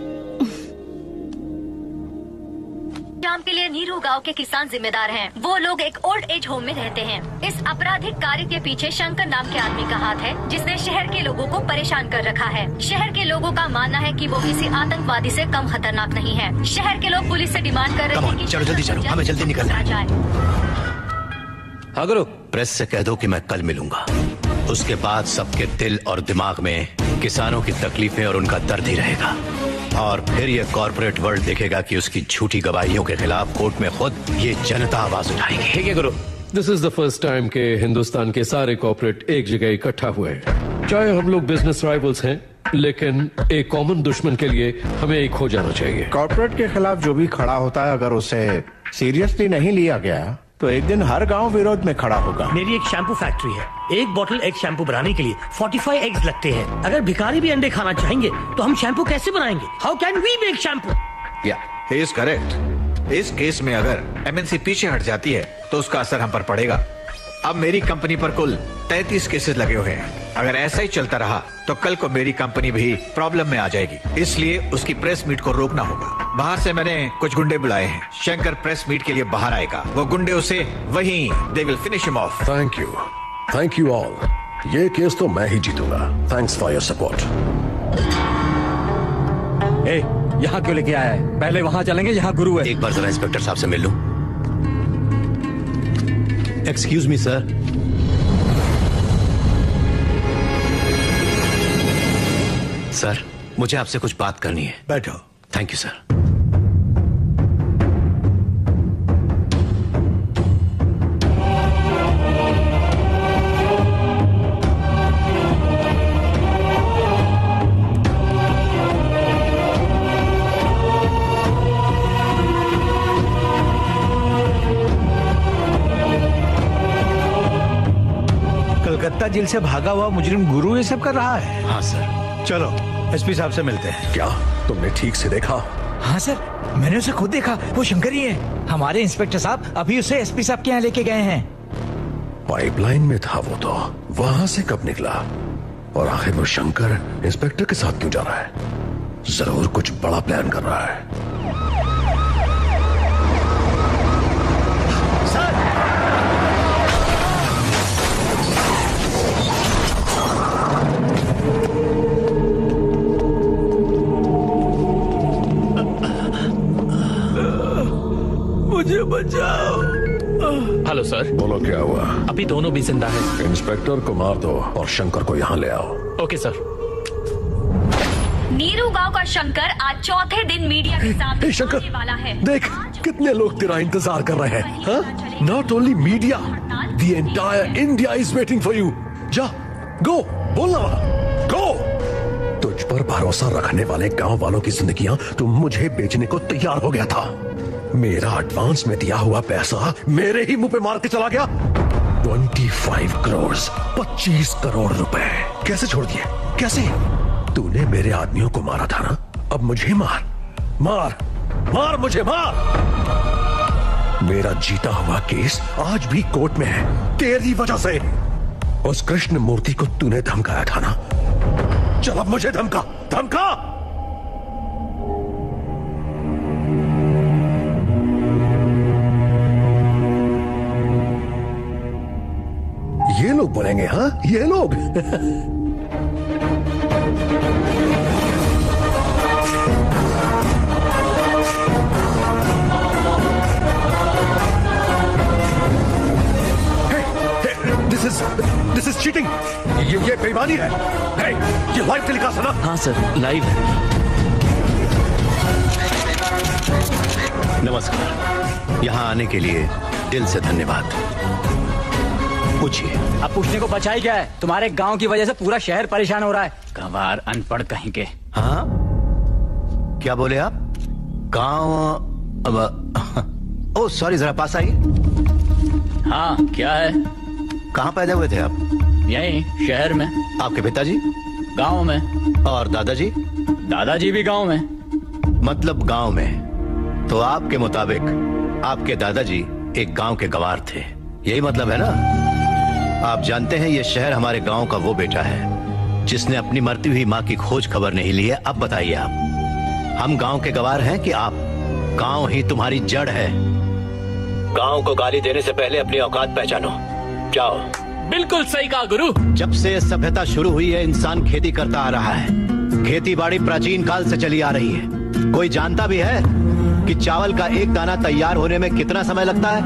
शाम के लिए नीरू गांव के किसान जिम्मेदार हैं। वो लोग एक ओल्ड एज होम में रहते हैं। इस आपराधिक कार्य के पीछे शंकर नाम के आदमी का हाथ है, जिसने शहर के लोगों को परेशान कर रखा है। शहर के लोगों का मानना है कि वो किसी आतंकवादी से कम खतरनाक नहीं है। शहर के लोग पुलिस से डिमांड कर रहे हैं कि चलो जल्दी चलो, हमें जल्दी निकलना है। हाँ गुरु, प्रेस से कह दो कि मैं कल मिलूंगा। उसके बाद सबके दिल और दिमाग में किसानों की तकलीफें और उनका दर्द ही रहेगा। और फिर ये कॉर्पोरेट वर्ल्ड देखेगा कि उसकी झूठी गवाहियों के खिलाफ कोर्ट में खुद ये जनता आवाज उठाएगी। ठीक है गुरु। This is the first time के हिंदुस्तान के सारे कॉर्पोरेट एक जगह इकट्ठा हुए हैं। चाहे हम लोग बिजनेस राइवल्स हैं, लेकिन एक कॉमन दुश्मन के लिए हमें एक हो जाना चाहिए। कॉर्पोरेट के खिलाफ जो भी खड़ा होता है, अगर उसे सीरियसली नहीं लिया गया तो एक दिन हर गांव विरोध में खड़ा होगा। मेरी एक शैम्पू फैक्ट्री है। एक बोतल एग शैम्पू बनाने के लिए 45 एग्स लगते हैं। अगर भिखारी भी अंडे खाना चाहेंगे तो हम शैम्पू कैसे बनाएंगे? How can we make shampoo? Yeah he is correct. इस केस में अगर एमएनसी पीछे हट जाती है तो उसका असर हम पर पड़ेगा। अब मेरी कंपनी पर कुल 33 केसेस लगे हुए हैं। अगर ऐसा ही चलता रहा तो कल को मेरी कंपनी भी प्रॉब्लम में आ जाएगी। इसलिए उसकी प्रेस मीट को रोकना होगा। बाहर से मैंने कुछ गुंडे बुलाए हैं। शंकर प्रेस मीट के लिए बाहर आएगा। वो गुंडे उसे वहीं they will finish him off. Thank you all. ये केस तो मैं ही जीतूंगा। Thanks for your support. यहाँ क्यों लेके आया है? पहले वहाँ चलेंगे, यहाँ गुरु है। एक बार जरा इंस्पेक्टर साहब से मिल लूं। Excuse me sir. सर मुझे आपसे कुछ बात करनी है। बैठो। Thank you sir. Calcutta jail से भागा हुआ मुजरिम गुरु ये सब कर रहा है। हाँ सर। चलो एसपी साहब से मिलते हैं। क्या तुमने ठीक से देखा? हाँ सर, मैंने उसे खुद देखा। वो शंकर ही है। हमारे इंस्पेक्टर साहब अभी उसे एसपी साहब के यहाँ लेके गए हैं। पाइपलाइन में था वो तो, वहां से कब निकला? और आखिर वो शंकर इंस्पेक्टर के साथ क्यों जा रहा है? जरूर कुछ बड़ा प्लान कर रहा है। मुझे बचाओ। Hello sir. बोलो क्या हुआ? अभी दोनों भी जिंदा हैं। इंस्पेक्टर को मार दो और शंकर को यहाँ ले आओ। Okay sir. नीरू गांव का शंकर आज चौथे दिन मीडिया के सामने आने वाला है। देख कितने लोग तेरा इंतजार कर रहे हैं। Not only media, the entire India is waiting for you. जा, गो, बोलना वहां, गो। तुझ पर भरोसा रखने वाले गांव वालों की जिंदगियां तुम मुझे बेचने को तैयार हो गया था। मेरा एडवांस में दिया हुआ पैसा मेरे ही मुंह पे मार के चला गया। 25 करोड़, 25 करोड़ रुपए कैसे छोड़ दिए? कैसे? तूने मेरे आदमियों को मारा था ना, अब मुझे मार, मार, मार, मुझे मार। मेरा जीता हुआ केस आज भी कोर्ट में है तेरी वजह से। उस कृष्ण मूर्ति को तूने धमकाया था ना, चल अब मुझे धमका, धमका। ये लोग बोलेंगे, हाँ, ये लोग। This is cheating. ये बेईमानी है। Hey, ये लाइव टेलीकास्ट है ना? हाँ सर, लाइव है। नमस्कार, यहाँ आने के लिए दिल से धन्यवाद। पूछिए। अब पूछने को बचा ही क्या है? तुम्हारे गांव की वजह से पूरा शहर परेशान हो रहा है। गंवार अनपढ़ कहीं के। हाँ, क्या बोले आप? गांव? ओ सॉरी, जरा पास आइए। हाँ, क्या है? कहाँ पैदा हुए थे आप? यहीं शहर में। आपके पिताजी? गांव में। और दादाजी? दादाजी भी गांव में। मतलब गांव में। तो आपके मुताबिक आपके दादाजी एक गांव के गंवार थे, यही मतलब है ना? आप जानते हैं ये शहर हमारे गांव का वो बेटा है जिसने अपनी मरती हुई माँ की खोज खबर नहीं ली है। अब बताइए आप, हम गांव के गंवार हैं कि आप? गांव ही तुम्हारी जड़ है। गांव को गाली देने से पहले अपनी औकात पहचानो। जाओ। बिल्कुल सही कहा गुरु। जब से सभ्यता शुरू हुई है इंसान खेती करता आ रहा है। खेती बाड़ी प्राचीन काल से चली आ रही है। कोई जानता भी है कि चावल का एक दाना तैयार होने में कितना समय लगता है?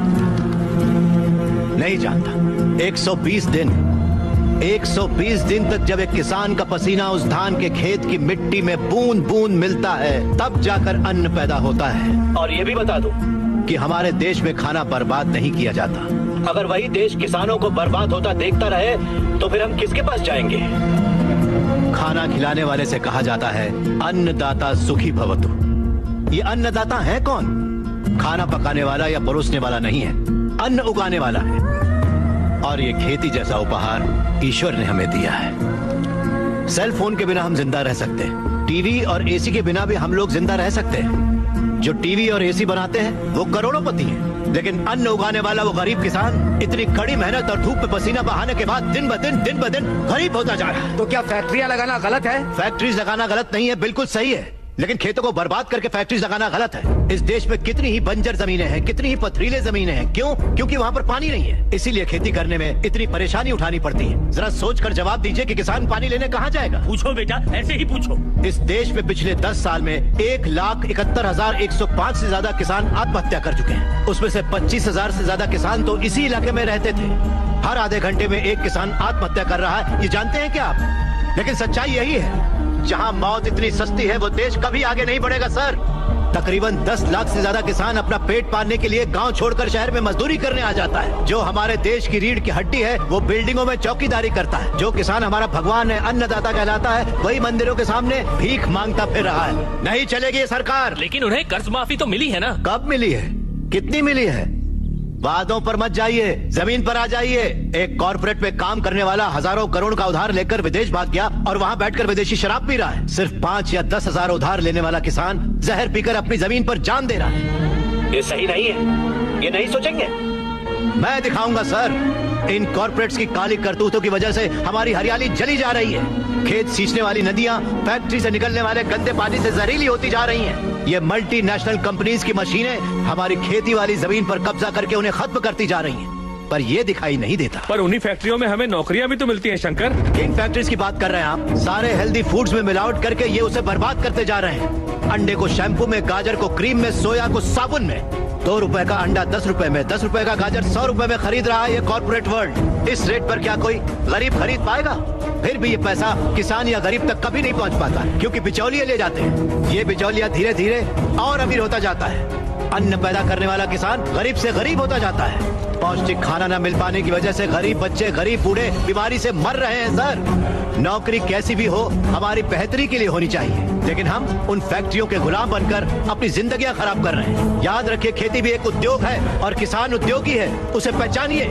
नहीं जानता। 120 दिन। 120 दिन तक जब एक किसान का पसीना उस धान के खेत की मिट्टी में बूंद बूंद मिलता है, तब जाकर अन्न पैदा होता है। और ये भी बता दूं कि हमारे देश में खाना बर्बाद नहीं किया जाता। अगर वही देश किसानों को बर्बाद होता देखता रहे तो फिर हम किसके पास जाएंगे? खाना खिलाने वाले से कहा जाता है अन्नदाता सुखी भवतु। ये अन्नदाता है कौन? खाना पकाने वाला या परोसने वाला नहीं है, अन्न उगाने वाला है। और ये खेती जैसा उपहार ईश्वर ने हमें दिया है। सेल फोन के बिना हम जिंदा रह सकते हैं, टीवी और एसी के बिना भी हम लोग जिंदा रह सकते हैं। जो टीवी और एसी बनाते हैं वो करोड़ों हैं, लेकिन अन्न उगाने वाला वो गरीब किसान इतनी कड़ी मेहनत और धूप में पसीना बहाने के बाद दिन ब दिन गरीब होता जा रहा है। तो क्या फैक्ट्रियां लगाना गलत है? फैक्ट्रीज लगाना गलत नहीं है, बिल्कुल सही है, लेकिन खेतों को बर्बाद करके फैक्ट्रीज लगाना गलत है। इस देश में कितनी ही बंजर जमीनें हैं, कितनी ही पथरीले जमीनें हैं। क्यों? क्योंकि वहाँ पर पानी नहीं है, इसीलिए खेती करने में इतनी परेशानी उठानी पड़ती है। जरा सोच कर जवाब दीजिए कि किसान पानी लेने कहाँ जाएगा? पूछो बेटा, ऐसे ही पूछो। इस देश में पिछले 10 साल में 1,71,105 से ज्यादा किसान आत्महत्या कर चुके हैं। उसमें से 25,000 से ज्यादा किसान तो इसी इलाके में रहते थे। हर आधे घंटे में एक किसान आत्महत्या कर रहा है, ये जानते हैं क्या आप? लेकिन सच्चाई यही है, जहां मौत इतनी सस्ती है वो देश कभी आगे नहीं बढ़ेगा सर। तकरीबन 10 लाख से ज्यादा किसान अपना पेट पालने के लिए गांव छोड़कर शहर में मजदूरी करने आ जाता है। जो हमारे देश की रीढ़ की हड्डी है वो बिल्डिंगों में चौकीदारी करता है। जो किसान हमारा भगवान है, अन्नदाता कहलाता है, वही मंदिरों के सामने भीख मांगता फिर रहा है। नहीं चलेगी ये सरकार। लेकिन उन्हें कर्ज माफी तो मिली है ना? कब मिली है? कितनी मिली है? वादों पर मत जाइए, जमीन पर आ जाइए। एक कॉर्पोरेट में काम करने वाला हजारों करोड़ का उधार लेकर विदेश भाग गया और वहां बैठकर विदेशी शराब पी रहा है। सिर्फ 5 या 10 हजार उधार लेने वाला किसान जहर पीकर अपनी जमीन पर जान दे रहा है। ये सही नहीं है, ये नहीं सोचेंगे? मैं दिखाऊंगा सर। इन कॉर्पोरेट्स की काली करतूतों की वजह से हमारी हरियाली जली जा रही है। खेत सींचने वाली नदियां फैक्ट्री से निकलने वाले गंदे पानी से जहरीली होती जा रही हैं। ये मल्टीनेशनल कंपनीज की मशीनें हमारी खेती वाली जमीन पर कब्जा करके उन्हें खत्म करती जा रही हैं। पर ये दिखाई नहीं देता। पर उन्हीं फैक्ट्रियों में हमें नौकरियां भी तो मिलती हैं शंकर। किन फैक्ट्रीज की बात कर रहे हैं आप? सारे हेल्दी फूड्स में मिलावट करके ये उसे बर्बाद करते जा रहे हैं। अंडे को शैम्पू में, गाजर को क्रीम में, सोया को साबुन में। 2 रुपए का अंडा 10 रुपए में, 10 रुपए का गाजर 100 रुपए में खरीद रहा है ये कॉर्पोरेट वर्ल्ड। इस रेट पर क्या कोई गरीब खरीद पाएगा? फिर भी ये पैसा किसान या गरीब तक कभी नहीं पहुंच पाता, क्योंकि बिचौलिए ले जाते हैं। ये बिचौलिया धीरे धीरे और अमीर होता जाता है। अन्न पैदा करने वाला किसान गरीब से गरीब होता जाता है। पौष्टिक खाना न मिल पाने की वजह से गरीब बच्चे, गरीब बूढ़े बीमारी से मर रहे हैं सर। नौकरी कैसी भी हो हमारी बेहतरी के लिए होनी चाहिए, लेकिन हम उन फैक्ट्रियों के गुलाम बनकर अपनी जिंदगियां खराब कर रहे हैं। याद रखिए, खेती भी एक उद्योग है और किसान उद्योगी है, उसे पहचानिए।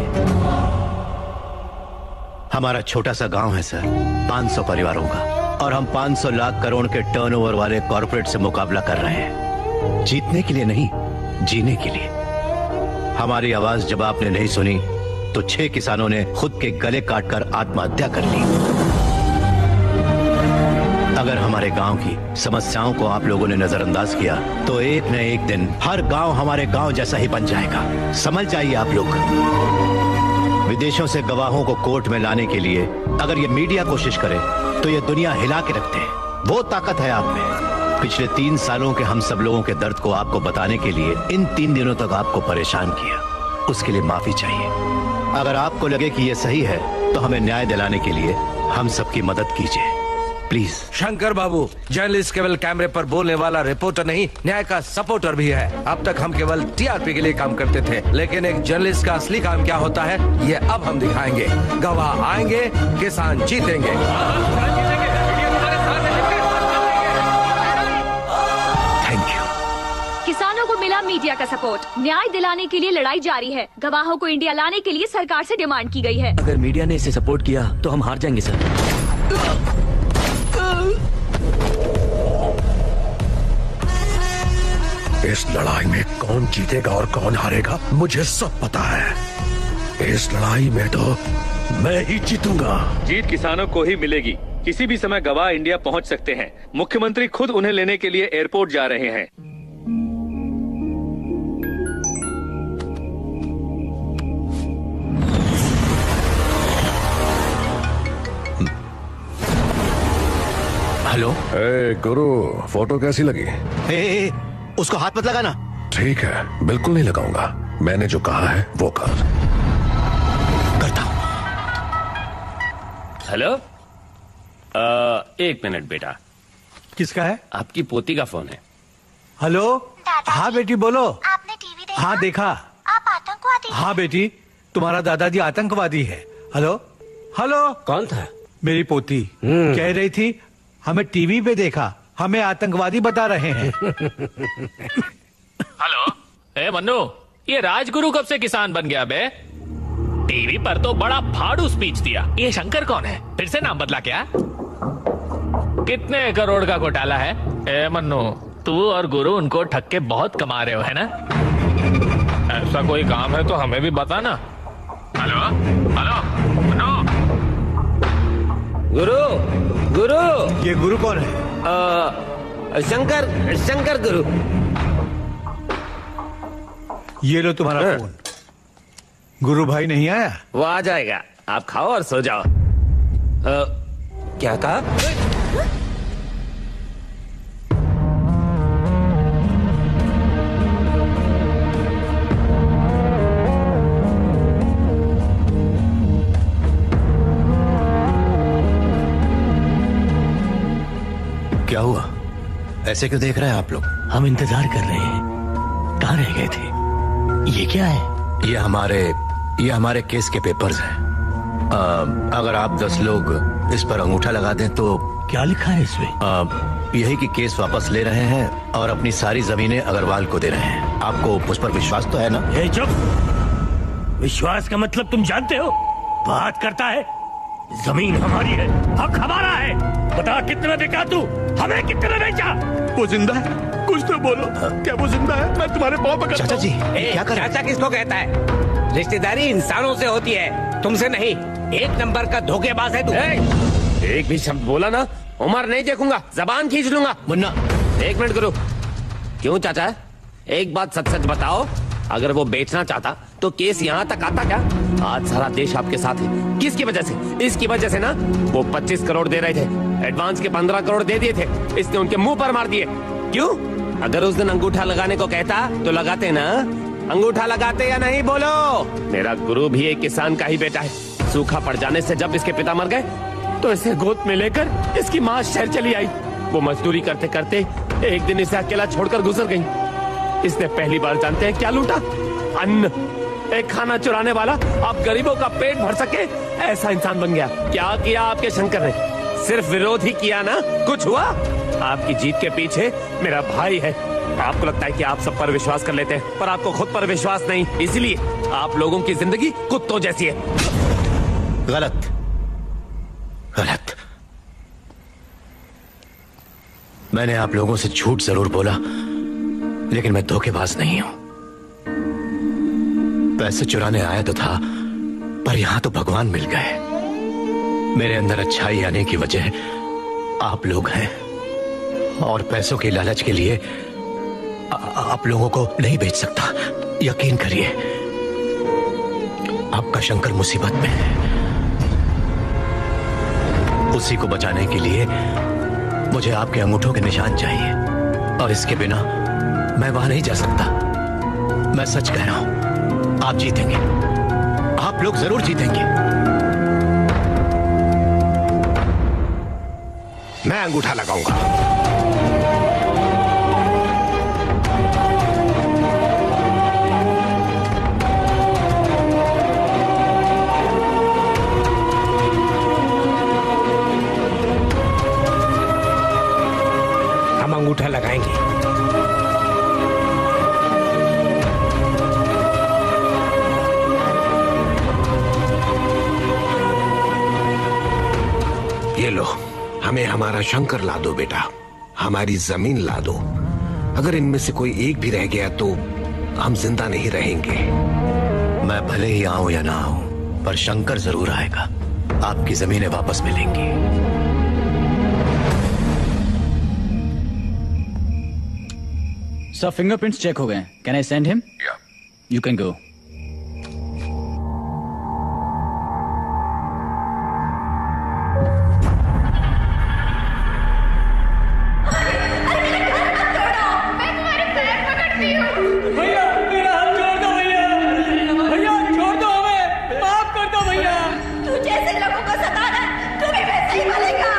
हमारा छोटा सा गांव है सर, 500 परिवारों का, और हम 500 लाख करोड़ के टर्नओवर वाले कॉर्पोरेट से मुकाबला कर रहे हैं। जीतने के लिए नहीं, जीने के लिए। हमारी आवाज जब आपने नहीं सुनी तो 6 किसानों ने खुद के गले काटकर आत्महत्या कर ली। अगर हमारे गांव की समस्याओं को आप लोगों ने नजरअंदाज किया तो एक न एक दिन हर गांव हमारे गांव जैसा ही बन जाएगा। समझ जाइए आप लोग। विदेशों से गवाहों को कोर्ट में लाने के लिए अगर ये मीडिया कोशिश करे तो ये दुनिया हिला के रखते हैं। वो ताकत है आप में। पिछले 3 सालों के हम सब लोगों के दर्द को आपको बताने के लिए इन 3 दिनों तक आपको परेशान किया, उसके लिए माफी चाहिए। अगर आपको लगे कि ये सही है तो हमें न्याय दिलाने के लिए हम सबकी मदद कीजिए प्लीज। शंकर बाबू जर्नलिस्ट केवल कैमरे पर बोलने वाला रिपोर्टर नहीं, न्याय का सपोर्टर भी है। अब तक हम केवल टीआरपी के लिए काम करते थे, लेकिन एक जर्नलिस्ट का असली काम क्या होता है ये अब हम दिखाएंगे। गवाह आएंगे, किसान जीतेंगे। किसानों को मिला मीडिया का सपोर्ट। न्याय दिलाने के लिए लड़ाई जारी है। गवाहों को इंडिया लाने के लिए सरकार से डिमांड की गई है। अगर मीडिया ने इसे सपोर्ट किया तो हम हार जाएंगे सर। इस लड़ाई में कौन जीतेगा और कौन हारेगा मुझे सब पता है। इस लड़ाई में तो मैं ही जीतूंगा। जीत किसानों को ही मिलेगी। किसी भी समय गवाह इंडिया पहुंच सकते हैं। मुख्यमंत्री खुद उन्हें लेने के लिए एयरपोर्ट जा रहे हैं। हेलो। ए गुरु, फोटो कैसी लगी? ए, उसको हाथ मत लगाना। ठीक है, बिल्कुल नहीं लगाऊंगा। मैंने जो कहा है वो कर। करता हूं। हेलो, 1 मिनट बेटा। किसका है? आपकी पोती का फोन है। हेलो। हाँ बेटी बोलो। आपने टीवी देखा? हाँ देखा। आप आतंकवादी? हाँ बेटी, तुम्हारा दादाजी आतंकवादी है। Hello hello. कौन था? मेरी पोती कह रही थी हमें टीवी पे देखा, हमें आतंकवादी बता रहे हैं। हेलो। ए मन्नू, ये राजगुरु कब से किसान बन गया बे? टीवी पर तो बड़ा फाड़ू स्पीच दिया। ये शंकर कौन है? फिर से नाम बदला क्या? कितने करोड़ का घोटाला है? ए मन्नू, तू और गुरु उनको ठग के बहुत कमा रहे हो, है ना? ऐसा कोई काम है तो हमें भी बता ना। Hello hello Mannu. गुरु गुरु। ये गुरु कौन है? शंकर गुरु। ये लो तुम्हारा फोन। गुरु भाई नहीं आया? वो आ जाएगा, आप खाओ और सो जाओ। क्या कहा? क्या हुआ? ऐसे क्यों देख रहे हैं आप लोग? हम इंतजार कर रहे हैं। कहाँ रह गए थे? ये क्या है? ये हमारे केस के पेपर्स हैं। अगर आप 10 लोग इस पर अंगूठा लगा दें तो। क्या लिखा है इसमें? यही कि केस वापस ले रहे हैं और अपनी सारी जमीनें अग्रवाल को दे रहे हैं। आपको मुझ पर विश्वास तो है ना? चुप। विश्वास का मतलब तुम जानते हो? बात करता है। जमीन हमारी है, हक हमारा है। बता कितने में बिका तू? हमें कितने में बेचा? वो जिंदा है? कुछ तो बोलो। क्या वो जिंदा है? मैं तुम्हारे पाँव पकड़ता हूं। चाचा जी, क्या कर रहे हैं? चाचा किसको कहता है? रिश्तेदारी इंसानों से होती है, तुमसे नहीं। 1 नंबर का धोखेबाज है तू। एक भी शब्द बोला ना, उम्र नहीं देखूंगा, जबान खींच लूंगा। मुन्ना 1 मिनट करो। क्यों चाचा? एक बात सच सच बताओ, अगर वो बेचना चाहता तो केस यहाँ तक आता क्या? आज सारा देश आपके साथ है। किसकी वजह से? इसकी वजह से ना। वो 25 करोड़ दे रहे थे, एडवांस के 15 करोड़ दे दिए थे, इसने उनके मुंह पर मार दिए। क्यों? अगर उस दिन अंगूठा लगाने को कहता तो लगाते ना। अंगूठा लगाते या नहीं बोलो? मेरा गुरु भी एक किसान का ही बेटा है। सूखा पड़ जाने से जब इसके पिता मर गए तो इसे गोद में लेकर इसकी माँ शहर चली आई। वो मजदूरी करते करते एक दिन इसे अकेला छोड़कर गुजर गई। इसने पहली बार जानते हैं क्या लूटा? अन्न। एक खाना चुराने वाला आप गरीबों का पेट भर सके ऐसा इंसान बन गया। क्या किया आपके शंकर ने? सिर्फ विरोध ही किया ना, कुछ हुआ? आपकी जीत के पीछे मेरा भाई है। आपको लगता है कि आप सब पर विश्वास कर लेते हैं, पर आपको खुद पर विश्वास नहीं, इसलिए आप लोगों की जिंदगी कुत्तों जैसी है। गलत, गलत। मैंने आप लोगों से झूठ जरूर बोला, लेकिन मैं धोखेबाज नहीं हूं। पैसे चुराने आया तो था, पर यहां तो भगवान मिल गए। मेरे अंदर अच्छाई आने की वजह आप लोग हैं, और पैसों की लालच के लिए आप लोगों को नहीं बेच सकता। यकीन करिए, आपका शंकर मुसीबत में है। उसी को बचाने के लिए मुझे आपके अंगूठों के निशान चाहिए, और इसके बिना मैं वहां नहीं जा सकता। मैं सच कह रहा हूं, आप जीतेंगे। आप लोग जरूर जीतेंगे। मैं अंगूठा लगाऊंगा। हम अंगूठा लगाएंगे। ये लो, हमें हमारा शंकर ला दो बेटा, हमारी जमीन ला दो। अगर इनमें से कोई एक भी रह गया तो हम जिंदा नहीं रहेंगे। मैं भले ही आऊं या ना आऊं, पर शंकर जरूर आएगा। आपकी जमीनें वापस मिलेंगी। सर, फिंगरप्रिंट्स चेक हो गए। Can I send him? You can go. भैया मेरा हाथ छोड़ दो भैया। भैया छोड़ दो हमें, माफ कर दो भैया। तू जैसे लोगों को सताना तुम्हें वैसे ही मिलेगा।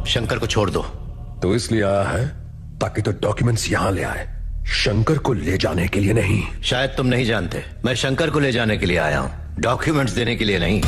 शंकर को छोड़ दो। तो इसलिए आया है ताकि तो डॉक्यूमेंट्स यहां ले आए, शंकर को ले जाने के लिए नहीं। शायद तुम नहीं जानते, मैं शंकर को ले जाने के लिए आया हूं, डॉक्यूमेंट्स देने के लिए नहीं।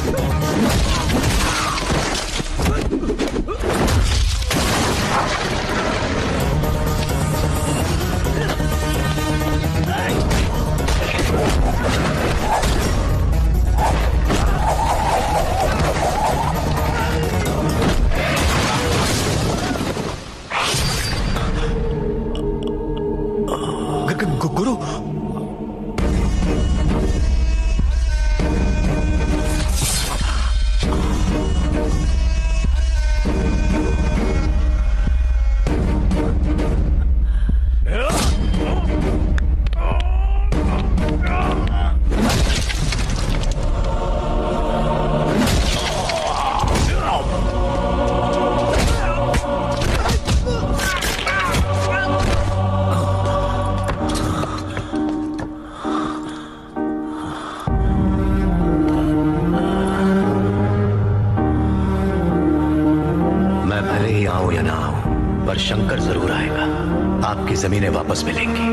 Hey! पर शंकर जरूर आएगा। आपकी जमीनें वापस मिलेंगी।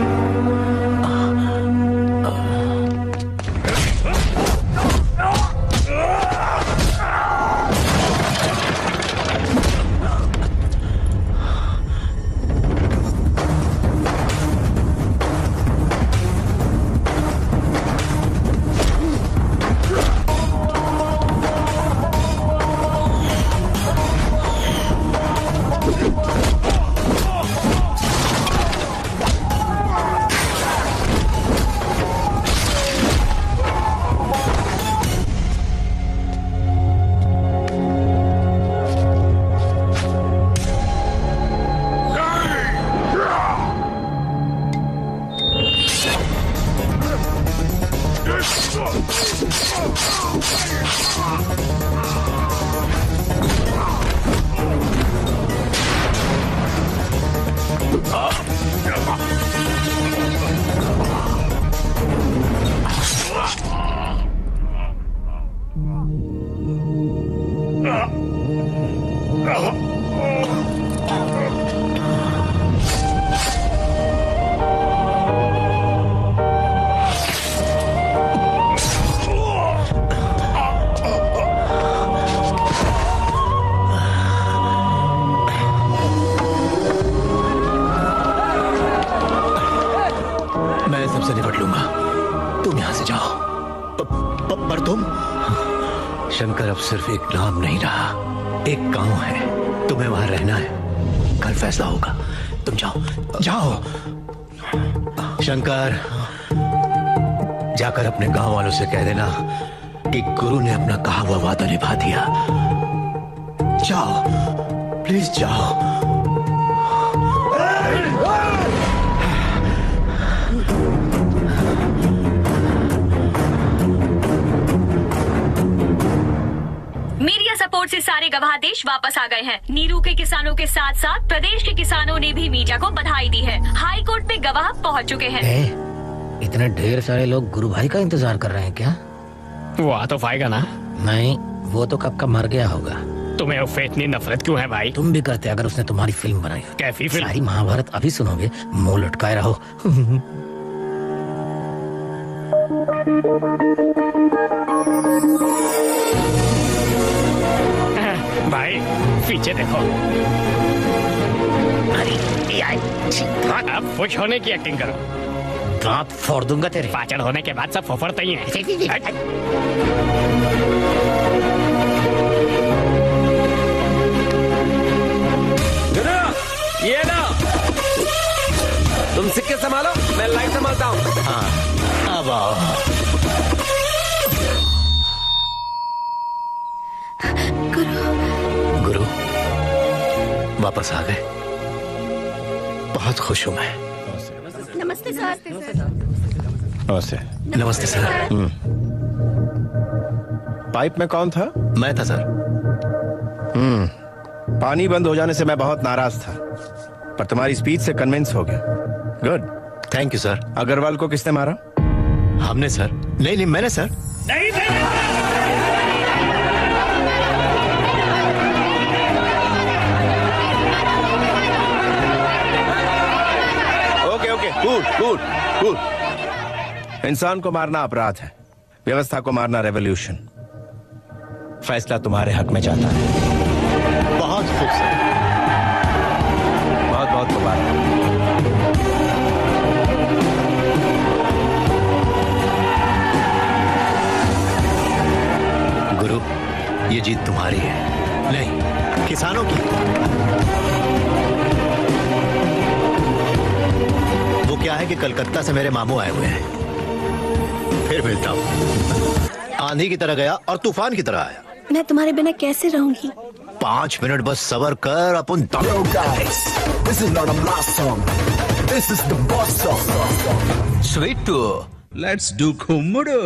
मैं सबसे निपट लूंगा, तुम यहां से जाओ। पर तुम? शंकर अब सिर्फ एक नाम नहीं रहा, एक गांव है। तुम्हें वहां रहना है, कल फैसला होगा। तुम जाओ जाओ। शंकर, जाकर अपने गांव वालों से कह देना कि गुरु ने अपना कहा हुआ वादा निभा दिया। जाओ, प्लीज जाओ। मीडिया सपोर्ट से सारे गवाह देश वापस आ गए हैं। नीरू के किसानों के साथ साथ प्रदेश के किसानों ने भी मीडिया को बधाई दी है। हाई कोर्ट में गवाह पहुंच चुके हैं। इतने ढेर सारे लोग गुरु भाई का इंतजार कर रहे हैं क्या? वो आ तो पाएगा ना? नहीं, वो तो कब का मर गया होगा। तुम्हें उससे इतनी नफरत क्यों है भाई? तुम भी करते अगर उसने तुम्हारी फिल्म बनाई। कैसी फिल्म? सारी महाभारत अभी सुनोगे, मुंह लटकाए रहो। भाई पीछे देखो। अब खुश होने की एक्टिंग करो। दांत फोड़ दूंगा तेरे। पाचड़ होने के बाद सब फोफड़ते ही हैं। ये ना, तुम सिक्के संभालो, मैं लाइट संभालता हूँ। हाँ, अब आओ। गुरु वापस आ गए, बहुत खुश हूं मैं। नमस्ते सर। नमस्ते। नमस्ते सर। पाइप में कौन था? मैं था सर। पानी बंद हो जाने से मैं बहुत नाराज था, पर तुम्हारी स्पीच से कन्विंस हो गया। Good, thank you sir. Agarwal को किसने मारा? हमने सर। नहीं, मैंने सर। Okay, cool. इंसान को मारना अपराध है, व्यवस्था को मारना रेवोल्यूशन। फैसला तुम्हारे हक में जाता है। बहुत खूब सर। बहुत मुबारक। गुरु, ये जीत तुम्हारी है, नहीं किसानों की। वो क्या है कि कलकत्ता से मेरे मामू आए हुए हैं। फिर मिलता हूँ। आंधी की तरह गया और तूफान की तरह आया। मैं तुम्हारे बिना कैसे रहूंगी? 5 मिनट बस सबर कर, अपन Sweet too. Let's do Kumudu.